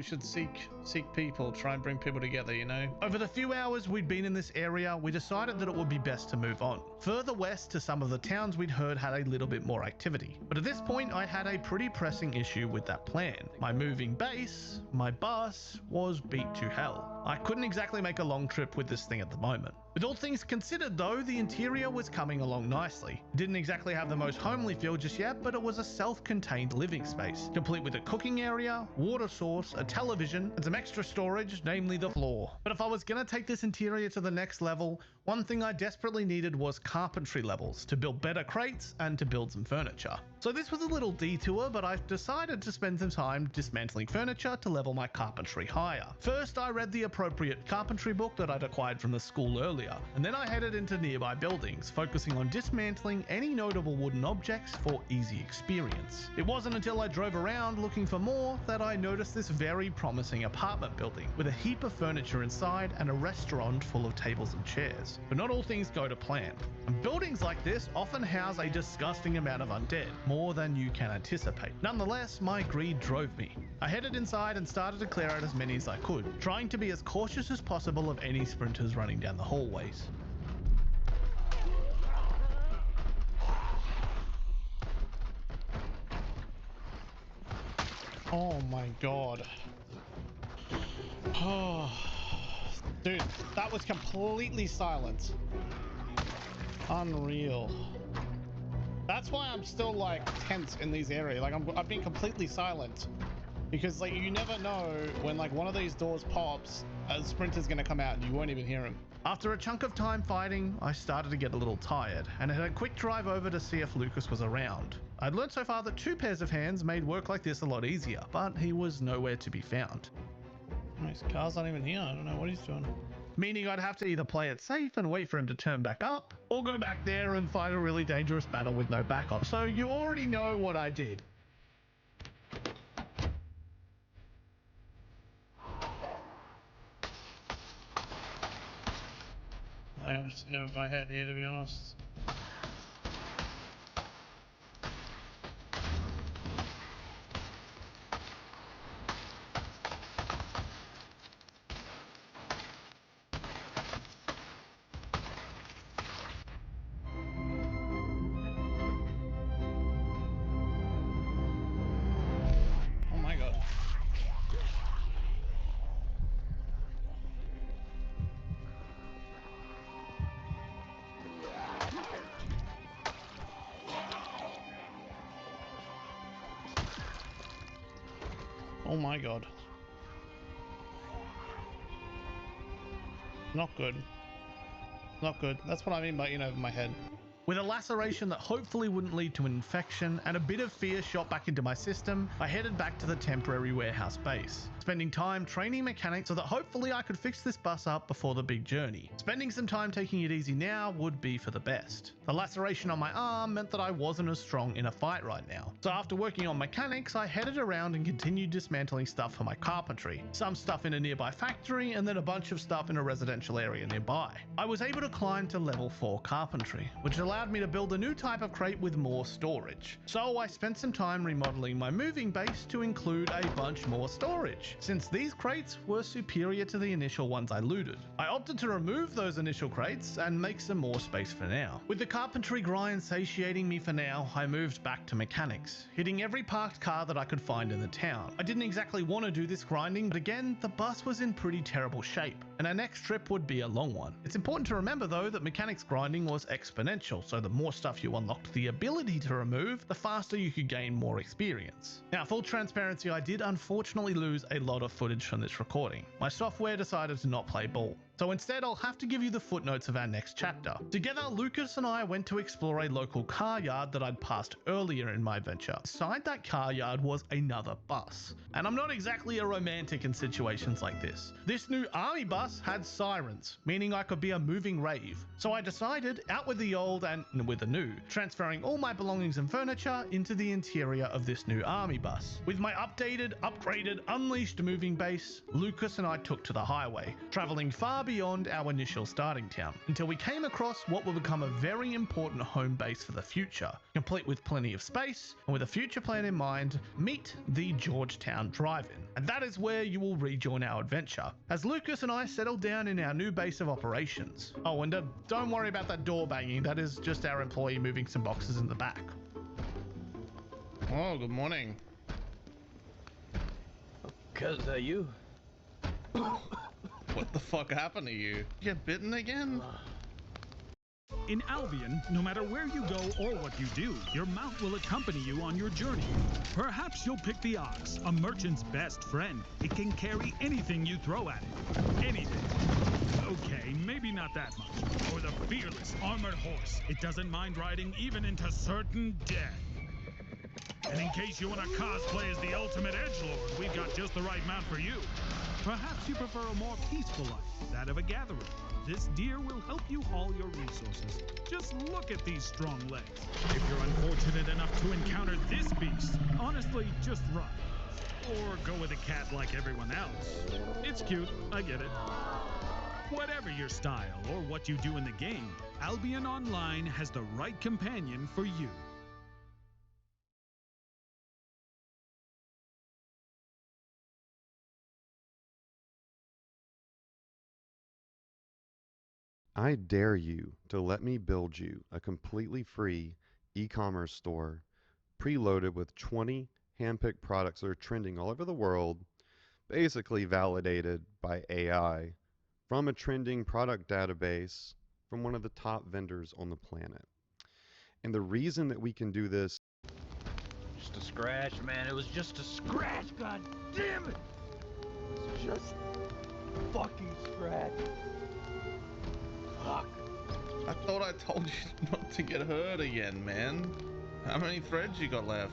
should seek people, try and bring people together, you know? Over the few hours we'd been in this area, we decided that it would be best to move on. Further west to some of the towns we'd heard had a little bit more activity. But at this point, I had a pretty pressing issue with that plan. My moving base, my bus, was beat to hell. I couldn't exactly make a long trip with this thing at the moment. With all things considered though, the interior was coming along nicely. It didn't exactly have the most homely feel just yet, but it was a self-contained living space, complete with a cooking area, water source, a television, and some extra storage, namely the floor. But if I was gonna take this interior to the next level, one thing I desperately needed was carpentry levels to build better crates and to build some furniture. So this was a little detour, but I decided to spend some time dismantling furniture to level my carpentry higher. First, I read the appropriate carpentry book that I'd acquired from the school earlier, and then I headed into nearby buildings, focusing on dismantling any notable wooden objects for easy experience. It wasn't until I drove around looking for more that I noticed this very promising apartment building with a heap of furniture inside and a restaurant full of tables and chairs. But not all things go to plan, and buildings like this often house a disgusting amount of undead, more than you can anticipate. Nonetheless, my greed drove me. I headed inside and started to clear out as many as I could, trying to be as cautious as possible of any sprinters running down the hallways. Oh my god. Oh, dude, that was completely silent. Unreal. That's why I'm still like tense in these areas. Like I've been completely silent because like you never know when like one of these doors pops, a sprinter's gonna come out and you won't even hear him. After a chunk of time fighting, I started to get a little tired and had a quick drive over to see if Lucas was around. I'd learned so far that 2 pairs of hands made work like this a lot easier, but he was nowhere to be found. His car's not even here. I don't know what he's doing. meaning I'd have to either play it safe and wait for him to turn back up, or go back there and fight a really dangerous battle with no backup. So you already know what I did. I have to know if I had here, to be honest. Oh my god. Oh my god. Not good. Not good. That's what I mean by in over my head. With a laceration that hopefully wouldn't lead to an infection and a bit of fear shot back into my system, I headed back to the temporary warehouse base, spending time training mechanics so that hopefully I could fix this bus up before the big journey. Spending some time taking it easy now would be for the best. The laceration on my arm meant that I wasn't as strong in a fight right now. So after working on mechanics, I headed around and continued dismantling stuff for my carpentry. Some stuff in a nearby factory and then a bunch of stuff in a residential area nearby. I was able to climb to level 4 carpentry, which allowed me to build a new type of crate with more storage. So I spent some time remodeling my moving base to include a bunch more storage, since these crates were superior to the initial ones I looted. I opted to remove those initial crates and make some more space for now. With the carpentry grind satiating me for now, I moved back to mechanics, hitting every parked car that I could find in the town. I didn't exactly want to do this grinding, but again, the bus was in pretty terrible shape, and our next trip would be a long one. It's important to remember though that mechanics grinding was exponential, so the more stuff you unlocked the ability to remove, the faster you could gain more experience. Now, full transparency, I did unfortunately lose a lot of footage from this recording. My software decided to not play ball. So instead, I'll have to give you the footnotes of our next chapter. Together, Lucas and I went to explore a local car yard that I'd passed earlier in my adventure. Beside that car yard was another bus. And I'm not exactly a romantic in situations like this. This new army bus had sirens, meaning I could be a moving rave. So I decided, out with the old and with the new, transferring all my belongings and furniture into the interior of this new army bus. With my updated, upgraded, unleashed moving base, Lucas and I took to the highway, traveling far beyond our initial starting town, until we came across what will become a very important home base for the future, complete with plenty of space, and with a future plan in mind, meet the Georgetown Drive-In. And that is where you will rejoin our adventure, as Lucas and I settle down in our new base of operations. Oh, and don't worry about that door banging, that is just our employee moving some boxes in the back. Oh, good morning. Cause you. What the fuck happened to you? You get bitten again? In Albion, no matter where you go or what you do, your mount will accompany you on your journey. Perhaps you'll pick the ox, a merchant's best friend. It can carry anything you throw at it. Anything. Okay, maybe not that much. Or the fearless armored horse. It doesn't mind riding even into certain death. And in case you want to cosplay as the ultimate edgelord, we've got just the right mount for you. Perhaps you prefer a more peaceful life, that of a gatherer. This deer will help you haul your resources. Just look at these strong legs. If you're unfortunate enough to encounter this beast, honestly, just run. Or go with a cat like everyone else. It's cute, I get it. Whatever your style or what you do in the game, Albion Online has the right companion for you. I dare you to let me build you a completely free e-commerce store preloaded with 20 handpicked products that are trending all over the world, basically validated by AI from a trending product database from one of the top vendors on the planet. And the reason that we can do this... Just a scratch, man. It was just a scratch. God damn it. It was just a fucking scratch. Fuck. I thought I told you not to get hurt again, man. How many threads you got left?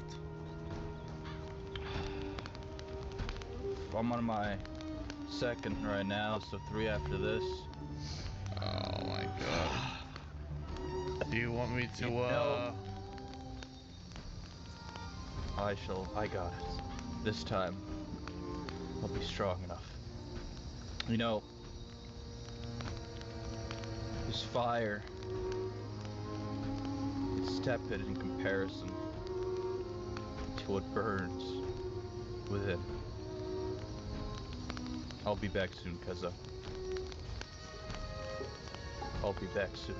I'm on my second right now, so 3 after this. Oh my god. Do you want me to, I got it. This time, I'll be strong enough. You know, this fire, it's tepid in comparison to what burns within. I'll be back soon, Keza. I'll be back soon.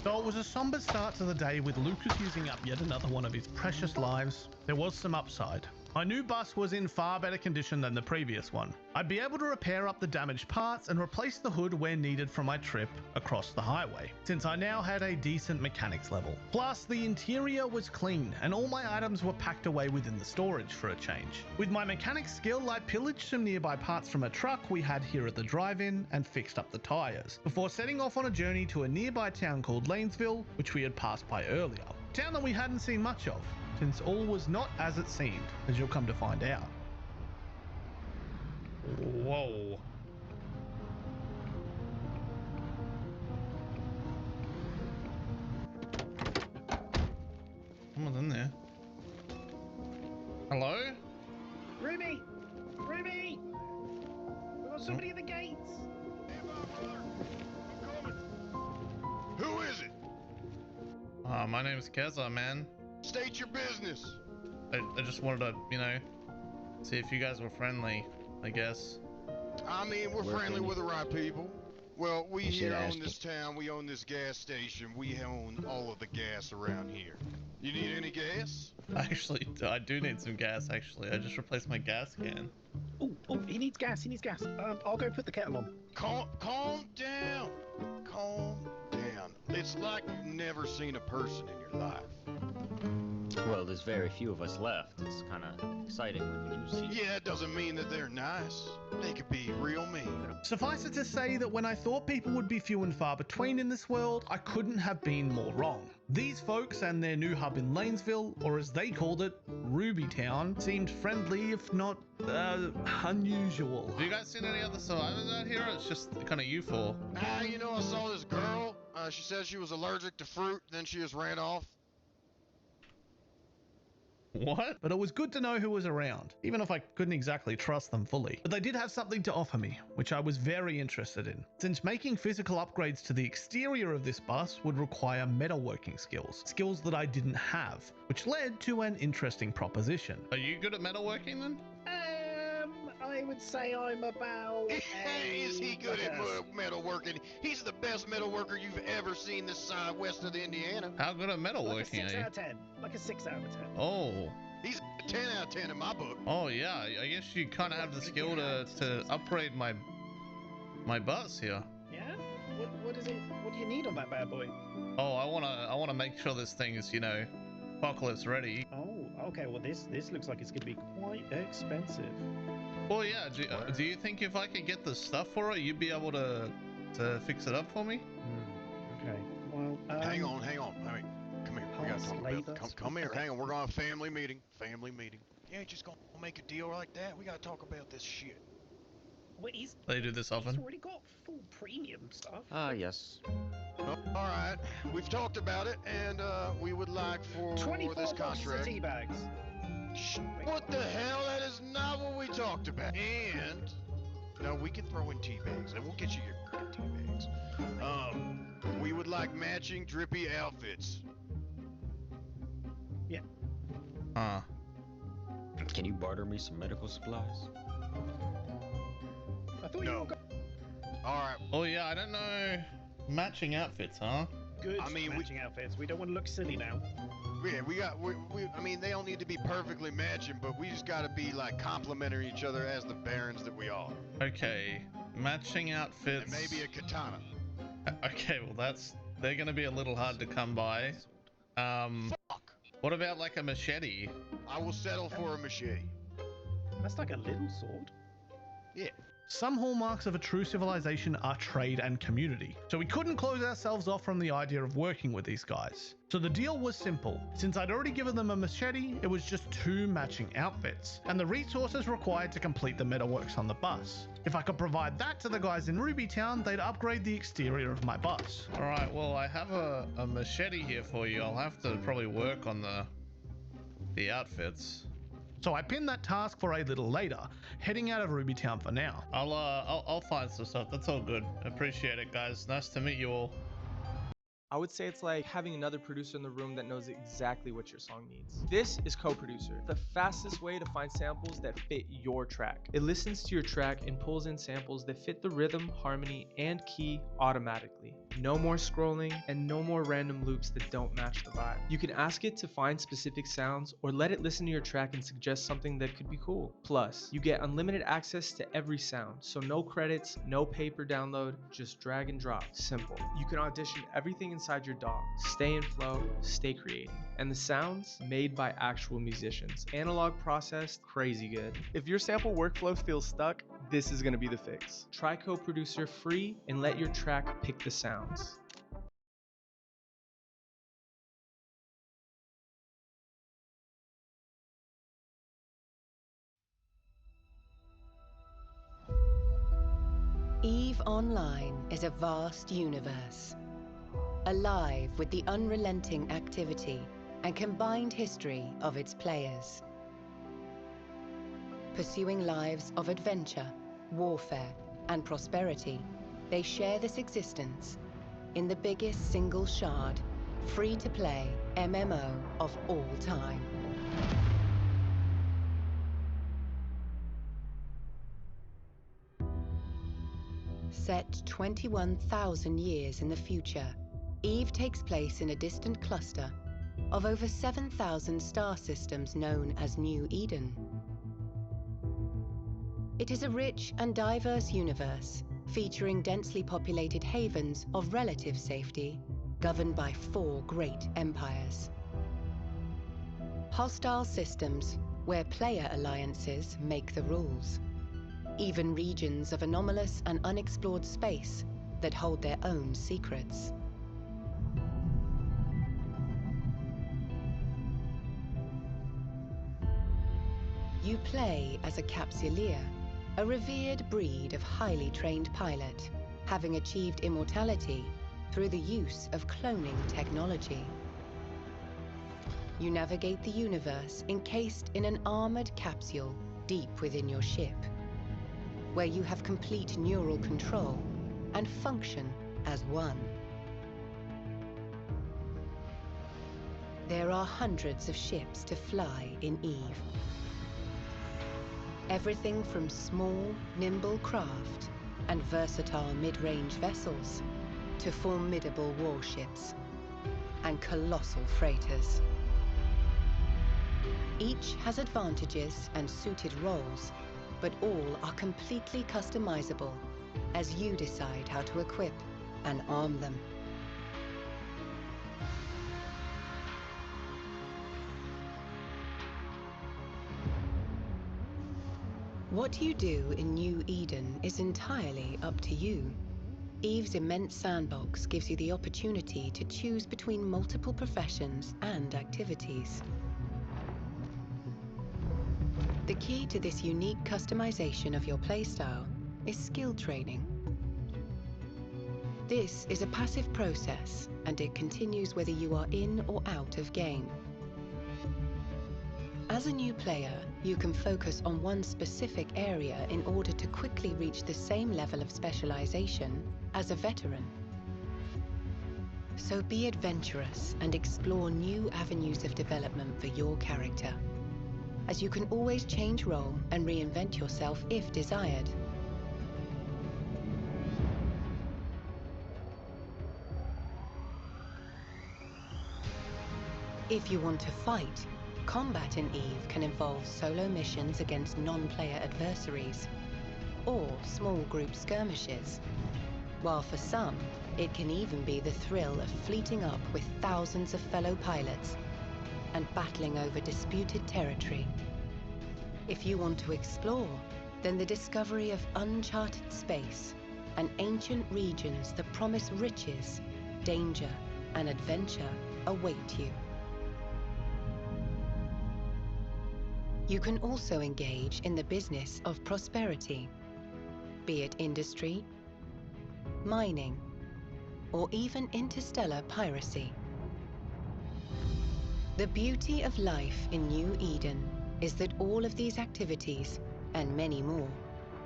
So it was a somber start to the day with Lucas using up yet another one of his precious lives. There was some upside. My new bus was in far better condition than the previous one. I'd be able to repair up the damaged parts and replace the hood where needed for my trip across the highway, since I now had a decent mechanics level. Plus, the interior was clean and all my items were packed away within the storage for a change. With my mechanics skill, I pillaged some nearby parts from a truck we had here at the drive-in and fixed up the tires, before setting off on a journey to a nearby town called Lanesville, which we had passed by earlier. A town that we hadn't seen much of, since all was not as it seemed, as you'll come to find out. Whoa. Someone's in there. Hello? Ruby! Ruby! We've got somebody at the gates! Who is it? My name's Keza, man. State your business. I just wanted to, you know, see if you guys were friendly, I guess. I mean, we're friendly with the right people. Well, we here own this town, we own this gas station, we own all of the gas around here. You need any gas? Actually, I do need some gas, actually. I just replaced my gas can. Oh, he needs gas, I'll go put the kettle on. Calm down. Calm down. It's like you've never seen a person in your life. Well, there's very few of us left. It's kind of exciting when you do see. Yeah, it doesn't mean that they're nice. They could be real mean. Suffice it to say that when I thought people would be few and far between in this world, I couldn't have been more wrong. These folks and their new hub in Lanesville, or as they called it, Ruby Town, seemed friendly, if not, unusual. Have you guys seen any other survivors out here? It's just kind of you four. You know, I saw this girl. She said she was allergic to fruit, then she just ran off. What? But it was good to know who was around, even if I couldn't exactly trust them fully. But they did have something to offer me, which I was very interested in, since making physical upgrades to the exterior of this bus would require metalworking skills that I didn't have, which led to an interesting proposition. Are you good at metalworking then? I would say I'm about. Is he good at metalworking? He's the best metalworker you've ever seen this side west of Indiana. How good at metalworking like a 6 are you? out of 10. Like a 6 out of 10. Oh. He's a 10 out of 10 in my book. Oh yeah, I guess you kind of have the skill to upgrade my bus here. Yeah? What is it? What do you need on that bad boy? Oh, I wanna make sure this thing is, you know, apocalypse ready. Oh, okay. Well, this looks like it's gonna be quite expensive. Well, yeah. Do you think if I could get the stuff for it, you'd be able to fix it up for me? Okay. Well, hang on. Hey, come here. We gotta talk about this. Come here. Hang on. We're going to a family meeting. You ain't just gonna make a deal like that. We gotta talk about this shit. Wait, they do this often. He's already got full premium stuff. Yes. Oh, all right. We've talked about it, and we would like for 24 this contract. tea bags. What the hell? That is not what we talked about. And no, we can throw in tea bags, and we'll get you your tea bags. We would like matching drippy outfits. Yeah. Can you barter me some medical supplies? I thought you were. All right. Oh yeah, I don't know. Matching outfits, huh? Good. Matching outfits. We don't want to look silly now. Yeah, I mean, they don't need to be perfectly matching, but we just gotta be like complimenting each other as the barons that we are. Okay, matching outfits. And maybe a katana. Okay, well they're gonna be a little hard to come by. Fuck. What about like a machete? I will settle for a machete. That's like a little sword. Yeah. Some hallmarks of a true civilization are trade and community, so we couldn't close ourselves off from the idea of working with these guys. So the deal was simple. Since I'd already given them a machete, it was just 2 matching outfits, and the resources required to complete the metalworks on the bus. If I could provide that to the guys in Ruby Town, they'd upgrade the exterior of my bus. Alright, well I have a machete here for you. I'll have to probably work on the outfits. So I pinned that task for a little later, heading out of Ruby Town for now. I'll find some stuff. That's all good. Appreciate it, guys. Nice to meet you all. I would say it's like having another producer in the room that knows exactly what your song needs. This is Co-Producer, the fastest way to find samples that fit your track. It listens to your track and pulls in samples that fit the rhythm, harmony, and key automatically. No more scrolling and no more random loops that don't match the vibe. You can ask it to find specific sounds or let it listen to your track and suggest something that could be cool. Plus, you get unlimited access to every sound, so no credits, no pay per download, just drag and drop. Simple. You can audition everything inside your DAW. Stay in flow, stay creating. And the sounds made by actual musicians. Analog processed, crazy good. If your sample workflow feels stuck, this is gonna be the fix. Try Co-Producer free and let your track pick the sounds. EVE Online is a vast universe, alive with the unrelenting activity and combined history of its players. Pursuing lives of adventure, warfare, and prosperity, they share this existence in the biggest single shard, free-to-play MMO of all time. Set 21,000 years in the future, EVE takes place in a distant cluster of over 7,000 star systems known as New Eden. It is a rich and diverse universe, featuring densely populated havens of relative safety, governed by 4 great empires. Hostile systems, where player alliances make the rules. Even regions of anomalous and unexplored space that hold their own secrets. You play as a Capsuleer, a revered breed of highly trained pilot, having achieved immortality through the use of cloning technology. You navigate the universe encased in an armored capsule deep within your ship, where you have complete neural control and function as one. There are hundreds of ships to fly in EVE. Everything from small, nimble craft and versatile mid-range vessels to formidable warships and colossal freighters. Each has advantages and suited roles, but all are completely customizable as you decide how to equip and arm them. What you do in New Eden is entirely up to you. EVE's immense sandbox gives you the opportunity to choose between multiple professions and activities. The key to this unique customization of your playstyle is skill training. This is a passive process, and it continues whether you are in or out of game. As a new player, you can focus on one specific area in order to quickly reach the same level of specialization as a veteran. So be adventurous and explore new avenues of development for your character, as you can always change role and reinvent yourself if desired. If you want to fight, combat in EVE can involve solo missions against non-player adversaries, or small group skirmishes, while for some, it can even be the thrill of fleeting up with thousands of fellow pilots and battling over disputed territory. If you want to explore, then the discovery of uncharted space and ancient regions that promise riches, danger, and adventure await you. You can also engage in the business of prosperity, be it industry, mining, or even interstellar piracy. The beauty of life in New Eden is that all of these activities, and many more,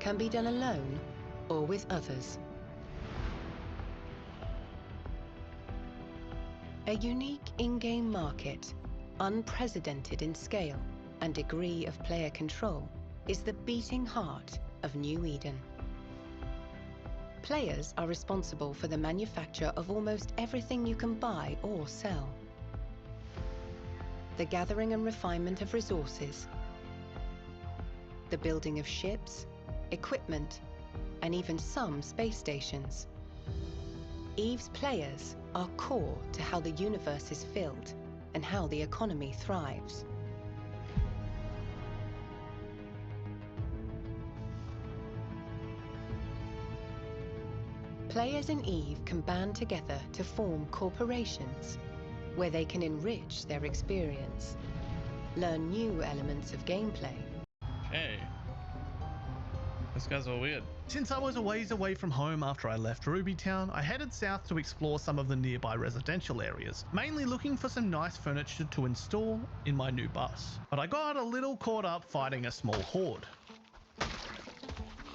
can be done alone or with others. A unique in-game market, unprecedented in scale and degree of player control, is the beating heart of New Eden. Players are responsible for the manufacture of almost everything you can buy or sell. The gathering and refinement of resources, the building of ships, equipment, and even some space stations. EVE's players are core to how the universe is filled and how the economy thrives. Players in EVE can band together to form corporations where they can enrich their experience, learn new elements of gameplay. Hey. These guys are weird. Since I was a ways away from home after I left Ruby Town, I headed south to explore some of the nearby residential areas, mainly looking for some nice furniture to install in my new bus. But I got a little caught up fighting a small horde,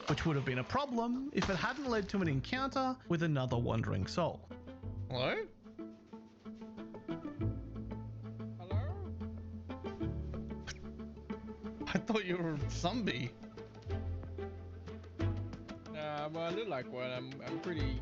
which would have been a problem if it hadn't led to an encounter with another wandering soul. Hello? Hello? I thought you were a zombie. Nah, well, I look like one. I'm pretty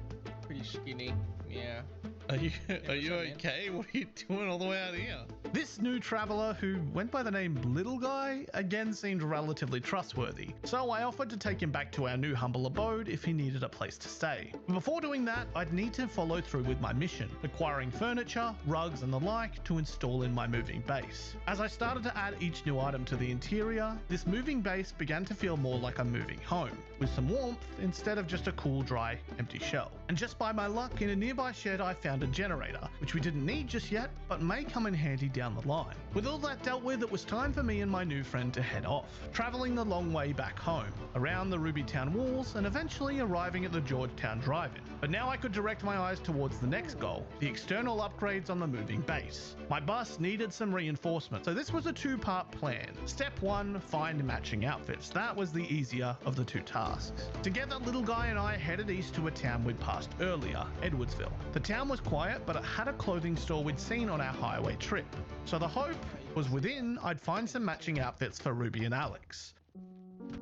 skinny. Yeah. Are you what's up, okay? What are you doing all the way out here? This new traveler, who went by the name Little Guy, again seemed relatively trustworthy, so I offered to take him back to our new humble abode if he needed a place to stay. But before doing that, I'd need to follow through with my mission, acquiring furniture, rugs and the like to install in my moving base. As I started to add each new item to the interior, this moving base began to feel more like a moving home, with some warmth instead of just a cool, dry, empty shell. And just by my luck, in a nearby shed I found a generator, which we didn't need just yet, but may come in handy down the line. With all that dealt with, it was time for me and my new friend to head off, traveling the long way back home, around the Ruby Town walls, and eventually arriving at the Georgetown Drive-In. But now I could direct my eyes towards the next goal, the external upgrades on the moving base. My bus needed some reinforcement, so this was a two-part plan. Step 1, find matching outfits. That was the easier of the two tasks. Together, Little Guy and I headed east to a town we'd passed earlier, Edwardsville. The town was quiet, but it had a clothing store we'd seen on our highway trip. So the hope was within I'd find some matching outfits for Ruby and Alex.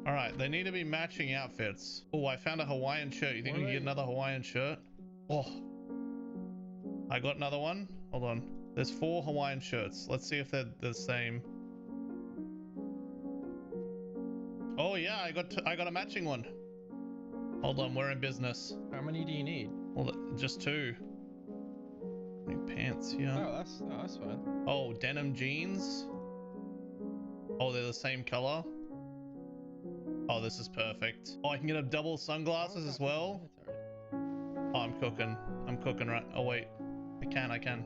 Alright, they need to be matching outfits. Oh, I found a Hawaiian shirt. You think we can get another Hawaiian shirt? Oh. I got another one. Hold on. There's 4 Hawaiian shirts. Let's see if they're the same. Oh yeah, I got a matching one. Hold on, we're in business. How many do you need? Well, just 2. Need pants here. Oh, that's fine. Oh, denim jeans. Oh, they're the same color. Oh, this is perfect. Oh, I can get a double sunglasses as well. Oh, I'm cooking. I'm cooking right. Oh wait, I can.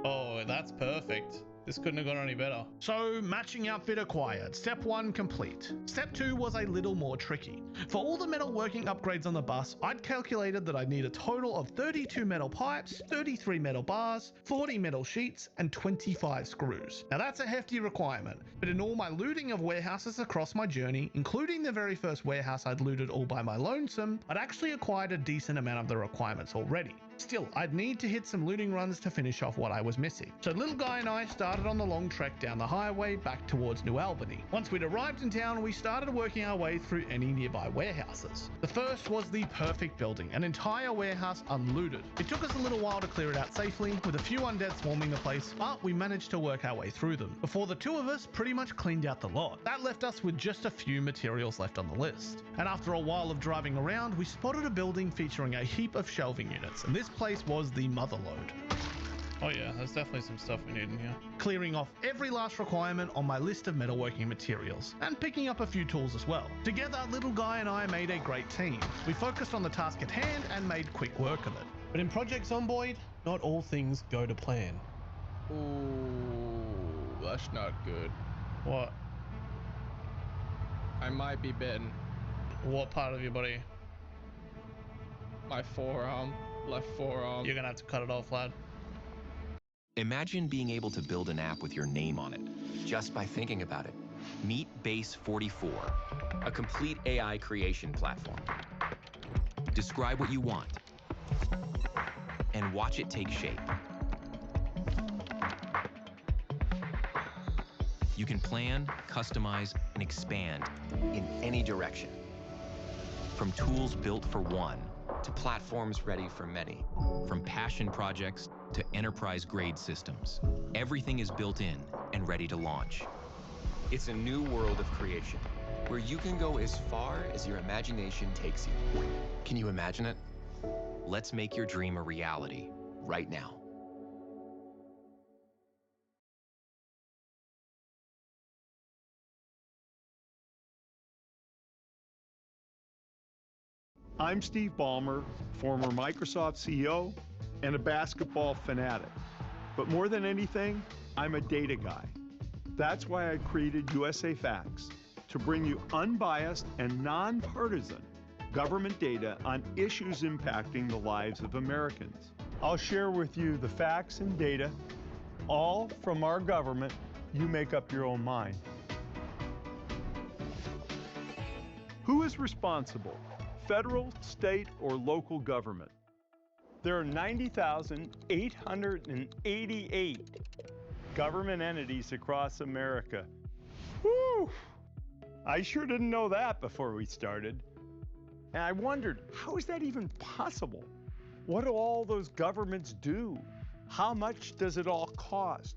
Oh, that's perfect. This couldn't have gone any better. So, matching outfit acquired. Step 1 complete. Step 2 was a little more tricky. For all the metalworking upgrades on the bus, I'd calculated that I'd need a total of 32 metal pipes, 33 metal bars, 40 metal sheets, and 25 screws. Now that's a hefty requirement, but in all my looting of warehouses across my journey, including the very first warehouse I'd looted all by my lonesome, I'd actually acquired a decent amount of the requirements already. Still, I'd need to hit some looting runs to finish off what I was missing. So Little Guy and I started on the long trek down the highway back towards New Albany. Once we'd arrived in town, we started working our way through any nearby warehouses. The first was the perfect building, an entire warehouse unlooted. It took us a little while to clear it out safely, with a few undead swarming the place, but we managed to work our way through them, before the two of us pretty much cleaned out the lot. That left us with just a few materials left on the list. And after a while of driving around, we spotted a building featuring a heap of shelving units, and this place was the Motherlode. Oh yeah, there's definitely some stuff we need in here. Clearing off every last requirement on my list of metalworking materials, and picking up a few tools as well. Together, Little Guy and I made a great team. We focused on the task at hand and made quick work of it. But in Project Zomboid, not all things go to plan. Ooh, that's not good. What? I might be bitten. What part of your body? My forearm, left forearm. You're gonna have to cut it off, lad. Imagine being able to build an app with your name on it, just by thinking about it. Meet Base 44, a complete AI creation platform. Describe what you want, and watch it take shape. You can plan, customize, and expand in any direction. From tools built for one, to platforms ready for many. From passion projects to enterprise-grade systems. Everything is built in and ready to launch. It's a new world of creation, where you can go as far as your imagination takes you. Can you imagine it? Let's make your dream a reality, right now. I'm Steve Ballmer, former Microsoft CEO and a basketball fanatic. But more than anything, I'm a data guy. That's why I created USA Facts, to bring you unbiased and nonpartisan government data on issues impacting the lives of Americans. I'll share with you the facts and data, all from our government. You make up your own mind. Who is responsible? Federal, state, or local government? There are 90,888 government entities across America. Whew! I sure didn't know that before we started. And I wondered, how is that even possible? What do all those governments do? How much does it all cost?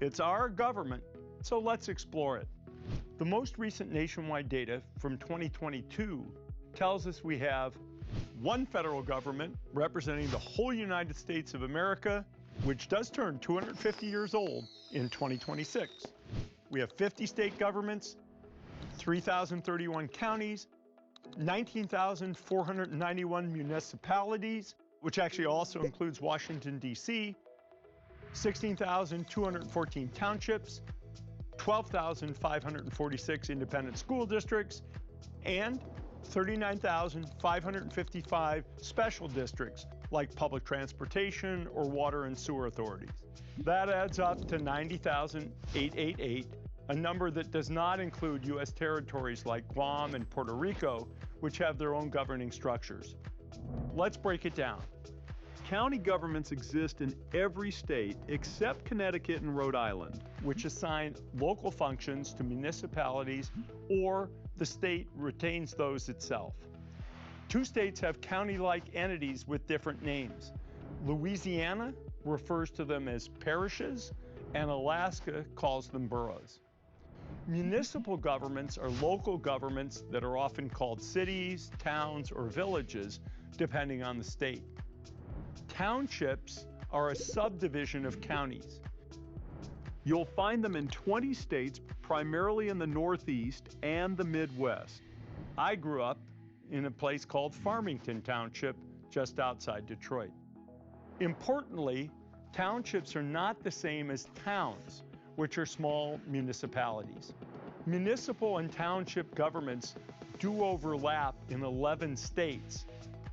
It's our government, so let's explore it. The most recent nationwide data from 2022 tells us we have one federal government representing the whole United States of America, which does turn 250 years old in 2026. We have 50 state governments, 3,031 counties, 19,491 municipalities, which actually also includes Washington, D.C., 16,214 townships, 12,546 independent school districts, and 39,555 special districts like public transportation or water and sewer authorities. That adds up to 90,888, a number that does not include U.S. territories like Guam and Puerto Rico, which have their own governing structures. Let's break it down. County governments exist in every state except Connecticut and Rhode Island, which assign local functions to municipalities, or the state retains those itself. Two states have county-like entities with different names. Louisiana refers to them as parishes, and Alaska calls them boroughs. Municipal governments are local governments that are often called cities, towns, or villages, depending on the state. Townships are a subdivision of counties. You'll find them in 20 states, primarily in the Northeast and the Midwest. I grew up in a place called Farmington Township, just outside Detroit. Importantly, townships are not the same as towns, which are small municipalities. Municipal and township governments do overlap in 11 states,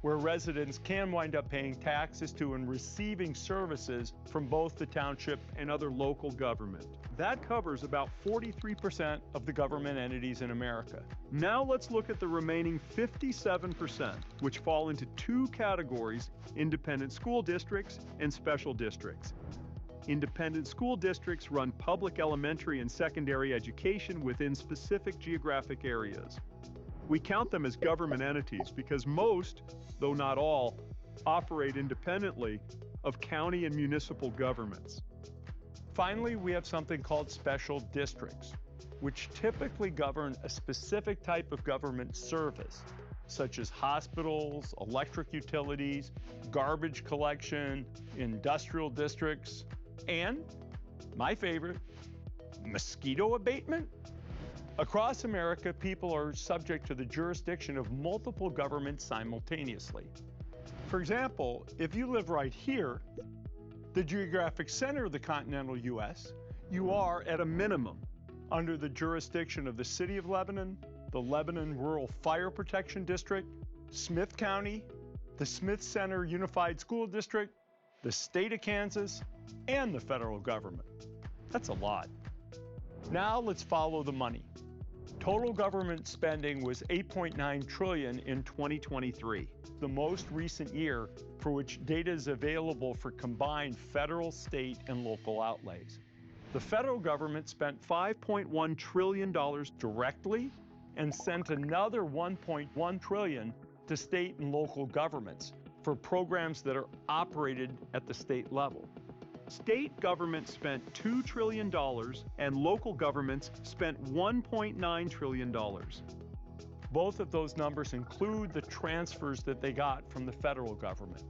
where residents can wind up paying taxes to and receiving services from both the township and other local government. That covers about 43% of the government entities in America. Now let's look at the remaining 57%, which fall into two categories: independent school districts and special districts. Independent school districts run public elementary and secondary education within specific geographic areas. We count them as government entities because most, though not all, operate independently of county and municipal governments. Finally, we have something called special districts, which typically govern a specific type of government service, such as hospitals, electric utilities, garbage collection, industrial districts, and, my favorite, mosquito abatement. Across America, people are subject to the jurisdiction of multiple governments simultaneously. For example, if you live right here, the geographic center of the continental U.S., you are, at a minimum, under the jurisdiction of the City of Lebanon, the Lebanon Rural Fire Protection District, Smith County, the Smith Center Unified School District, the state of Kansas, and the federal government. That's a lot. Now let's follow the money. Total government spending was $8.9 trillion in 2023, the most recent year for which data is available for combined federal, state, and local outlays. The federal government spent $5.1 trillion directly and sent another $1.1 trillion to state and local governments for programs that are operated at the state level. State governments spent $2 trillion and local governments spent $1.9 trillion. Both of those numbers include the transfers that they got from the federal government.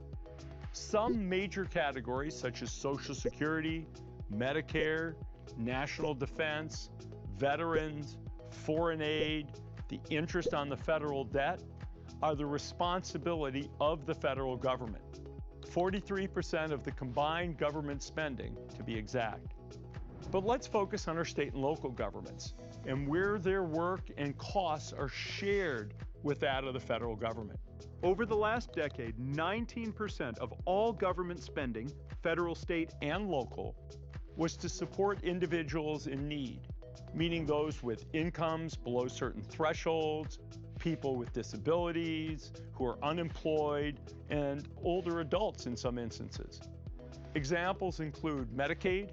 Some major categories such as Social Security, Medicare, National Defense, Veterans, Foreign Aid, the interest on the federal debt are the responsibility of the federal government. 43% of the combined government spending, to be exact. But let's focus on our state and local governments and where their work and costs are shared with that of the federal government. Over the last decade, 19% of all government spending, federal, state, and local, was to support individuals in need, meaning those with incomes below certain thresholds, people with disabilities, who are unemployed, and older adults in some instances. Examples include Medicaid,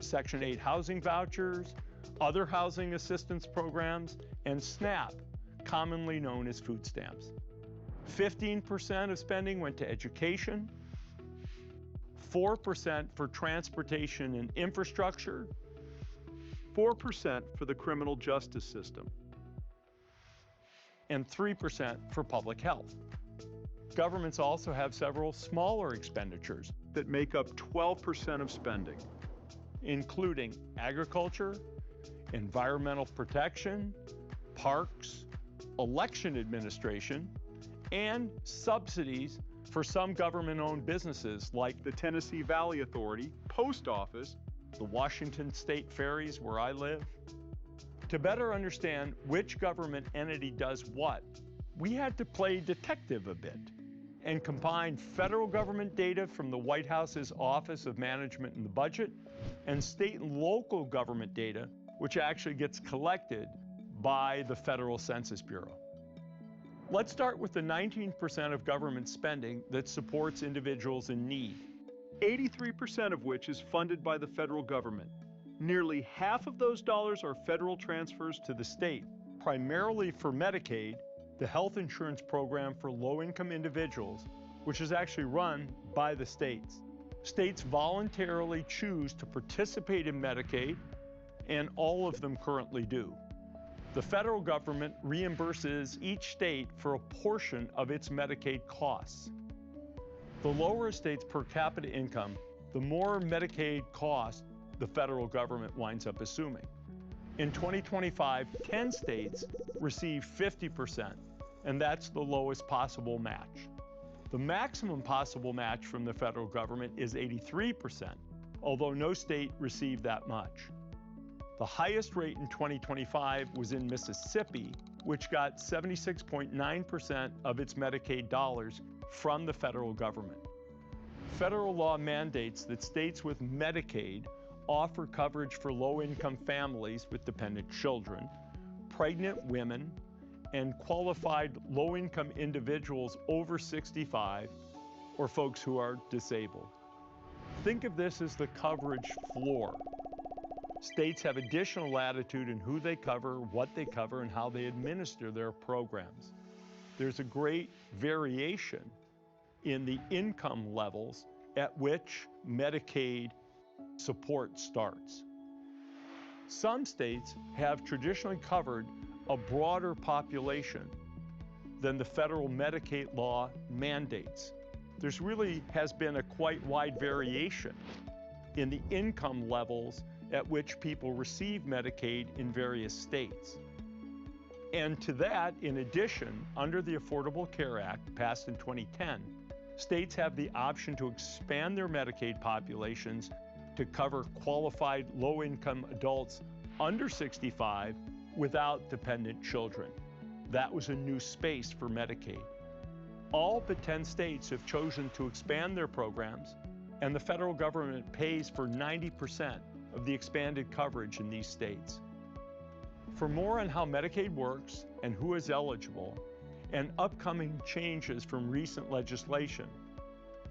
Section 8 housing vouchers, other housing assistance programs, and SNAP, commonly known as food stamps. 15% of spending went to education, 4% for transportation and infrastructure, 4% for the criminal justice system, and 3% for public health. Governments also have several smaller expenditures that make up 12% of spending, including agriculture, environmental protection, parks, election administration, and subsidies for some government-owned businesses like the Tennessee Valley Authority, Post Office, the Washington State Ferries where I live. To better understand which government entity does what, we had to play detective a bit and combine federal government data from the White House's Office of Management and the Budget and state and local government data, which actually gets collected by the Federal Census Bureau. Let's start with the 19% of government spending that supports individuals in need, 83% of which is funded by the federal government. Nearly half of those dollars are federal transfers to the state, primarily for Medicaid, the health insurance program for low-income individuals, which is actually run by the states. States voluntarily choose to participate in Medicaid, and all of them currently do. The federal government reimburses each state for a portion of its Medicaid costs. The lower a state's per capita income, the more Medicaid cost the federal government winds up assuming. In 2025, 10 states receive 50%, and that's the lowest possible match. The maximum possible match from the federal government is 83%, although no state received that much. The highest rate in 2025 was in Mississippi, which got 76.9% of its Medicaid dollars from the federal government. Federal law mandates that states with Medicaid offer coverage for low-income families with dependent children, pregnant women, and qualified low-income individuals over 65, or folks who are disabled. Think of this as the coverage floor. States have additional latitude in who they cover, what they cover, and how they administer their programs. There's a great variation in the income levels at which Medicaid support starts. Some states have traditionally covered a broader population, than the federal Medicaid law mandates. There's really has been a quite wide variation in the income levels at which people receive Medicaid in various states. And to that, in addition, under the Affordable Care Act passed in 2010, states have the option to expand their Medicaid populations to cover qualified low-income adults under 65 without dependent children. That was a new space for Medicaid. All but 10 states have chosen to expand their programs, and the federal government pays for 90% of the expanded coverage in these states. For more on how Medicaid works and who is eligible, and upcoming changes from recent legislation,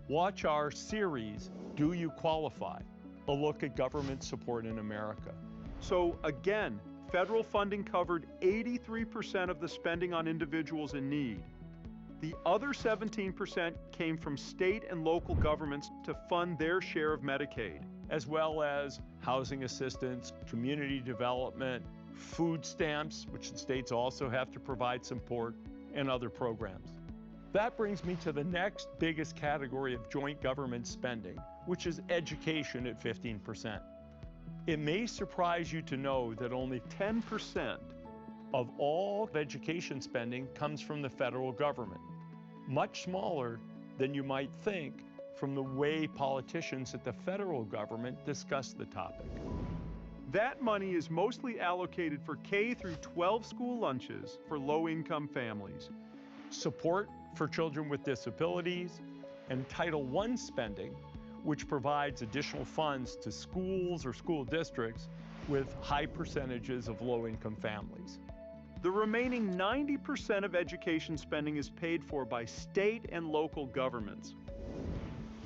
watch our series, Do You Qualify? A look at government support in America. So again, federal funding covered 83% of the spending on individuals in need. The other 17% came from state and local governments to fund their share of Medicaid, as well as housing assistance, community development, food stamps, which the states also have to provide support, and other programs. That brings me to the next biggest category of joint government spending, which is education at 15%. It may surprise you to know that only 10% of all education spending comes from the federal government, much smaller than you might think from the way politicians at the federal government discuss the topic. That money is mostly allocated for K through 12 school lunches for low-income families, support for children with disabilities, and Title I spending, which provides additional funds to schools or school districts with high percentages of low-income families. The remaining 90% of education spending is paid for by state and local governments.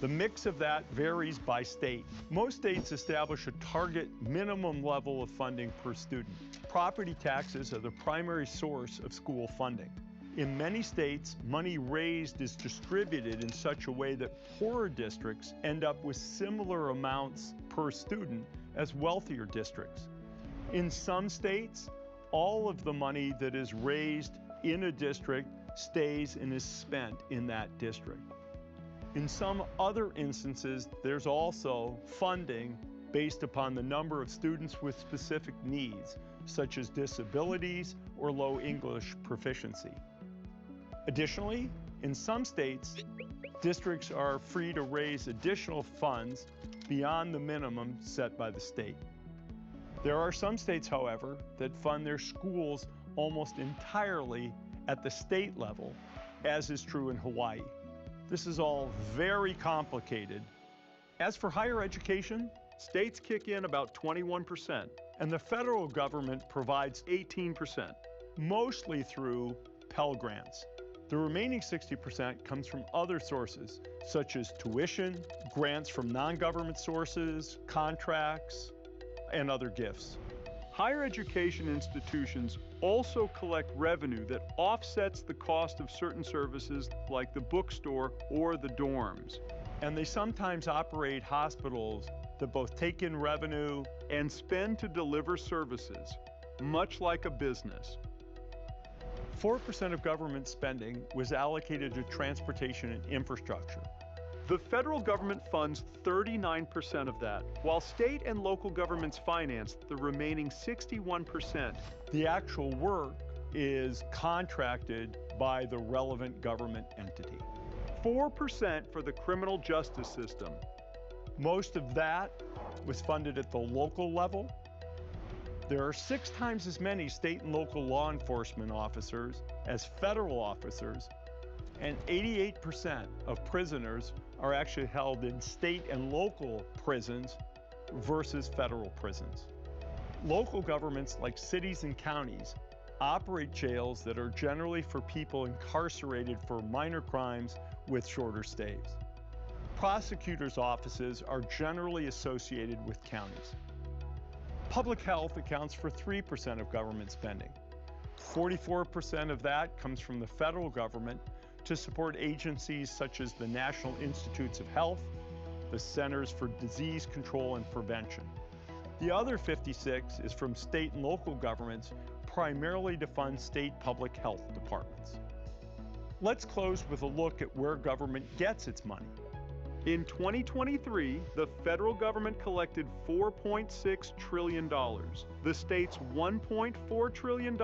The mix of that varies by state. Most states establish a target minimum level of funding per student. Property taxes are the primary source of school funding. In many states, money raised is distributed in such a way that poorer districts end up with similar amounts per student as wealthier districts. In some states, all of the money that is raised in a district stays and is spent in that district. In some other instances, there's also funding based upon the number of students with specific needs, such as disabilities or low English proficiency. Additionally, in some states, districts are free to raise additional funds beyond the minimum set by the state. There are some states, however, that fund their schools almost entirely at the state level, as is true in Hawaii. This is all very complicated. As for higher education, states kick in about 21%, and the federal government provides 18%, mostly through Pell Grants. The remaining 60% comes from other sources, such as tuition, grants from non-government sources, contracts, and other gifts. Higher education institutions also collect revenue that offsets the cost of certain services like the bookstore or the dorms. And they sometimes operate hospitals that both take in revenue and spend to deliver services, much like a business. 4% of government spending was allocated to transportation and infrastructure. The federal government funds 39% of that, while state and local governments finance the remaining 61%. The actual work is contracted by the relevant government entity. 4% for the criminal justice system. Most of that was funded at the local level. There are 6 times as many state and local law enforcement officers as federal officers, and 88% of prisoners are actually held in state and local prisons versus federal prisons. Local governments like cities and counties operate jails that are generally for people incarcerated for minor crimes with shorter stays. Prosecutors' offices are generally associated with counties. Public health accounts for 3% of government spending. 44% of that comes from the federal government to support agencies such as the National Institutes of Health, the Centers for Disease Control and Prevention. The other 56% is from state and local governments, primarily to fund state public health departments. Let's close with a look at where government gets its money. In 2023, the federal government collected $4.6 trillion, the states $1.4 trillion,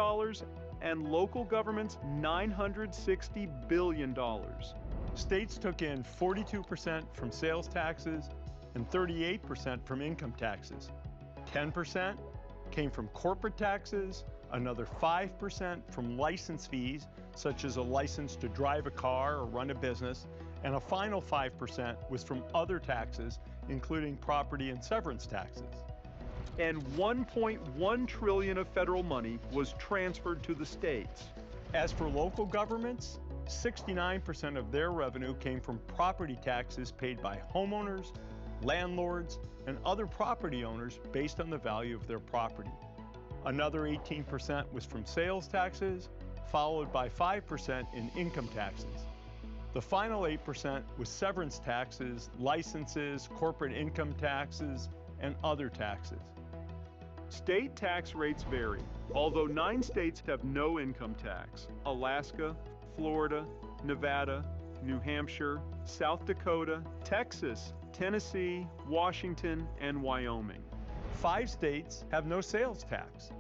and local governments $960 billion. States took in 42% from sales taxes and 38% from income taxes. 10% came from corporate taxes, another 5% from license fees, such as a license to drive a car or run a business, and a final 5% was from other taxes, including property and severance taxes. And $1.1 trillion of federal money was transferred to the states. As for local governments, 69% of their revenue came from property taxes paid by homeowners, landlords, and other property owners based on the value of their property. Another 18% was from sales taxes, followed by 5% in income taxes. The final 8% was severance taxes, licenses, corporate income taxes, and other taxes. State tax rates vary, although 9 states have no income tax: Alaska, Florida, Nevada, New Hampshire, South Dakota, Texas, Tennessee, Washington, and Wyoming. 5 states have no sales tax: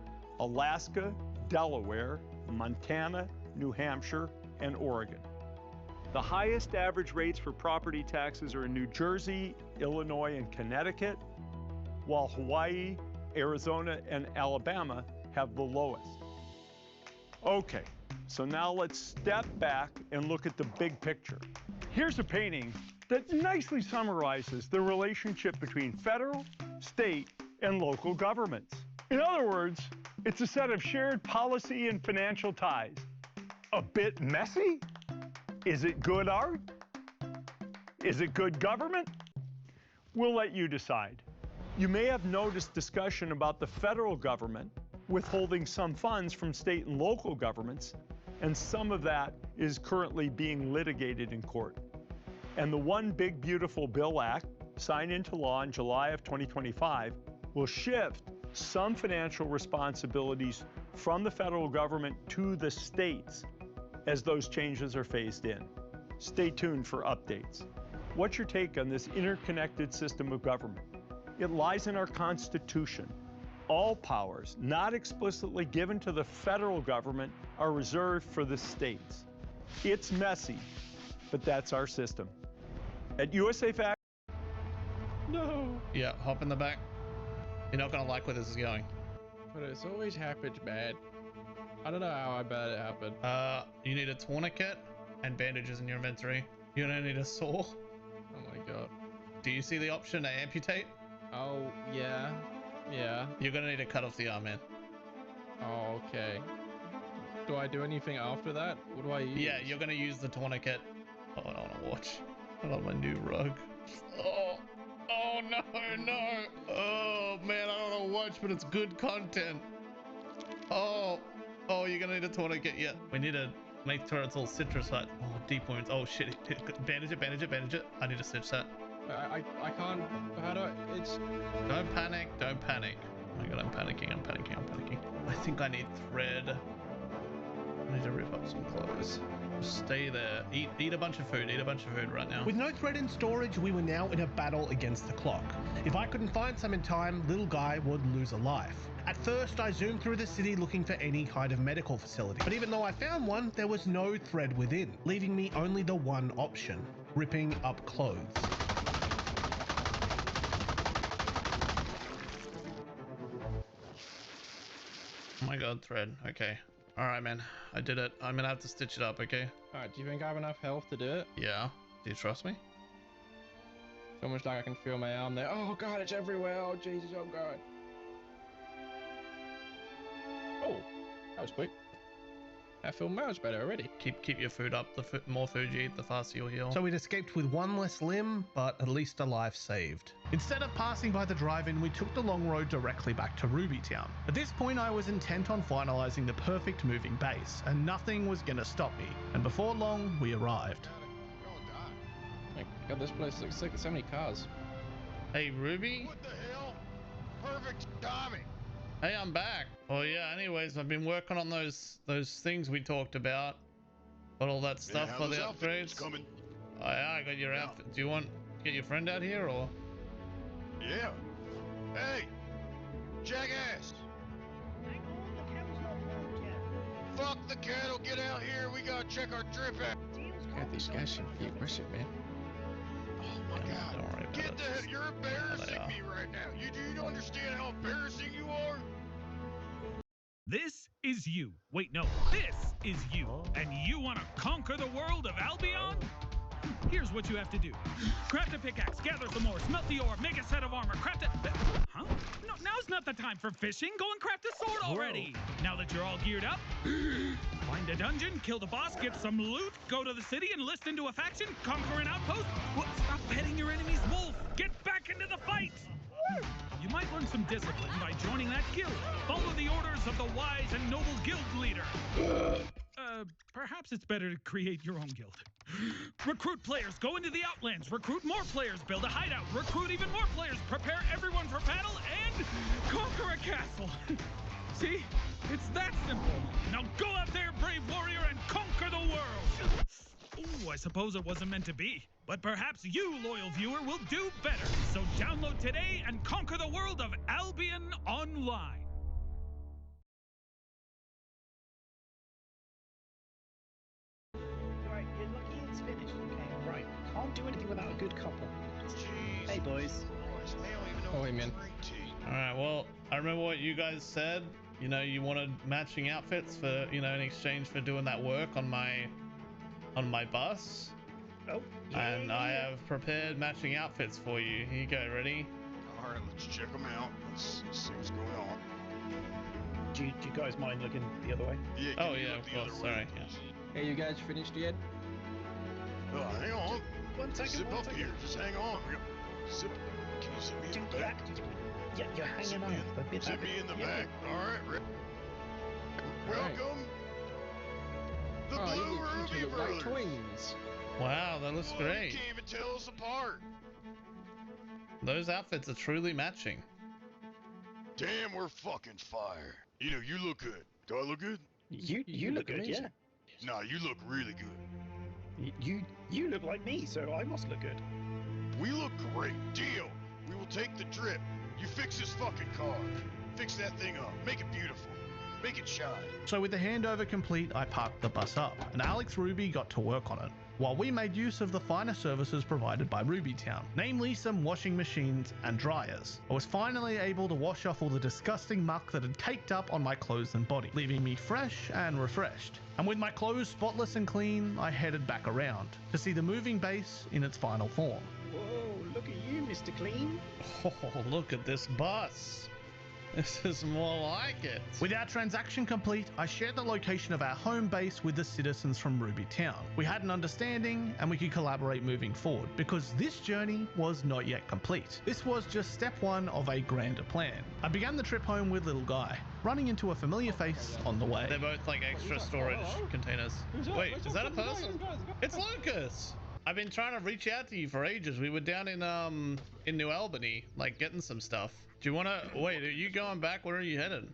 Alaska, Delaware, Montana, New Hampshire, and Oregon. The highest average rates for property taxes are in New Jersey, Illinois, and Connecticut, while Hawaii, Arizona, and Alabama have the lowest. Okay, so now let's step back and look at the big picture. Here's a painting that nicely summarizes the relationship between federal, state, and local governments. In other words, it's a set of shared policy and financial ties. A bit messy? Is it good art? Is it good government? We'll let you decide. You may have noticed discussion about the federal government withholding some funds from state and local governments, and some of that is currently being litigated in court. And the One Big Beautiful Bill Act, signed into law in July of 2025, will shift some financial responsibilities from the federal government to the states as those changes are phased in. Stay tuned for updates. What's your take on this interconnected system of government? It lies in our Constitution. All powers not explicitly given to the federal government are reserved for the states. It's messy, but that's our system. At USA Fact. No. Yeah, hop in the back. You're not gonna like where this is going. But it's always happened bad. I don't know how bad it happened. You need a tourniquet and bandages in your inventory. You're gonna need a saw. Oh my god. Do you see the option to amputate? Oh, yeah. Yeah. You're gonna need to cut off the arm, man. Oh, okay. Do I do anything after that? What do I use? Yeah, you're gonna use the tourniquet. Oh, I don't wanna watch. I love my new rug. Oh, oh no, no. Oh man, I don't wanna watch, but it's good content. Oh, oh, you're gonna need a tourniquet. Yeah, we need to make sure it's all citrus hot. Oh, deep wounds. Oh shit. Bandage it, bandage it, bandage it. I need to stitch that. I can't. How do I? It's. Don't panic. Don't panic. Oh my god, I'm panicking. I'm panicking. I'm panicking. I think I need thread. I need to rip up some clothes. Just stay there. Eat a bunch of food. Eat a bunch of food right now. With no thread in storage, we were now in a battle against the clock. If I couldn't find some in time, little guy would lose a life. At first, I zoomed through the city looking for any kind of medical facility. But even though I found one, there was no thread within, leaving me only the one option: ripping up clothes. Oh my god, thread. Okay. Alright, man. I did it. I'm gonna have to stitch it up, okay? Alright, do you think I have enough health to do it? Yeah. Do you trust me? It's almost like I can feel my arm there. Oh god, it's everywhere. Oh Jesus, oh god. Oh, that was quick. I feel much better already. Keep your food up. The more food you eat, the faster you'll heal. So we'd escaped with one less limb, but at least a life saved. Instead of passing by the drive-in, we took the long road directly back to Ruby Town. At this point, I was intent on finalizing the perfect moving base, and nothing was gonna stop me. And before long, we arrived. Oh god, this place looks like so many cars. Hey, Ruby? What the hell? Perfect timing. Hey, I'm back. Oh yeah, anyways, I've been working on those things we talked about. Got all that stuff how for the those outfits upgrades. coming? Oh, yeah, I got your outfit. Do you want to get your friend out here or? Yeah. Hey, jackass! Fuck the cattle, get out here. We gotta check our drip out. God, these guys seem to be aggressive, man. Oh my God! Don't worry about Get it. the hell! You're embarrassing are. me right now. You don't understand how embarrassing you are. This is you. Wait, no, this is you. And you want to conquer the world of Albion? Here's what you have to do. Craft a pickaxe, gather some more, smelt the ore, make a set of armor, craft a... Huh? No, now's not the time for fishing. Go and craft a sword already. Now that you're all geared up, find a dungeon, kill the boss, get some loot, go to the city, enlist into a faction, conquer an outpost. Well, stop petting your enemy's wolf. Get back into the fight. You might learn some discipline by joining that guild. Follow the orders of the wise and noble guild leader. Perhaps it's better to create your own guild. Recruit players, go into the Outlands. Recruit more players, build a hideout. Recruit even more players, prepare everyone for battle, and conquer a castle. See? It's that simple. Now go out there, brave warrior, and conquer the world. Ooh, I suppose it wasn't meant to be. But perhaps you, loyal viewer, will do better. So download today and conquer the world of Albion Online. Right, you're lucky it's finished, okay? Right, can't do anything without a good couple. Hey, boys. Oh, hey, man. Alright, well, I remember what you guys said. You know, you wanted matching outfits for, you know, in exchange for doing that work on my bus. Oh, and I have prepared matching outfits for you. Here you go, ready? Alright, let's check them out. Let's see what's going on. Do you guys mind looking the other way? Yeah, Oh, yeah, of course. Sorry. Yeah. Hey, you guys finished yet? Hang on. One second, Zip one up second. here. Just hang on. Zip. Can you zip me in the back? Yeah, you're hanging on. A bit Zip me in the back. Alright, welcome. The Oh, Blue you look Ruby into the white Brothers. twins. Wow, that looks You great. can't even tell us apart. Those outfits are truly matching. Damn, we're fucking fire. You know, you look good. Do I look good? You look good, yeah. Nah, you look really good. You look like me, so I must look good. We look great. Deal. We will take the drip. You fix this fucking car. Fix that thing up. Make it beautiful. Make it shine. So with the handover complete, I parked the bus up, and Alex Ruby got to work on it, while we made use of the finer services provided by Rubytown, namely some washing machines and dryers. I was finally able to wash off all the disgusting muck that had caked up on my clothes and body, leaving me fresh and refreshed. And with my clothes spotless and clean, I headed back around to see the moving base in its final form. Whoa, look at you, Mr. Clean. Oh, look at this bus. This is more like it. With our transaction complete, I shared the location of our home base with the citizens from Rubytown. We had an understanding and we could collaborate moving forward because this journey was not yet complete. This was just step one of a grander plan. I began the trip home with little guy, running into a familiar face on the way. They're both like extra storage containers. Wait, is that a person? It's Lucas! I've been trying to reach out to you for ages. We were down in New Albany, like getting some stuff. Do you wanna wait? Are you going back? Where are you headed?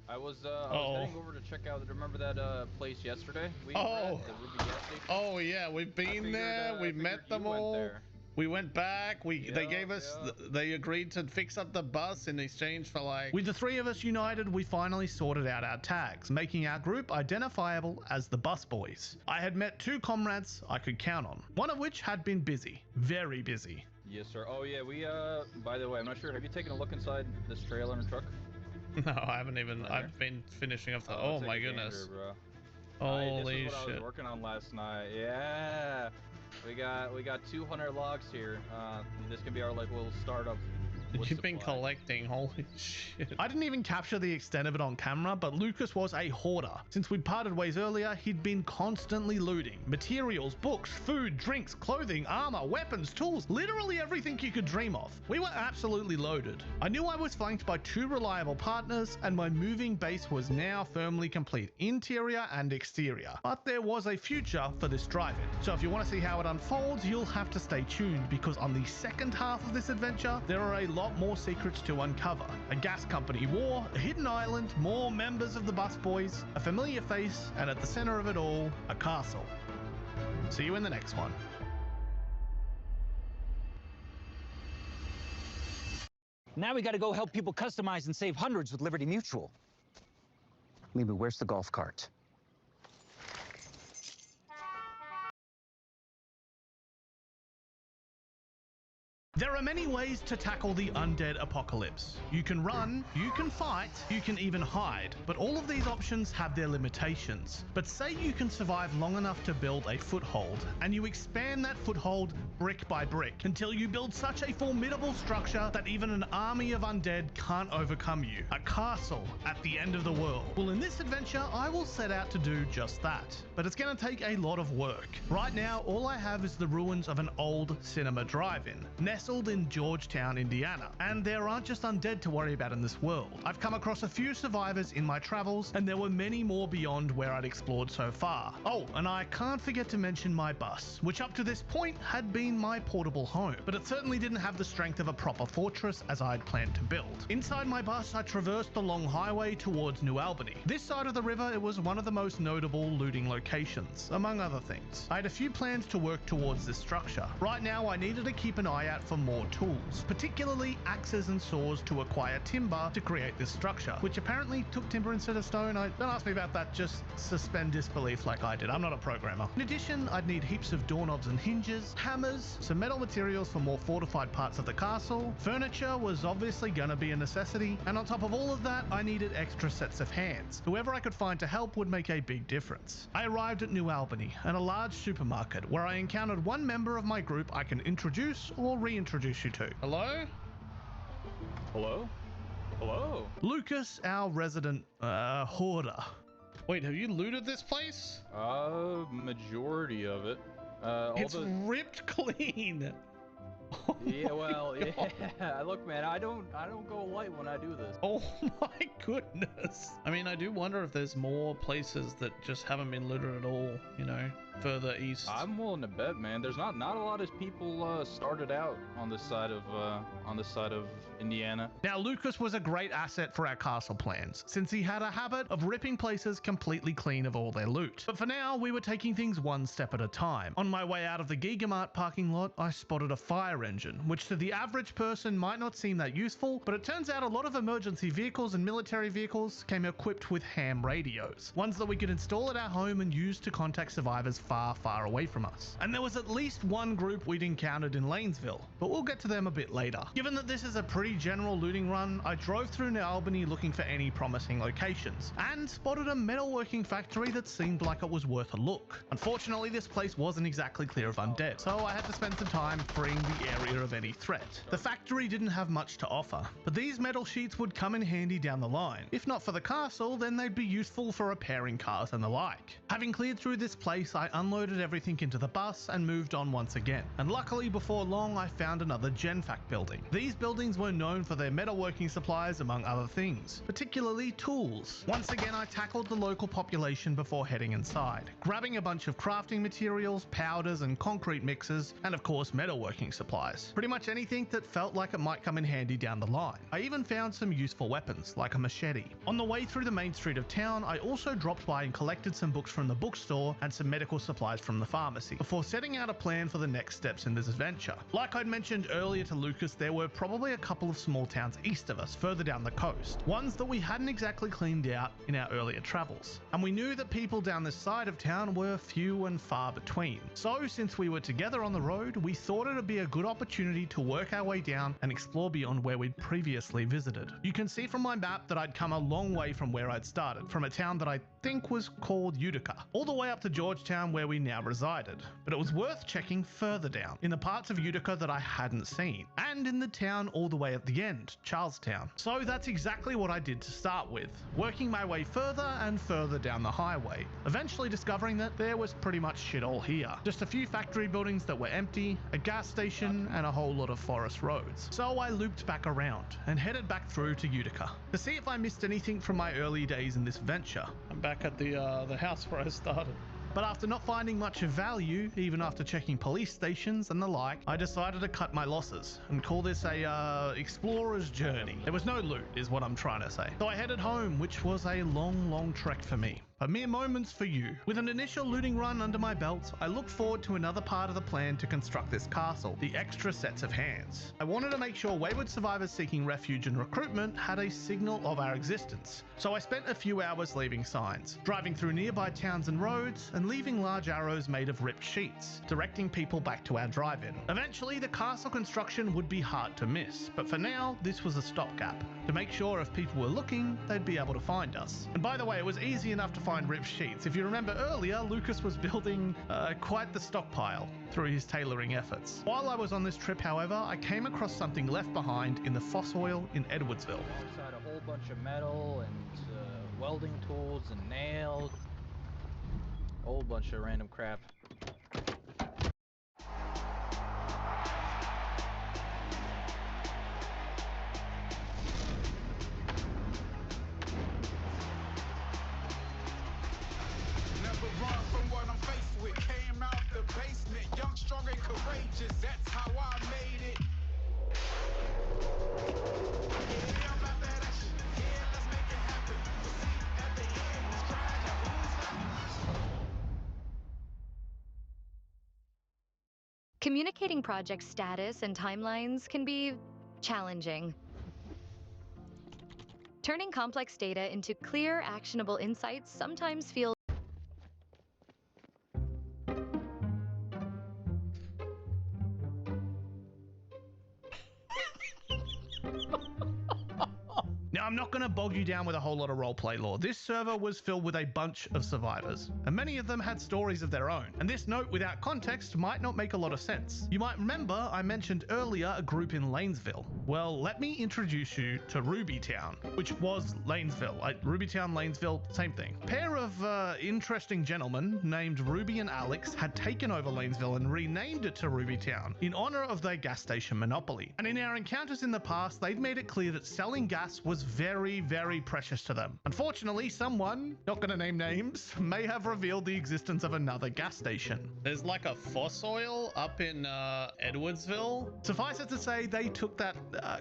I was heading over to check out. Remember that place yesterday? We Oh. were at the Ruby gas station? Oh yeah, we've been there. We've met them all. We went back. They gave us. They agreed to fix up the bus in exchange for like. With the three of us united, we finally sorted out our tags, making our group identifiable as the Bus Boys. I had met two comrades I could count on, one of which had been busy, very busy. Yes, sir. Oh yeah, we by the way, I'm not sure. Have you taken a look inside this trailer and truck? No, I haven't even. I've been finishing off the. Oh my goodness. Bro. Holy this is what I was shit. working on last night. Yeah. We got 200 logs here. This can be our like little startup. You've been collecting, holy shit. I didn't even capture the extent of it on camera, but Lucas was a hoarder. Since we'd parted ways earlier, he'd been constantly looting. Materials, books, food, drinks, clothing, armor, weapons, tools, literally everything you could dream of. We were absolutely loaded. I knew I was flanked by two reliable partners, and my moving base was now firmly complete, interior and exterior. But there was a future for this drive-in. So if you want to see how it unfolds, you'll have to stay tuned, because on the second half of this adventure, there are a lot more secrets to uncover. A gas company war, a hidden island, more members of the Bus Boys, a familiar face, and at the center of it all, a castle. See you in the next one. Now we gotta go help people customize and save hundreds with Liberty Mutual. Maybe where's the golf cart? There are many ways to tackle the undead apocalypse. You can run, you can fight, you can even hide, but all of these options have their limitations. But say you can survive long enough to build a foothold, and you expand that foothold brick by brick until you build such a formidable structure that even an army of undead can't overcome you. A castle at the end of the world. Well, in this adventure, I will set out to do just that, but it's going to take a lot of work. Right now, all I have is the ruins of an old cinema drive-in, nestled in Georgetown, Indiana, and there aren't just undead to worry about in this world. I've come across a few survivors in my travels, and there were many more beyond where I'd explored so far. Oh, and I can't forget to mention my bus, which up to this point had been my portable home, but it certainly didn't have the strength of a proper fortress as I'd planned to build. Inside my bus, I traversed the long highway towards New Albany. This side of the river, it was one of the most notable looting locations, among other things. I had a few plans to work towards this structure. Right now, I needed to keep an eye out for more tools, particularly axes and saws to acquire timber to create this structure, which apparently took timber instead of stone. Don't ask me about that, just suspend disbelief like I did. I'm not a programmer. In addition, I'd need heaps of doorknobs and hinges, hammers, some metal materials for more fortified parts of the castle. Furniture was obviously gonna be a necessity, and on top of all of that, I needed extra sets of hands. Whoever I could find to help would make a big difference. I arrived at New Albany, and a large supermarket, where I encountered one member of my group I can introduce or reintroduce you to. Hello? Hello? Hello? Lucas, our resident, hoarder. Wait, have you looted this place? Majority of it. It's ripped clean. Yeah, well, yeah. Look, man, I don't go light when I do this. Oh my goodness. I mean, I do wonder if there's more places that just haven't been looted at all, you know, further east. I'm willing to bet, man. There's not a lot of people started out on this side of Indiana. Now, Lucas was a great asset for our castle plans, since he had a habit of ripping places completely clean of all their loot. But for now, we were taking things one step at a time. On my way out of the Gigamart parking lot, I spotted a fire engine, which to the average person might not seem that useful, but it turns out a lot of emergency vehicles and military vehicles came equipped with ham radios, ones that we could install at our home and use to contact survivors far, far away from us. And there was at least one group we'd encountered in Lanesville, but we'll get to them a bit later. Given that this is a pretty general looting run, I drove through New Albany looking for any promising locations, and spotted a metalworking factory that seemed like it was worth a look. Unfortunately, this place wasn't exactly clear of undead, so I had to spend some time freeing the area of any threat. The factory didn't have much to offer, but these metal sheets would come in handy down the line. If not for the castle, then they'd be useful for repairing cars and the like. Having cleared through this place, I unloaded everything into the bus and moved on once again. And luckily, before long, I found another Genfac building. These buildings were known for their metalworking supplies, among other things, particularly tools. Once again, I tackled the local population before heading inside, grabbing a bunch of crafting materials, powders and concrete mixers, and of course metalworking supplies. Pretty much anything that felt like it might come in handy down the line. I even found some useful weapons, like a machete. On the way through the main street of town, I also dropped by and collected some books from the bookstore and some medical supplies from the pharmacy, before setting out a plan for the next steps in this adventure. Like I'd mentioned earlier to Lucas, there were probably a couple of small towns east of us, further down the coast, ones that we hadn't exactly cleaned out in our earlier travels. And we knew that people down this side of town were few and far between. So since we were together on the road, we thought it'd be a good opportunity to work our way down and explore beyond where we'd previously visited. You can see from my map that I'd come a long way from where I'd started, from a town that I think was called Utica, all the way up to Georgetown where we now resided. But it was worth checking further down, in the parts of Utica that I hadn't seen, and in the town all the way at the end, Charlestown. So that's exactly what I did to start with, working my way further and further down the highway, eventually discovering that there was pretty much shit all here. Just a few factory buildings that were empty, a gas station, and a whole lot of forest roads. So I looped back around and headed back through to Utica to see if I missed anything from my early days in this venture. I'm back at the house where I started. But after not finding much of value, even after checking police stations and the like, I decided to cut my losses and call this a explorer's journey. There was no loot, is what I'm trying to say. So I headed home, which was a long, long trek for me. but mere moments for you. With an initial looting run under my belt, I look forward to another part of the plan to construct this castle, the extra sets of hands. I wanted to make sure wayward survivors seeking refuge and recruitment had a signal of our existence, so I spent a few hours leaving signs, driving through nearby towns and roads, and leaving large arrows made of ripped sheets, directing people back to our drive-in. Eventually, the castle construction would be hard to miss, but for now, this was a stopgap, to make sure if people were looking, they'd be able to find us. And by the way, it was easy enough to find ripped sheets. If you remember earlier, Lucas was building quite the stockpile through his tailoring efforts. While I was on this trip, however, I came across something left behind in the Fossoil in Edwardsville. Outside a whole bunch of metal and welding tools and nails. A whole bunch of random crap. Never run from what I'm faced with. Came out the basement, young, strong, and courageous. That's how I made it. Yeah, I'm out that action. Yeah, let's make it happen. We'll see at the end. This grind, Communicating project status and timelines can be challenging. Turning complex data into clear, actionable insights sometimes feels Now, I'm not going to bog you down with a whole lot of roleplay lore. This server was filled with a bunch of survivors, and many of them had stories of their own. And this note without context might not make a lot of sense. You might remember I mentioned earlier a group in Lanesville. Well, let me introduce you to Rubytown, which was Lanesville. Rubytown, Lanesville, same thing. A pair of interesting gentlemen named Ruby and Alex had taken over Lanesville and renamed it to Rubytown in honor of their gas station monopoly. And in our encounters in the past, they'd made it clear that selling gas was very, very precious to them. Unfortunately, someone, not going to name names, may have revealed the existence of another gas station. There's like a Fossoil up in Edwardsville. Suffice it to say, they took that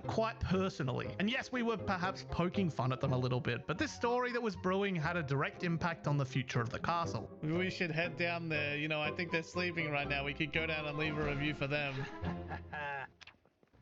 quite personally. And yes, we were perhaps poking fun at them a little bit, but this story that was brewing had a direct impact on the future of the castle. We should head down there. You know, I think they're sleeping right now. We could go down and leave a review for them.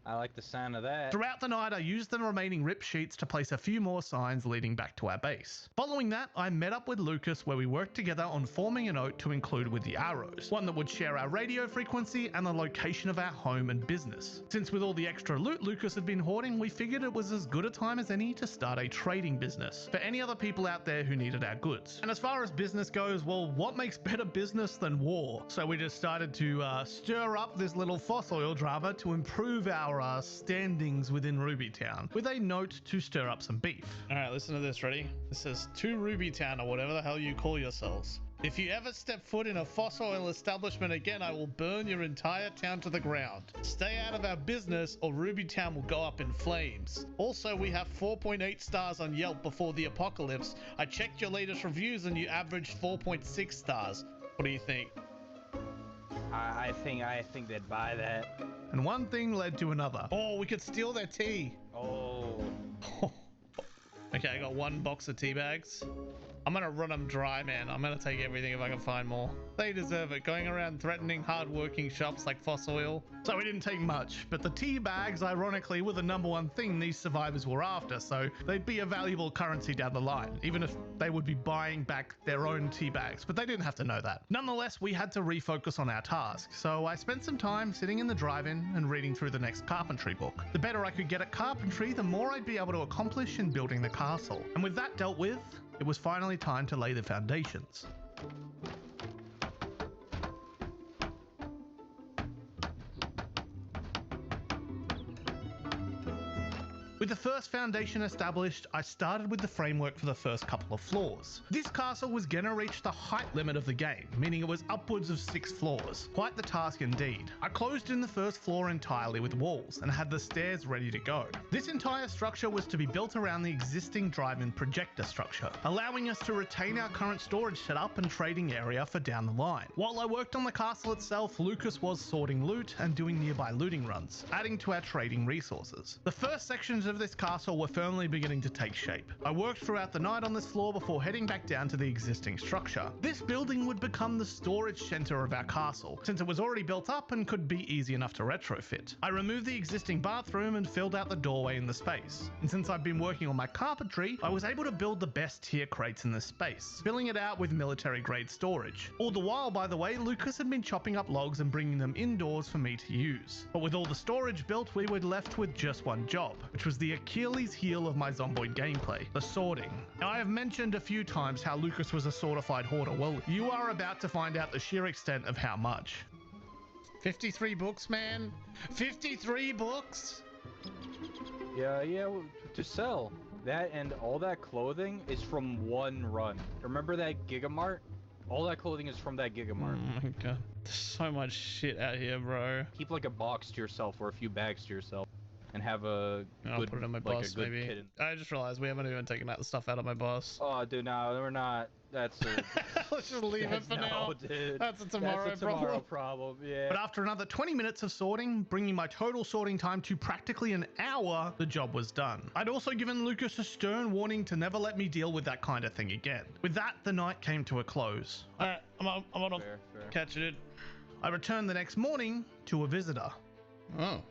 I like the sound of that. Throughout the night, I used the remaining rip sheets to place a few more signs leading back to our base. Following that, I met up with Lucas where we worked together on forming a note to include with the arrows, one that would share our radio frequency and the location of our home and business. Since with all the extra loot Lucas had been hoarding, we figured it was as good a time as any to start a trading business for any other people out there who needed our goods. And as far as business goes, well, what makes better business than war? So we just started to stir up this little Fossoil drama to improve our standings within Rubytown with a note to stir up some beef. All right, listen to this. Ready? This says, to Rubytown, or whatever the hell you call yourselves. If you ever step foot in a Fossoil establishment again, I will burn your entire town to the ground. Stay out of our business or Rubytown will go up in flames. Also, we have 4.8 stars on Yelp before the apocalypse. I checked your latest reviews and you averaged 4.6 stars. What do you think? I think they'd buy that. And one thing led to another. Oh, we could steal their tea. Oh. Okay, I got one box of tea bags. I'm gonna run them dry, man. I'm gonna take everything if I can find more. They deserve it, going around threatening hard-working shops like Fossoil. So we didn't take much, but the tea bags, ironically, were the #1 thing these survivors were after, so they'd be a valuable currency down the line, even if they would be buying back their own tea bags, but they didn't have to know that. Nonetheless, we had to refocus on our task, so I spent some time sitting in the drive-in and reading through the next carpentry book. The better I could get at carpentry, the more I'd be able to accomplish in building the castle. And with that dealt with, it was finally time to lay the foundations. With the first foundation established, I started with the framework for the first couple of floors. This castle was gonna reach the height limit of the game, meaning it was upwards of 6 floors. Quite the task indeed. I closed in the first floor entirely with walls and had the stairs ready to go. This entire structure was to be built around the existing drive-in projector structure, allowing us to retain our current storage setup and trading area for down the line. While I worked on the castle itself, Lucas was sorting loot and doing nearby looting runs, adding to our trading resources. The first sections of of this castle were firmly beginning to take shape. I worked throughout the night on this floor before heading back down to the existing structure. This building would become the storage center of our castle, since it was already built up and could be easy enough to retrofit. I removed the existing bathroom and filled out the doorway in the space. And since I've been working on my carpentry, I was able to build the best tier crates in this space, filling it out with military grade storage. All the while, by the way, Lucas had been chopping up logs and bringing them indoors for me to use. But with all the storage built, we were left with just one job, which was the Achilles heel of my Zomboid gameplay, the sorting. Now, I have mentioned a few times how Lucas was a sortified hoarder. Well, you are about to find out the sheer extent of how much. 53 books, man. 53 books? Yeah, to sell. That and all that clothing is from one run. Remember that Gigamart? All that clothing is from that Gigamart. Oh my god. There's so much shit out here, bro. Keep like a box to yourself or a few bags to yourself. And have a I'll good, put it on my like boss, a good maybe. kit in- I just realized we haven't even taken out the stuff out of my boss. Oh, dude, no, we're not. That's a... Let's just leave it for now. Dude. That's a tomorrow problem. Yeah. But after another 20 minutes of sorting, bringing my total sorting time to practically an hour, the job was done. I'd also given Lucas a stern warning to never let me deal with that kind of thing again. With that, the night came to a close. Alright, I'm on. Fair. Catch it. I returned the next morning to a visitor. Oh.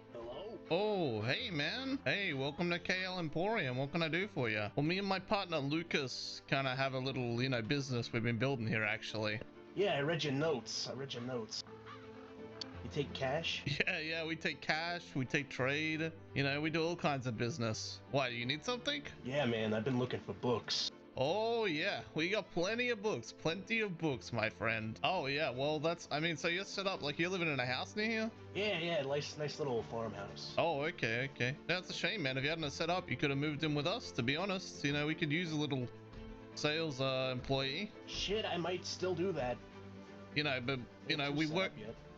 Oh, hey man. Hey, welcome to KL Emporium. What can I do for you? Well, me and my partner Lucas kind of have a little, business we've been building here actually. Yeah, I read your notes. You take cash? Yeah, we take cash, we take trade. We do all kinds of business. Why, do you need something? Yeah, man, I've been looking for books. Oh yeah, we got plenty of books, my friend. Oh yeah, well so you're set up, like you're living in a house near here? Yeah, nice little farmhouse. Oh, okay. That's a shame, man. If you hadn't set up, you could have moved in with us, to be honest. We could use a little sales employee. Shit, I might still do that. But we work...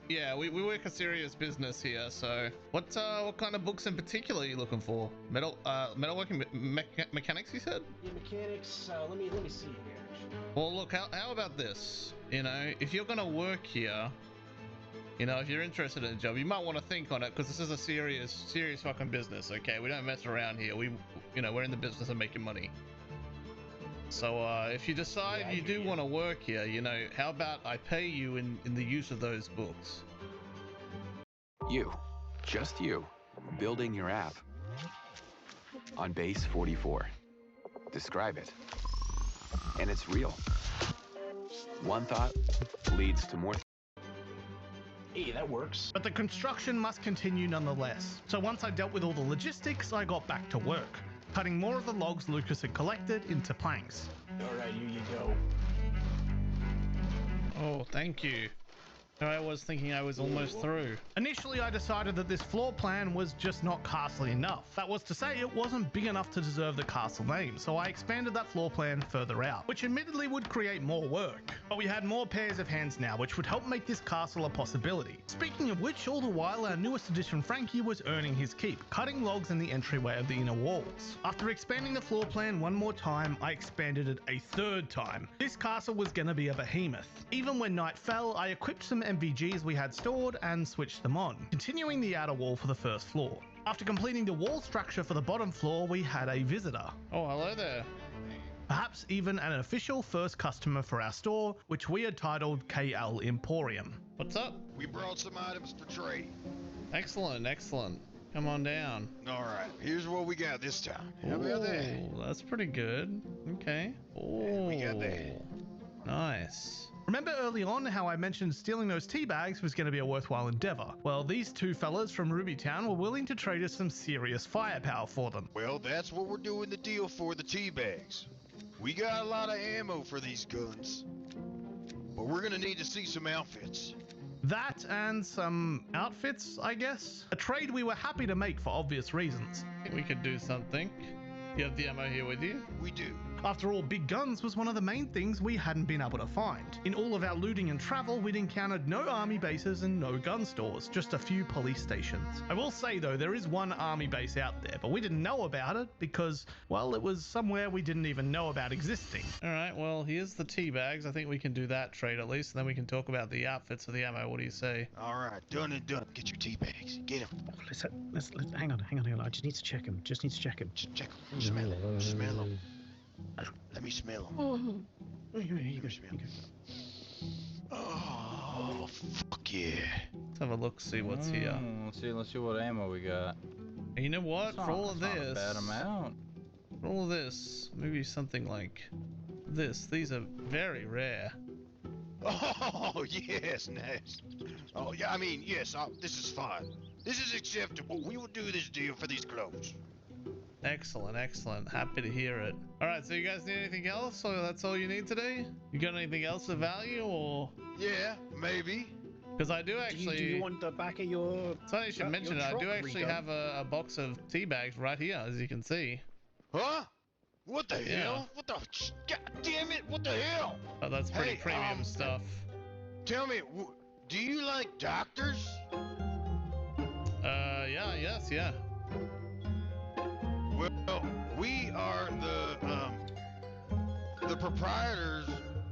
Yeah, we work a serious business here, so... What kind of books in particular are you looking for? Metalworking mechanics, you said? Yeah, mechanics, let me see here, actually. Well, look, how about this? If you're gonna work here, if you're interested in a job, you might want to think on it, because this is a serious fucking business, okay? We don't mess around here. We're in the business of making money. So, if you decide you do want to work here, how about I pay you in the use of those books? You, just you, building your app on base 44. Describe it. And it's real. One thought leads to more. Hey, that works. But the construction must continue nonetheless. So once I dealt with all the logistics, I got back to work, cutting more of the logs Lucas had collected into planks. Alright, here you go. Oh, thank you. I was thinking I was almost through. Initially, I decided that this floor plan was just not castle enough. That was to say, it wasn't big enough to deserve the castle name, so I expanded that floor plan further out, which admittedly would create more work. But we had more pairs of hands now, which would help make this castle a possibility. Speaking of which, all the while, our newest addition Frankie was earning his keep, cutting logs in the entryway of the inner walls. After expanding the floor plan one more time, I expanded it a third time. This castle was gonna be a behemoth. Even when night fell, I equipped some MVGs we had stored and switched them on, continuing the outer wall for the first floor. After completing the wall structure for the bottom floor, we had a visitor. Oh, hello there. Perhaps even an official first customer for our store, which we had titled KL Emporium. What's up? We brought some items for trade. Excellent. Come on down. Alright, here's what we got this time. How about that? That's pretty good. Okay. Oh, we got that. Nice. Remember early on how I mentioned stealing those tea bags was going to be a worthwhile endeavor? Well, these two fellas from Ruby Town were willing to trade us some serious firepower for them. Well, that's what we're doing the deal for, the tea bags. We got a lot of ammo for these guns, but we're gonna need to see some outfits. That and some outfits, I guess? A trade we were happy to make for obvious reasons. We could do something. You have the ammo here with you? We do. After all, big guns was one of the main things we hadn't been able to find. In all of our looting and travel, we'd encountered no army bases and no gun stores, just a few police stations. I will say though, there is one army base out there, but we didn't know about it because, well, it was somewhere we didn't even know about existing. Alright, well, here's the tea bags. I think we can do that trade at least, and then we can talk about the outfits of the ammo. What do you say? Alright, done and done. Get your tea bags. Get them. Let's hang on. I just need to check them. Check them. Check them. Smell them. Smell them. Let me smell them. Here you go. Oh, fuck yeah. Let's have a look, see what's here. Let's see what ammo we got. And you know what? For all of That's this, not a bad amount. For all of this, maybe something like this. These are very rare. Oh, yes, nice. Oh, yeah, I mean, yes, this is fine. This is acceptable. We will do this deal for these clothes. Excellent, excellent. Happy to hear it. Alright, so you guys need anything else, or that's all you need today? You got anything else of value, or? Yeah, maybe. Because I do actually... Do you want the back of your... So you should mention it, I do actually have a box of tea bags right here, as you can see. Huh? What the hell? What the... God damn it, what the hell? Oh, that's pretty premium stuff. Tell me, do you like doctors? Yeah. Well, we are the proprietors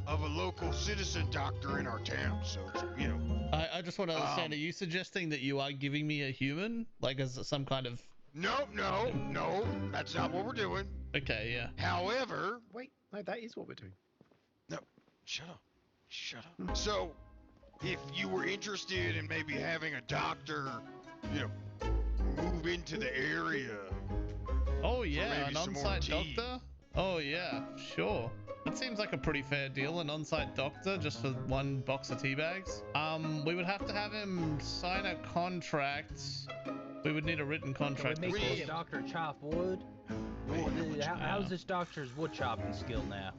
of a local citizen doctor in our town, so it's, you know. I just want to understand, are you suggesting that you are giving me a human? Like as some kind of... No, that's not what we're doing. Okay, yeah. However... Wait, no, that is what we're doing. No, shut up. So, if you were interested in maybe having a doctor, you know, move into the area... Oh yeah, an on-site doctor? Oh yeah, sure. That seems like a pretty fair deal, an on-site doctor just for one box of tea bags. We would have to have him sign a contract. We would need a written contract. Can we make this doctor chop wood? How's this doctor's wood chopping skill now?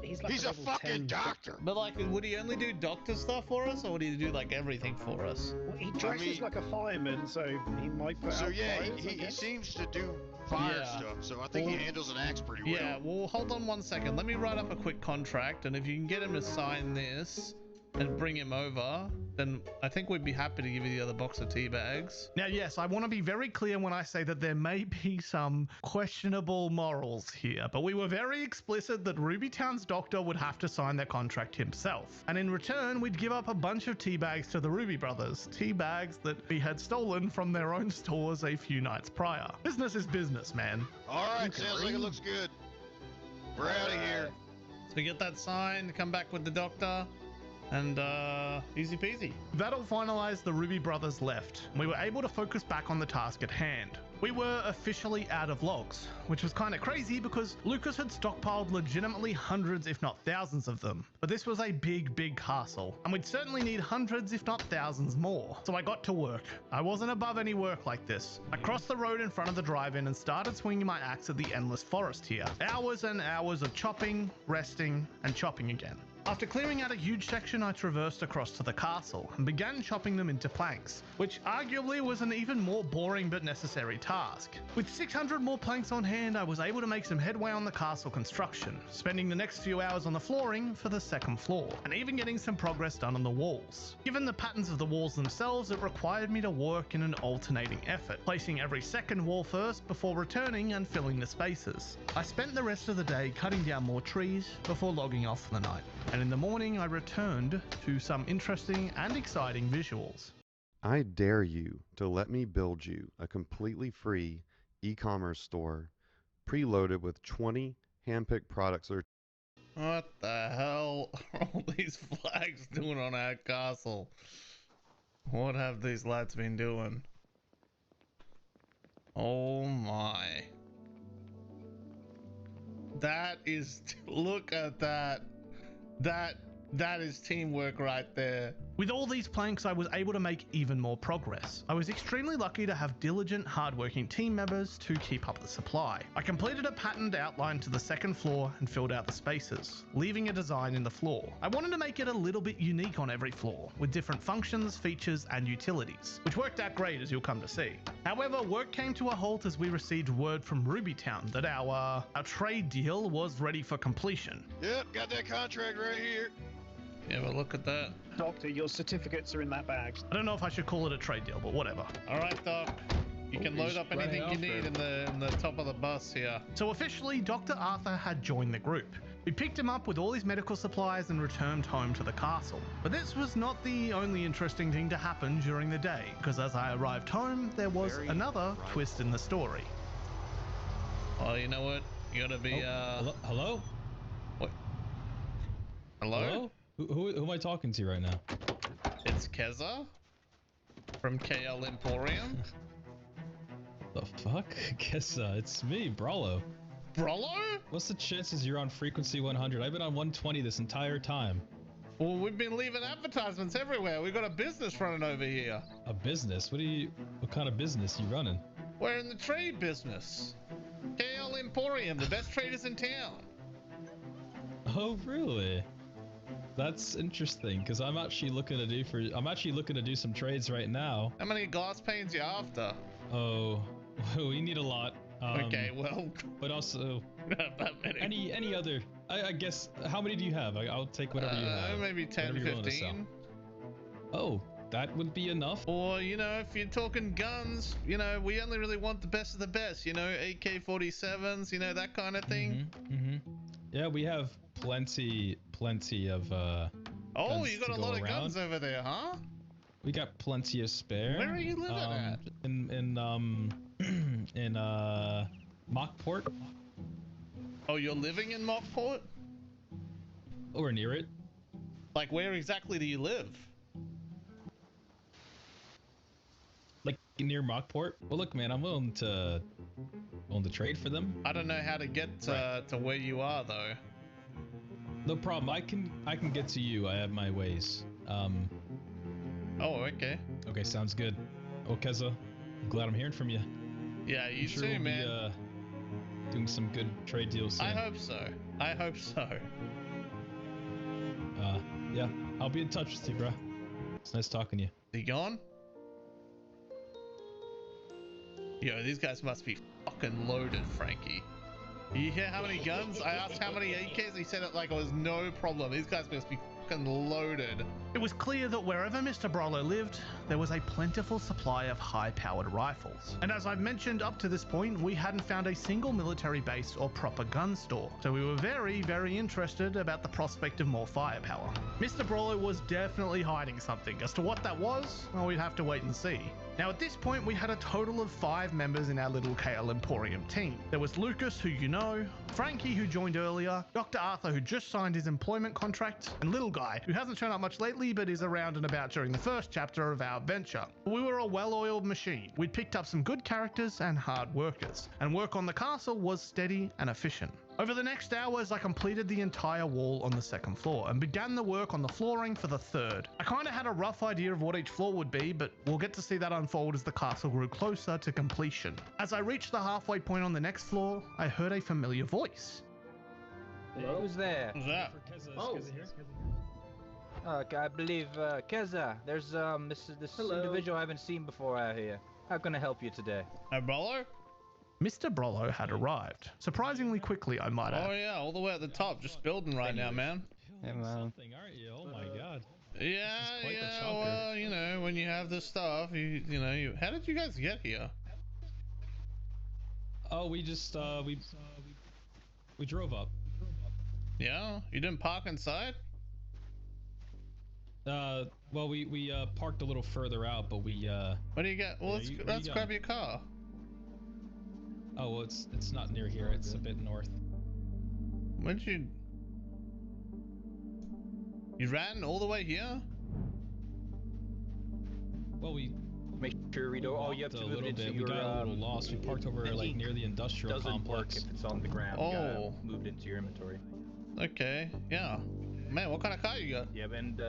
He's a fucking doctor. But like, would he only do doctor stuff for us, or would he do like everything for us? Well, he dresses like a fireman, so he might put out fires, he seems to do fire stuff, so I think he handles an axe pretty well. Yeah, well, hold on one second. Let me write up a quick contract, and if you can get him to sign this and bring him over, then I think we'd be happy to give you the other box of tea bags. Now, yes, I want to be very clear when I say that there may be some questionable morals here, but we were very explicit that Rubytown's doctor would have to sign their contract himself. And in return, we'd give up a bunch of tea bags to the Ruby brothers, tea bags that we had stolen from their own stores a few nights prior. Business is business, man. All right, sounds like it looks good. We're out of here. So we get that signed, come back with the doctor. And easy peasy. That'll finalize the Ruby brothers left. We were able to focus back on the task at hand. We were officially out of logs, which was kind of crazy because Lucas had stockpiled legitimately hundreds if not thousands of them. But this was a big castle, and we'd certainly need hundreds if not thousands more. So I got to work. I wasn't above any work like this. I crossed the road in front of the drive-in and started swinging my axe at the endless forest here. Hours and hours of chopping, resting, and chopping again. After clearing out a huge section, I traversed across to the castle and began chopping them into planks, which arguably was an even more boring but necessary task. With 600 more planks on hand, I was able to make some headway on the castle construction, spending the next few hours on the flooring for the second floor, and even getting some progress done on the walls. Given the patterns of the walls themselves, it required me to work in an alternating effort, placing every second wall first before returning and filling the spaces. I spent the rest of the day cutting down more trees before logging off for the night. And in the morning, I returned to some interesting and exciting visuals. I dare you to let me build you a completely free e-commerce store, preloaded with 20 handpicked products. What the hell are all these flags doing on our castle? What have these lads been doing? Oh my. That is, look at that. That is teamwork right there. With all these planks, I was able to make even more progress. I was extremely lucky to have diligent, hardworking team members to keep up the supply. I completed a patterned outline to the second floor and filled out the spaces, leaving a design in the floor. I wanted to make it a little bit unique on every floor, with different functions, features, and utilities, which worked out great as you'll come to see. However, work came to a halt as we received word from Rubytown that our trade deal was ready for completion. Yep, got that contract right here. Yeah, but look at that. Doctor, your certificates are in that bag. I don't know if I should call it a trade deal, but whatever. All right, Doc. You can load up anything you need in the top of the bus here. So officially, Dr. Arthur had joined the group. We picked him up with all his medical supplies and returned home to the castle. But this was not the only interesting thing to happen during the day, because as I arrived home, there was another twist in the story. Well, you know what? You gotta be, Hello? What? Hello? Who am I talking to right now? It's Keza from KL Emporium. The fuck? Keza, it's me, Brawlo. Brawlo? What's the chances you're on frequency 100? I've been on 120 this entire time. Well, we've been leaving advertisements everywhere. We've got a business running over here. A business? What kind of business are you running? We're in the trade business. KL Emporium, the best traders in town. Oh, really? That's interesting, because I'm actually looking to do some trades right now. How many glass panes you after? Oh, we need a lot. Okay, well, but also not that many. Any other? I guess. How many do you have? I'll take whatever you have. Maybe 10, 15. Oh, that would be enough. Or you know, if you're talking guns, you know, we only really want the best of the best. You know, AK-47s, you know, that kind of thing. Yeah, we have plenty of oh, you got a lot of guns over there, huh? We got plenty of spare. Where are you living at? In Mockport. Oh, you're living in Mockport? Or near it. Like, where exactly do you live? Like near Mockport. Well, look, man, I'm willing to trade for them. I don't know how to get to where you are though. No problem. I can get to you. I have my ways. Oh, okay. Okay, sounds good. Oh, Keza, I'm glad I'm hearing from you. Yeah, you sure too, we'll man. Be, doing some good trade deals soon. I hope so. I hope so. Yeah, I'll be in touch with you, bro. It's nice talking to you. Is he gone? Yo, these guys must be fucking loaded, Frankie. You hear how many guns? I asked how many AKs. He said it like it was no problem. These guys must be fucking loaded. It was clear that wherever Mr. Brawlo lived, there was a plentiful supply of high-powered rifles. And as I've mentioned, up to this point, we hadn't found a single military base or proper gun store. So we were very, very interested about the prospect of more firepower. Mr. Brawlo was definitely hiding something. As to what that was, well, we'd have to wait and see. Now at this point, we had a total of 5 members in our little KL Emporium team. There was Lucas, who you know, Frankie, who joined earlier, Dr. Arthur, who just signed his employment contract, and Little Guy, who hasn't shown up much lately but is around and about during the first chapter of our adventure. We were a well-oiled machine. We'd picked up some good characters and hard workers, and work on the castle was steady and efficient. Over the next hours, I completed the entire wall on the 2nd floor and began the work on the flooring for the 3rd. I kind of had a rough idea of what each floor would be, but we'll get to see that unfold as the castle grew closer to completion. As I reached the halfway point on the next floor, I heard a familiar voice. Hello? Who's there? Who's that? I believe Keza. There's this individual I haven't seen before out here. How can I help you today? Hey, Brawlo? Mr. Brawlo had arrived. Surprisingly quickly, I might add. Oh yeah, all the way at the top, just building right now, man. Hey, man. Something, aren't you? Oh my god. Yeah, well, you know, when you have this stuff, you know, how did you guys get here? Oh, we just, we drove up. Yeah? You didn't park inside? Well, we parked a little further out, but we, What do you get? Well, let's grab your car. Oh, well, it's not near here. It's a bit north. When'd you ran all the way here? Well, we make sure we don't. Oh, you have to move into your. We got a little lost. We parked over like near the industrial complex. Work if it's on the ground. Oh, moved into your inventory. Okay, yeah. Man, what kind of car you got? Yeah, and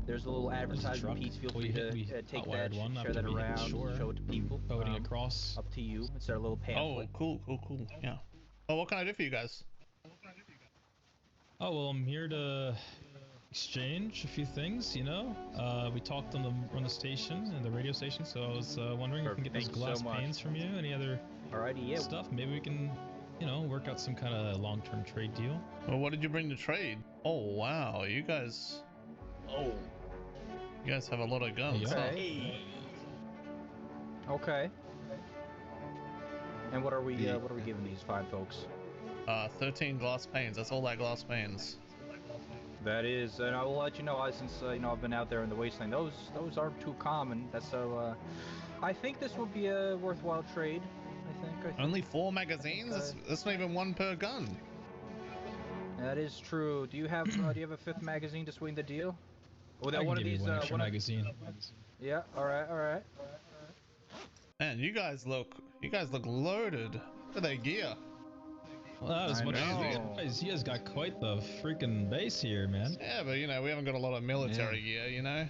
There's a little advertisement piece. Feel free to take that, one share that around, show it to people. Voting across. Up to you. It's our little pamphlet. Oh, cool. Yeah. Well, what can I do for you guys? Oh, well, I'm here to exchange a few things, you know? We talked on the station, and the radio station, so I was wondering if we can get those glass panes from you. Any other stuff? Maybe we can, you know, work out some kind of long-term trade deal. Well, what did you bring to trade? Oh, wow. You guys... Oh. You guys have a lot of guns. Okay. Okay. And what are we giving these fine folks? 13 glass panes. That's all that glass panes. That is, and I will let you know, since you know, I've been out there in the wasteland. Those aren't too common. That's so. I think this would be a worthwhile trade. I think. Only 4 magazines. That's not even 1 per gun. That is true. Do you have a 5th magazine to swing the deal? Oh, that one of these. One extra magazine. Yeah. All right. Man, you guys look loaded. Look at their gear. Well, that was much. You guys got quite the freaking base here, man. Yeah, but you know, we haven't got a lot of military gear, you know.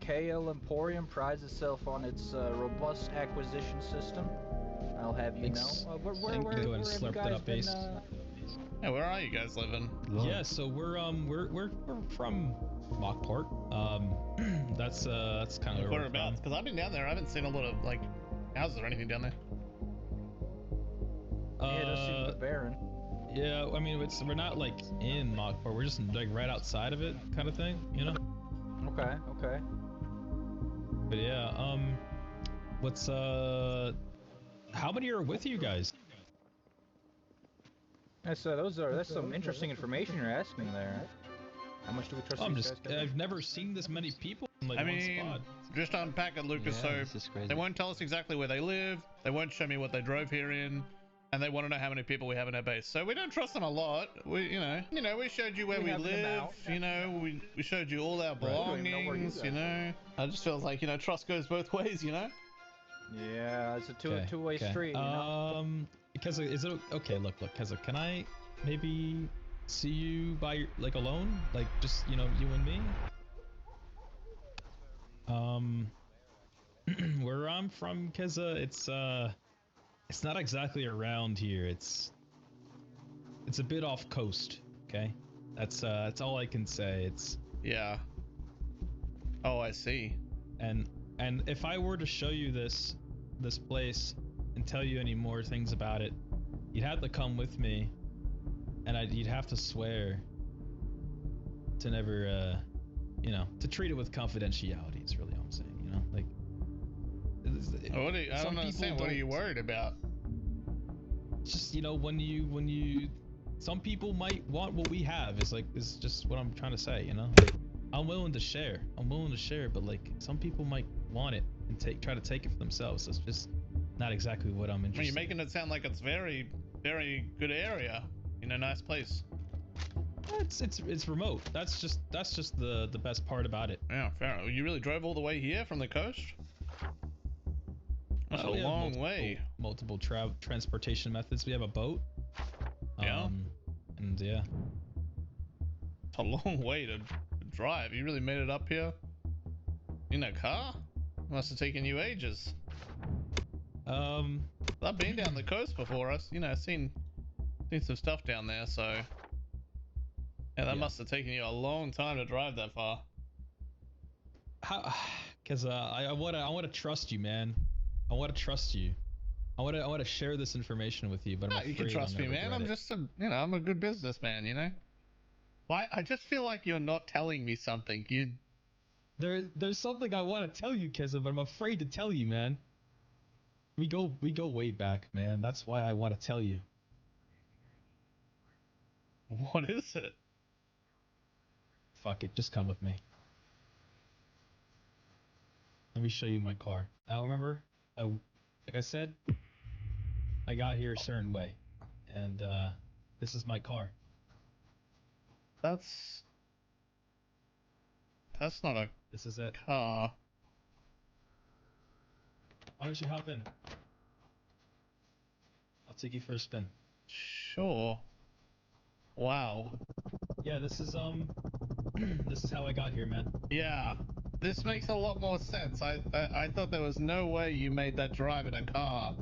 KL Emporium prides itself on its robust acquisition system. I'll have you know. Where go ahead and slurp that up, base. Yeah, where are you guys living? Yeah, so we're from Mockport. That's kind of whereabouts. Because I've been down there. I haven't seen a lot of like houses or anything down there. Yeah, it does seem a bit barren. Yeah, I mean, we're not like in Mockport. We're just like right outside of it, kind of thing, you know? Okay. But yeah, what's how many are with you guys? That's some interesting information you're asking there. How much do we trust these guys? I've never seen this many people in like I one mean, spot. just unpack it, Lucas. Yeah, so they won't tell us exactly where they live. They won't show me what they drove here in. And they want to know how many people we have in our base. So we don't trust them a lot. We, you know, we showed you where we live. You know, we showed you all our belongings. You know, I just feel like, you know, trust goes both ways. You know. Yeah, it's a two-way street. You know? Keza, is it okay? Look, Keza, can I maybe see you by like alone, like just you and me? Where I'm from, Keza, it's not exactly around here. It's a bit off coast. Okay, that's all I can say. Yeah. Oh, I see. And if I were to show you this place and tell you any more things about it, you'd have to come with me, and you'd have to swear to never, to treat it with confidentiality. Is really all I'm saying. You know, like. I don't understand. What are you worried about? Just when you some people might want what we have. Is just what I'm trying to say. You know, I'm willing to share. But like some people might want it and try to take it for themselves. So it's just not exactly what I'm interested. You're making it sound like it's very, very good area. Nice place. It's remote. That's just the best part about it. Yeah, fair. You really drove all the way here from the coast? That's a long way. Multiple transportation methods. We have a boat. Yeah. And yeah. It's a long way to drive. You really made it up here in a car? Must have taken you ages. I've been down the coast before. I've seen some stuff down there. So yeah, that must have taken you a long time to drive that far. Because I want to trust you, man. I want to trust you. I want to share this information with you, but I'm afraid you can trust me, man. I'm just I'm a good businessman, Why? I just feel like you're not telling me something. There's something I want to tell you, Keza, but I'm afraid to tell you, man. We go way back, man. That's why I want to tell you. What is it? Fuck it, just come with me. Let me show you my car. Now remember, like I said, I got here a certain way, and this is my car. That's not a. This is it. Car. Why don't you hop in? I'll take you for a spin. Sure. Wow. Yeah, this is This is how I got here, man. Yeah, this makes a lot more sense. I thought there was no way you made that drive in a car.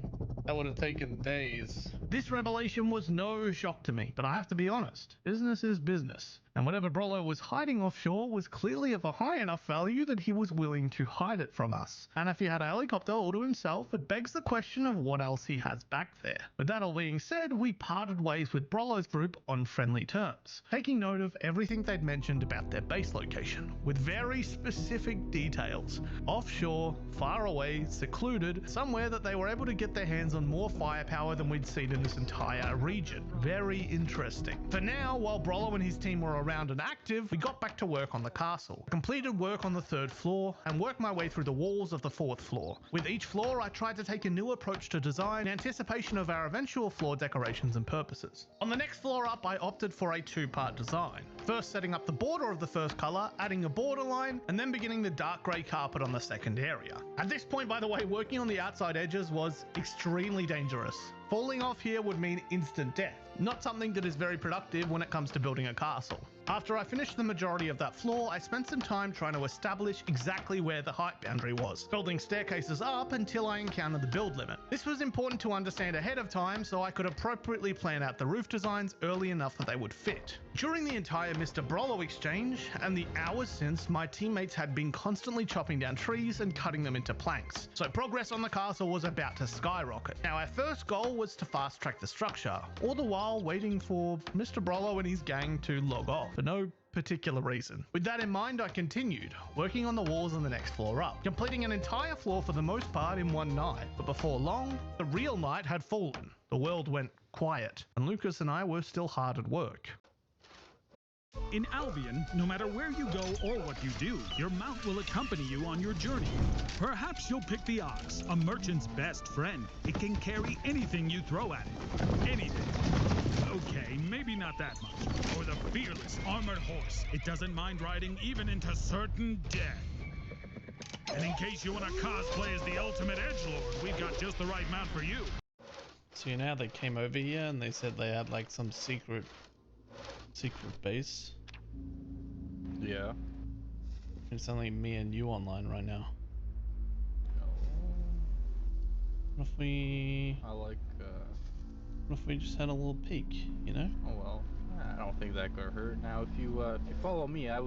That would have taken days. This revelation was no shock to me, but I have to be honest, business is business. And whatever Brollo was hiding offshore was clearly of a high enough value that he was willing to hide it from us. And if he had a helicopter all to himself, it begs the question of what else he has back there. With that all being said, we parted ways with Brollo's group on friendly terms, taking note of everything they'd mentioned about their base location, with very specific details. Offshore, far away, secluded, somewhere that they were able to get their hands on more firepower than we'd seen in this entire region. Very interesting. For now, while Brollo and his team were around and active, we got back to work on the castle. Completed work on the 3rd floor and worked my way through the walls of the 4th floor. With each floor, I tried to take a new approach to design in anticipation of our eventual floor decorations and purposes. On the next floor up, I opted for a 2-part design. First setting up the border of the first color, adding a borderline, and then beginning the dark grey carpet on the second area. At this point, by the way, working on the outside edges was extremely dangerous. Falling off here would mean instant death, not something that is very productive when it comes to building a castle. After I finished the majority of that floor, I spent some time trying to establish exactly where the height boundary was, building staircases up until I encountered the build limit. This was important to understand ahead of time so I could appropriately plan out the roof designs early enough that they would fit. During the entire Mr. Brollo exchange, and the hours since, my teammates had been constantly chopping down trees and cutting them into planks, so progress on the castle was about to skyrocket. Now our first goal was to fast track the structure, all the while waiting for Mr. Brollo and his gang to log off. For no particular reason. With that in mind, I continued, working on the walls on the next floor up, completing an entire floor for the most part in one night. But before long, the real night had fallen. The world went quiet, and Lucas and I were still hard at work. In Albion, no matter where you go or what you do, your mount will accompany you on your journey. Perhaps you'll pick the ox, a merchant's best friend. It can carry anything you throw at it. Anything. Okay, maybe not that much. Or the fearless armored horse. It doesn't mind riding even into certain death. And in case you want to cosplay as the ultimate edgelord, we've got just the right mount for you. So now they came over here and they said they had like some secret base. Yeah. It's only me and you online right now. What if we... What if we just had a little peek, you know? Oh well, I don't think that could hurt. Now, if you follow me, I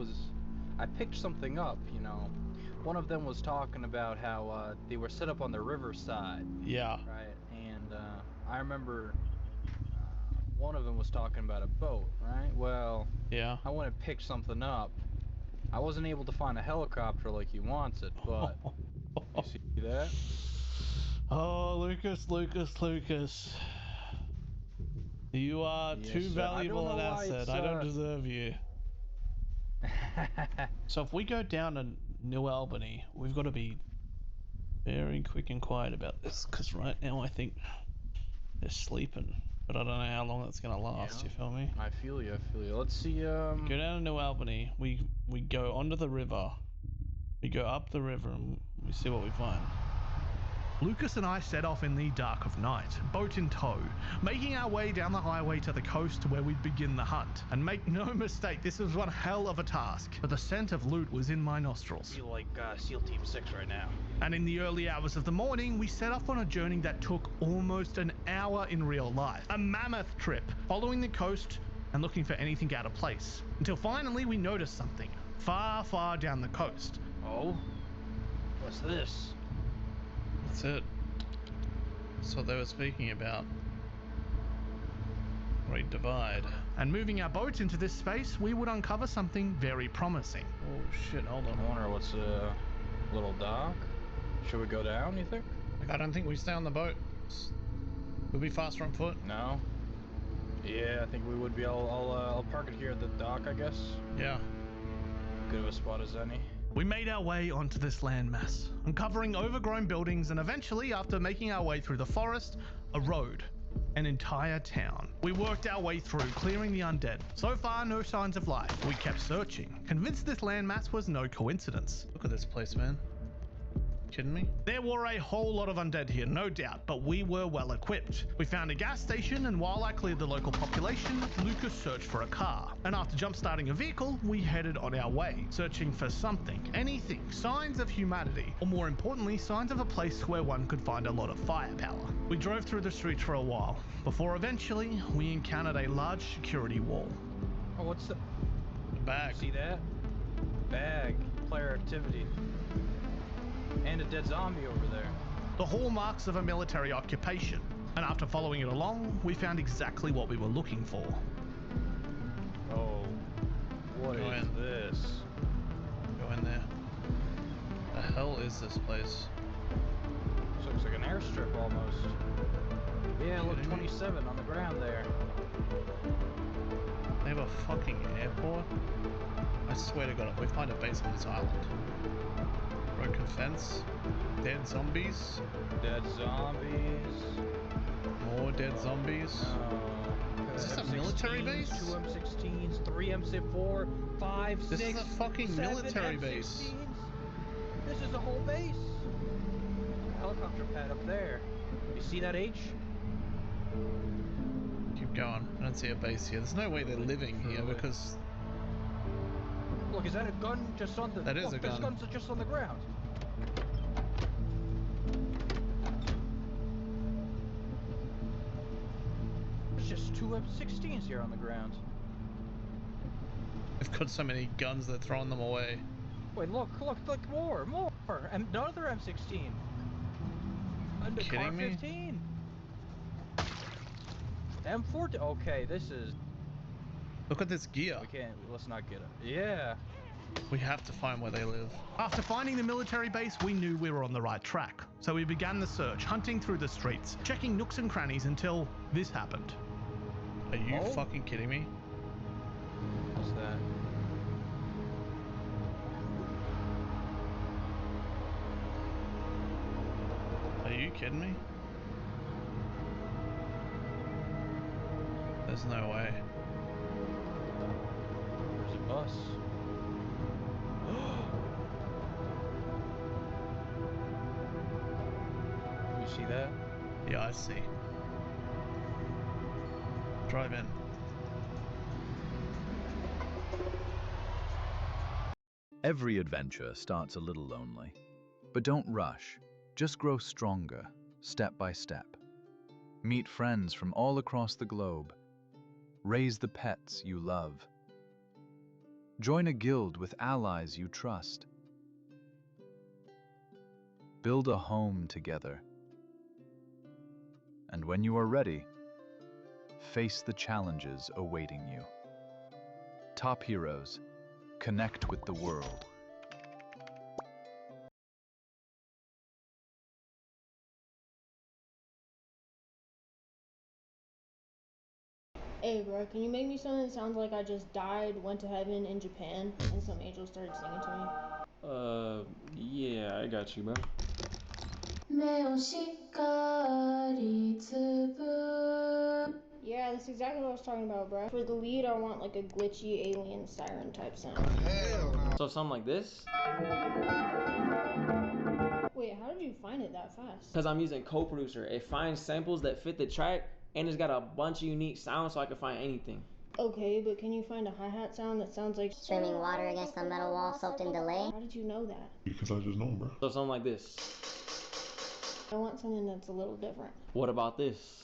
picked something up. You know, one of them was talking about how they were set up on the riverside. Yeah. Right, and I remember one of them was talking about a boat. Right. Well. Yeah. I went and picked something up. I wasn't able to find a helicopter like he wants it, but you see that? Oh, Lucas. You are Yes, too sir. valuable an I don't know why asset. it's, I don't deserve you. So if we go down to New Albany, we've got to be very quick and quiet about this, because right now I think they're sleeping. But I don't know how long that's going to last, Yeah. you feel me? I feel you. Let's see. Go down to New Albany, we go onto the river, we go up the river, and we see what we find. Lucas and I set off in the dark of night, boat in tow, making our way down the highway to the coast where we'd begin the hunt. And make no mistake, this was one hell of a task, but the scent of loot was in my nostrils. I feel like SEAL Team 6 right now. And in the early hours of the morning, we set off on a journey that took almost an hour in real life. A mammoth trip, following the coast and looking for anything out of place. Until finally we noticed something, far, far down the coast. Oh? What's this? That's it. That's what they were speaking about. Great Divide. And moving our boat into this space, we would uncover something very promising. Oh shit, hold on. I wonder what's a little dock. Should we go down, you think? Like, I don't think we stay on the boat. We'll be faster on foot. No? Yeah, I think we would be. I'll park it here at the dock, I guess. Yeah. Good of a spot as any. We made our way onto this landmass, uncovering overgrown buildings and eventually, after making our way through the forest, a road, an entire town. We worked our way through, clearing the undead. So far, no signs of life. We kept searching, convinced this landmass was no coincidence. Look at this place, man. Kidding me? There were a whole lot of undead here, no doubt, but we were well equipped. We found a gas station, and while I cleared the local population, Lucas searched for a car. And after jump-starting a vehicle, we headed on our way, searching for something, anything, signs of humanity, or more importantly, signs of a place where one could find a lot of firepower. We drove through the streets for a while, before eventually we encountered a large security wall. Oh, what's the bag? See that? Bag. Player activity. And a dead zombie over there. The hallmarks of a military occupation. And after following it along, we found exactly what we were looking for. Oh, what is this? Go in there. The hell is this place? This looks like an airstrip almost. Yeah, look, 27 on the ground there. They have a fucking airport? I swear to God, if we find a base on this island. Broken fence. Dead zombies. Dead zombies. More dead zombies. Is this a military base? 2 M16s, 3 MC4, 5, 6. This is a fucking 7 military M16s. base. This is a whole base. Helicopter pad up there. You see that H? Keep going. I don't see a base here. There's no way they're living here because. Look, is that a gun just on the... That is a There's gun. guns just on the ground. There's just 2 M16s here on the ground. They've got so many guns they're throwing them away. Wait, look, more. And another M16. And the Kidding me? CAR-15. M14. Okay, this is... Look at this gear. Let's not get it. Yeah. We have to find where they live. After finding the military base, we knew we were on the right track. So we began the search, hunting through the streets, checking nooks and crannies until this happened. Are you fucking kidding me? What's that? Are you kidding me? There's no way. There's a bus. You see that? Yeah, I see. Drive in. Every adventure starts a little lonely. But don't rush. Just grow stronger, step by step. Meet friends from all across the globe. Raise the pets you love. Join a guild with allies you trust. Build a home together. And when you are ready, face the challenges awaiting you. Top Heroes. Connect with the world. Hey bro, can you make me something that sounds like I just died, went to heaven in Japan, and some angels started singing to me? Yeah, I got you, bro. Yeah, that's exactly what I was talking about, bro. For the lead, I want like a glitchy alien siren type sound. So something like this? Wait, how did you find it that fast? Because I'm using Co-Producer. It finds samples that fit the track, and it's got a bunch of unique sounds so I can find anything. Okay, but can you find a hi-hat sound that sounds like Streaming water against the metal wall soaked in delay? How did you know that? Because I just know, bro. So something like this. I want something that's a little different. What about this?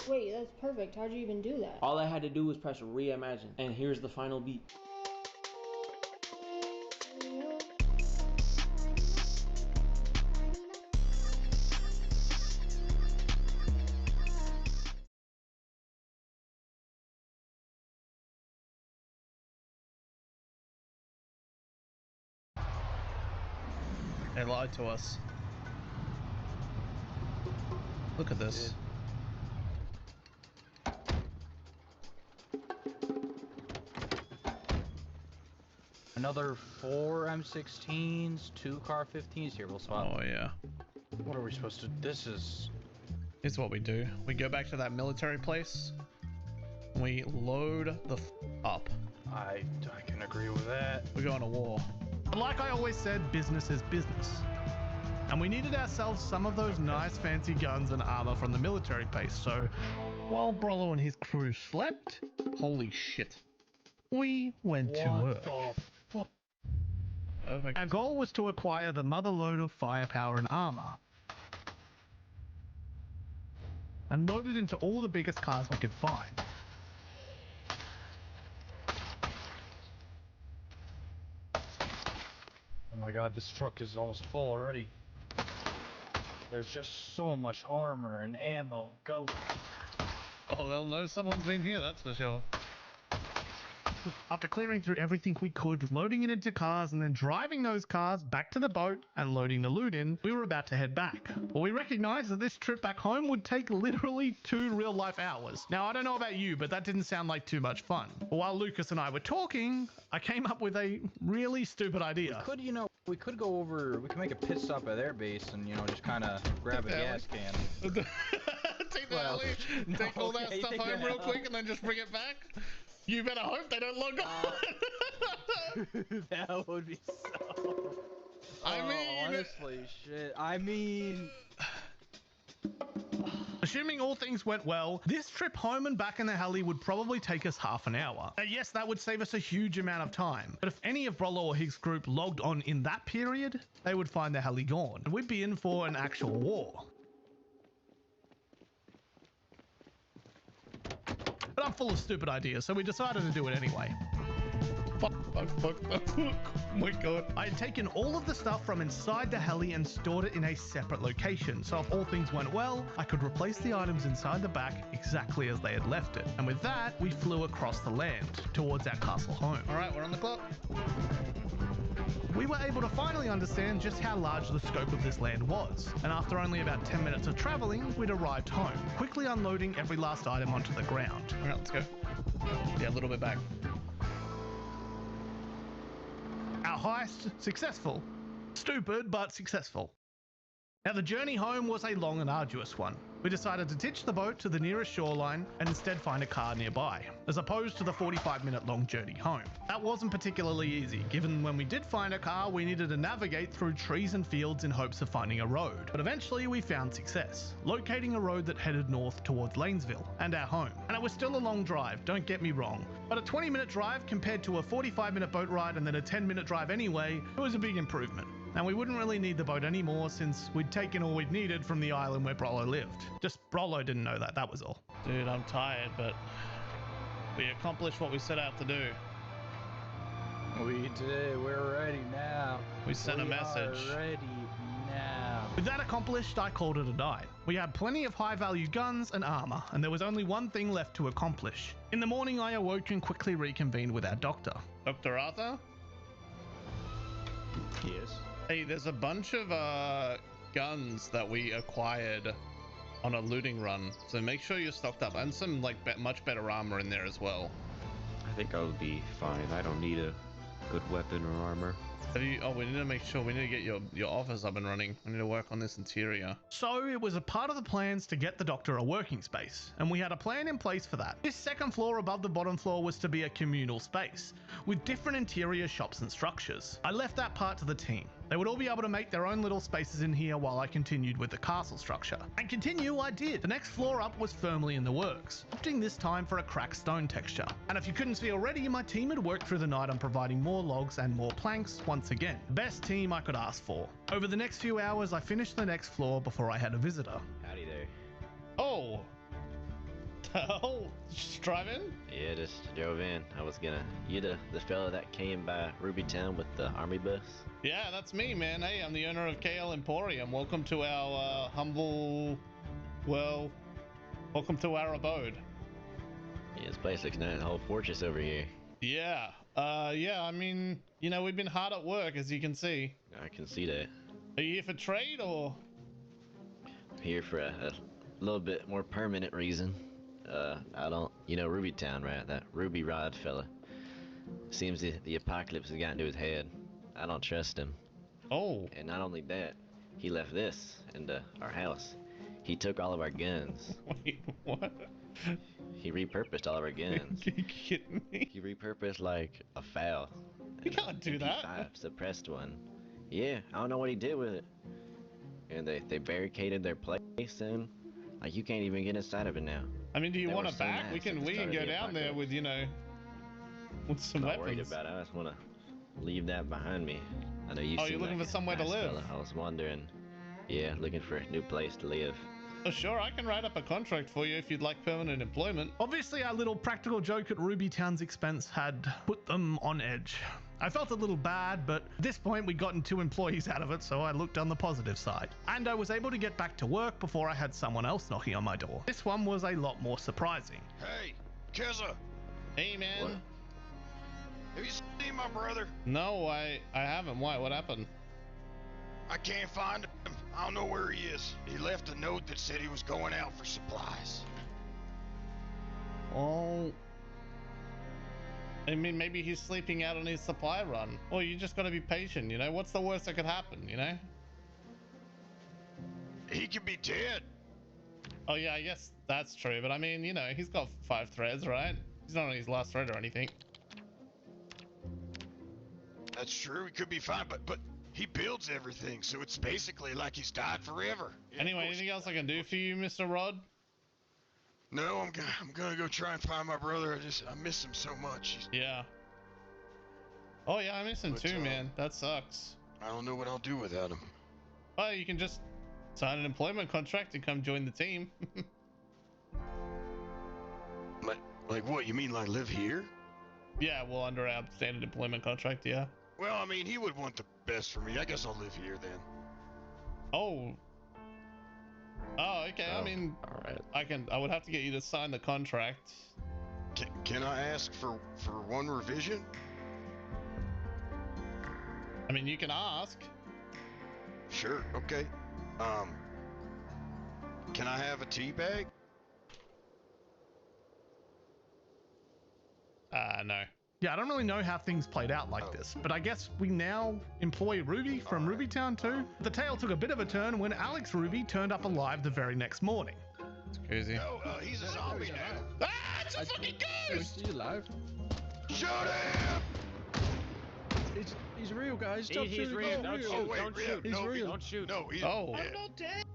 Wait, that's perfect. How'd you even do that? All I had to do was press reimagine, and here's the final beat. They lied to us. Look at this. Another 4 M16s, 2 CAR-15s. Here, we'll swap. Oh yeah. What are we supposed to... This is... Here's what we do. We go back to that military place. And we load the up. I can agree with that. We go on a war. But like I always said, business is business. And we needed ourselves some of those nice fancy guns and armor from the military base, so while Brollo and his crew slept, holy shit, we went to work. Our goal was to acquire the mother lode of firepower and armor, and load it into all the biggest cars we could find. Oh my god, this truck is almost full already. There's just so much armor and ammo. Go. Oh, they'll know someone's been here, that's for sure. After clearing through everything we could, loading it into cars and then driving those cars back to the boat and loading the loot in, we were about to head back. But we recognized that this trip back home would take literally 2 real-life hours. Now, I don't know about you, but that didn't sound like too much fun. But while Lucas and I were talking, I came up with a really stupid idea. We could go over, we could make a pit stop at their base and, just kind of grab a gas can. Take the alley, take all that stuff home real quick and then just bring it back? You better hope they don't log on. That would be so... honestly, shit. Assuming all things went well, this trip home and back in the heli would probably take us half an hour. Now, yes, that would save us a huge amount of time, but if any of Brollo or his group logged on in that period, they would find the heli gone, and we'd be in for an actual war. But I'm full of stupid ideas, so we decided to do it anyway. Fuck. Oh my god. I had taken all of the stuff from inside the heli and stored it in a separate location, so if all things went well, I could replace the items inside the back exactly as they had left it. And with that, we flew across the land towards our castle home. Alright, we're on the clock. We were able to finally understand just how large the scope of this land was, and after only about 10 minutes of traveling, we'd arrived home, quickly unloading every last item onto the ground. Alright, let's go. Yeah, a little bit back. Our heist, successful. Stupid, but successful. Now, the journey home was a long and arduous one. We decided to ditch the boat to the nearest shoreline and instead find a car nearby, as opposed to the 45-minute long journey home. That wasn't particularly easy, given when we did find a car, we needed to navigate through trees and fields in hopes of finding a road. But eventually we found success, locating a road that headed north towards Lanesville and our home. And it was still a long drive, don't get me wrong, but a 20-minute drive compared to a 45-minute boat ride and then a 10-minute drive anyway, it was a big improvement. And we wouldn't really need the boat anymore since we'd taken all we'd needed from the island where Brollo lived. Just Brollo didn't know that, that was all. Dude, I'm tired, but we accomplished what we set out to do. We did, we're ready now. We sent a message. We are ready now. With that accomplished, I called it a night. We had plenty of high-value guns and armor, and there was only one thing left to accomplish. In the morning, I awoke and quickly reconvened with our doctor. Dr. Arthur? Yes. Hey, there's a bunch of guns that we acquired on a looting run, so make sure you're stocked up, and some much better armor in there as well. I think I'll be fine. I don't need a good weapon or armor. Have you? Oh, we need to make sure. We need to get your office up and running. We need to work on this interior. So it was a part of the plans to get the doctor a working space, and we had a plan in place for that. This second floor above the bottom floor was to be a communal space with different interior shops and structures. I left that part to the team. They would all be able to make their own little spaces in here while I continued with the castle structure. And continue I did. The next floor up was firmly in the works, opting this time for a cracked stone texture. And if you couldn't see already, my team had worked through the night on providing more logs and more planks once again. Best team I could ask for. Over the next few hours, I finished the next floor before I had a visitor. Howdy there. Oh! Oh, just drive in? Yeah, just drove in. I was gonna... You the fella that came by Ruby Town with the army bus? Yeah, that's me, man. Hey, I'm the owner of KL Emporium. Welcome to our welcome to our abode. Yeah, this place looks nice. The whole fortress over here. Yeah. Yeah, I mean, we've been hard at work, as you can see. I can see that. Are you here for trade, or? I'm here for a little bit more permanent reason. I don't... Ruby Town, right? That Ruby Rod fella. Seems the apocalypse has gotten to his head. I don't trust him. Oh. And not only that, he left this into our house. He took all of our guns. Wait, what? He repurposed all of our guns. Are you kidding me? He repurposed like a FAL. You can't do that. MP5 suppressed one. Yeah, I don't know what he did with it. And they barricaded their place and like you can't even get inside of it now. I mean, do you They want were it so back? mad We since can the start of go the down there apocalypse. with, you know, with some I'm not worried weapons. about it. I just want to leave that behind me. I know you. Oh, you're seem looking like for somewhere a to nice live? fella. I was wondering. Yeah, looking for a new place to live. Oh, sure, I can write up a contract for you if you'd like permanent employment. Obviously, our little practical joke at Ruby Town's expense had put them on edge. I felt a little bad, but at this point we'd gotten 2 employees out of it, so I looked on the positive side. And I was able to get back to work before I had someone else knocking on my door. This one was a lot more surprising. Hey, Keza. Hey, man. What? Have you seen my brother? No, I haven't. Why? What happened? I can't find him. I don't know where he is. He left a note that said he was going out for supplies. Oh. I mean, maybe he's sleeping out on his supply run. Well, you just gotta be patient, you know? What's the worst that could happen, you know? He could be dead. Oh, yeah, I guess that's true. But I mean, you know, he's got 5 threads, right? He's not on his last thread or anything. That's true. He could be fine, but he builds everything, so it's basically like he's died forever. Yeah, Anyway, anything else I can do for you, Mr. Rod? No, I'm gonna go try and find my brother. I miss him so much. Yeah. Oh, yeah, I miss him too, man. That sucks. I don't know what I'll do without him. Well, you can just sign an employment contract and come join the team. Like what? You mean like live here? Yeah, well, under our standard employment contract, yeah. Well, I mean, he would want the best for me. I guess I'll live here then. Oh. Oh, okay. I mean, all right. I would have to get you to sign the contract. Can I ask for one revision? I mean, you can ask. Sure. Okay. Can I have a tea bag? No. Yeah, I don't really know how things played out like this, but I guess we now employ Ruby from Ruby Town too. The tale took a bit of a turn when Alex Ruby turned up alive the very next morning. It's crazy. No, he's a zombie now. Ah, it's a fucking ghost! Is he alive? Shoot him! He's real, guys. Don't He's shoot. real. Don't shoot. wait, Don't yeah, shoot. He's no, real. Don't shoot. No, he's Oh. dead. I'm not dead.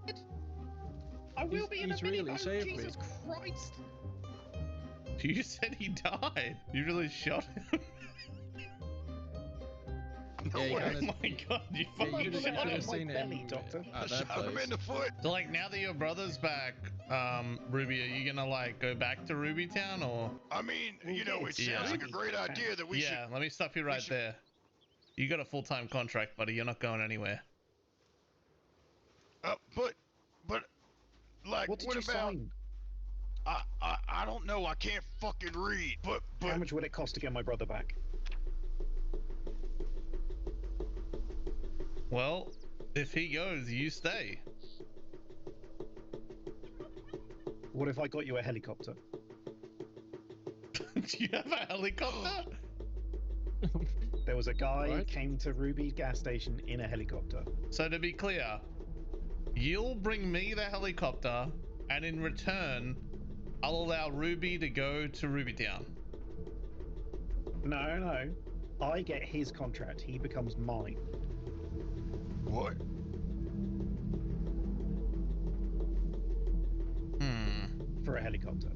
I will be in a He's minute. really Oh, saved me. Jesus Christ. You said he died. You really shot him. No Yeah, you way. Oh kinda- my god, you Yeah, fucking you shot should him. have seen him belly, Doctor. at I that shot him place. in the foot. So like now that your brother's back, Ruby, are you gonna like go back to Ruby Town or? I mean, you know, it Yeah. sounds like a great idea that we Yeah, should. let me stop you right should- there. You got a full-time contract, buddy. You're not going anywhere. But, like, What did what you about? sign? I don't know. I can't fucking read. But How much would it cost to get my brother back? Well, if he goes, you stay. What if I got you a helicopter? Do you have a helicopter? There was a guy What? came to Ruby gas station in a helicopter. So to be clear, you'll bring me the helicopter, and in return, I'll allow Ruby to go to Ruby Town. No. I get his contract. He becomes mine. what? For a helicopter.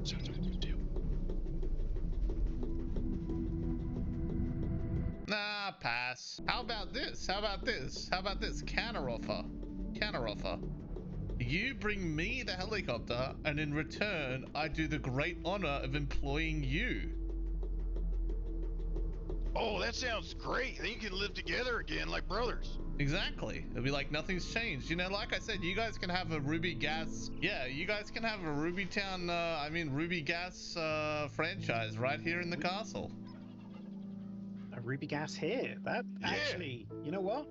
Sounds like a good deal. Nah, pass. How about this? How about this? How about this? Counteroffer. Counteroffer. You bring me the helicopter, and in return, I do the great honor of employing you. Oh, that sounds great. Then you can live together again like brothers. Exactly. It'll be like nothing's changed. You know, like I said, you guys can have a Ruby Gas. Yeah, you guys can have a Ruby Town, Ruby Gas franchise right here in the castle. A Ruby gas here. That actually, you know what?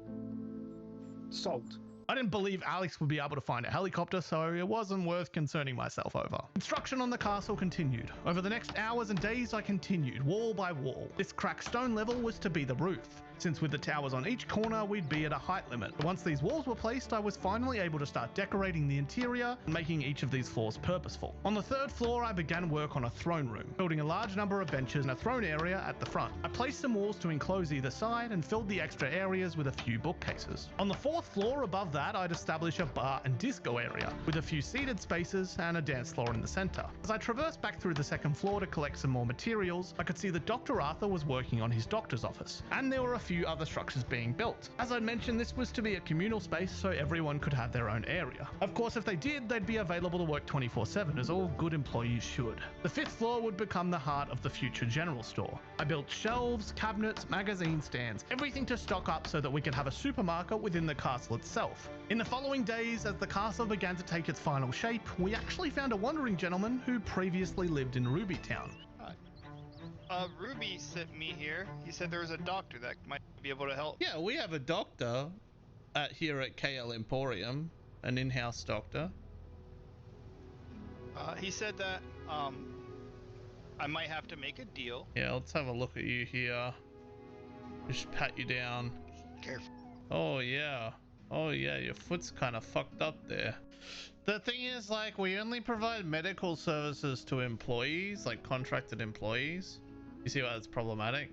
Sold. I didn't believe Alex would be able to find a helicopter, so it wasn't worth concerning myself over. Construction on the castle continued. Over the next hours and days, I continued, wall by wall. This cracked stone level was to be the roof. since with the towers on each corner, we'd be at a height limit. But once these walls were placed, I was finally able to start decorating the interior and making each of these floors purposeful. On the 3rd floor, I began work on a throne room, building a large number of benches and a throne area at the front. I placed some walls to enclose either side and filled the extra areas with a few bookcases. On the 4th floor above that, I'd establish a bar and disco area with a few seated spaces and a dance floor in the center. As I traversed back through the 2nd floor to collect some more materials, I could see that Dr. Arthur was working on his doctor's office, and there were a few other structures being built. As I'd mentioned, this was to be a communal space so everyone could have their own area. Of course, if they did, they'd be available to work 24/7, as all good employees should. The 5th floor would become the heart of the future general store. I built shelves, cabinets, magazine stands, everything to stock up so that we could have a supermarket within the castle itself. In the following days, as the castle began to take its final shape, we actually found a wandering gentleman who previously lived in Ruby Town. Ruby sent me here. He said there was a doctor that might be able to help. Yeah, we have a doctor here at KL Emporium, an in-house doctor. He said that I might have to make a deal. Yeah, let's have a look at you here. Just pat you down. Careful. Oh yeah. Oh yeah, your foot's kind of fucked up there. The thing is, like, we only provide medical services to employees, like contracted employees. You see why that's problematic?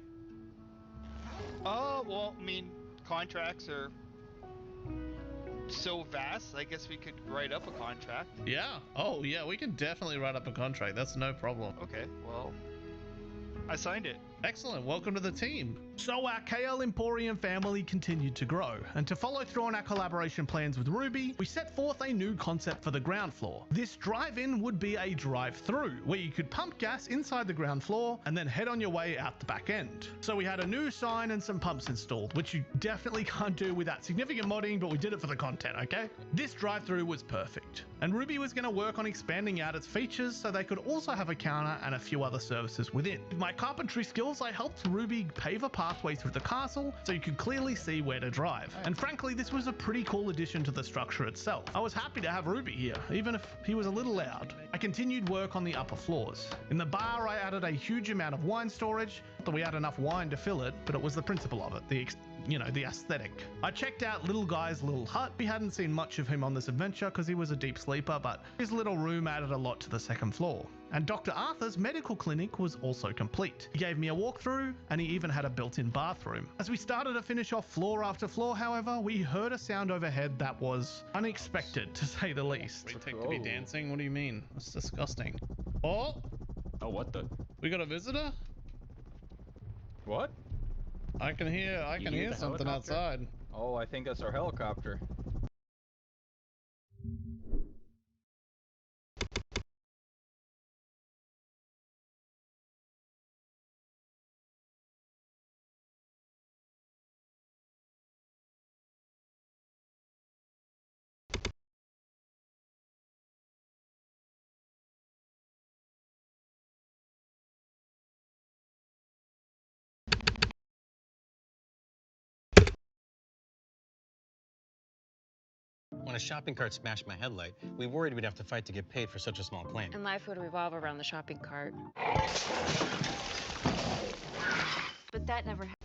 Well, I mean, contracts are so vast. I guess we could write up a contract. Yeah. Oh yeah, we can definitely write up a contract. That's no problem. Okay, well, I signed it. Excellent. Welcome to the team. So our KL Emporium family continued to grow, and to follow through on our collaboration plans with Ruby, we set forth a new concept for the ground floor. This drive-in would be a drive-through, where you could pump gas inside the ground floor and then head on your way out the back end. So we had a new sign and some pumps installed, which you definitely can't do without significant modding, but we did it for the content, okay? This drive-through was perfect, and Ruby was going to work on expanding out its features so they could also have a counter and a few other services within. With my carpentry skills, I helped Ruby pave a pathway through the castle so you could clearly see where to drive. And frankly, this was a pretty cool addition to the structure itself. I was happy to have Ruby here, even if he was a little loud. I continued work on the upper floors. In the bar, I added a huge amount of wine storage. Not that we had enough wine to fill it, but it was the principle of it, the aesthetic. I checked out Little Guy's little hut. We hadn't seen much of him on this adventure because he was a deep sleeper, but his little room added a lot to the 2nd floor. And Dr. Arthur's medical clinic was also complete. He gave me a walkthrough, and he even had a built-in bathroom. As we started to finish off floor after floor, however, we heard a sound overhead that was unexpected, to say the least. Wait, take to be dancing? What do you mean? That's disgusting. Oh, what the? We got a visitor? What? I can hear something outside. Oh, I think that's our helicopter. When a shopping cart smashed my headlight, we worried we'd have to fight to get paid for such a small claim. And life would revolve around the shopping cart. But that never happened.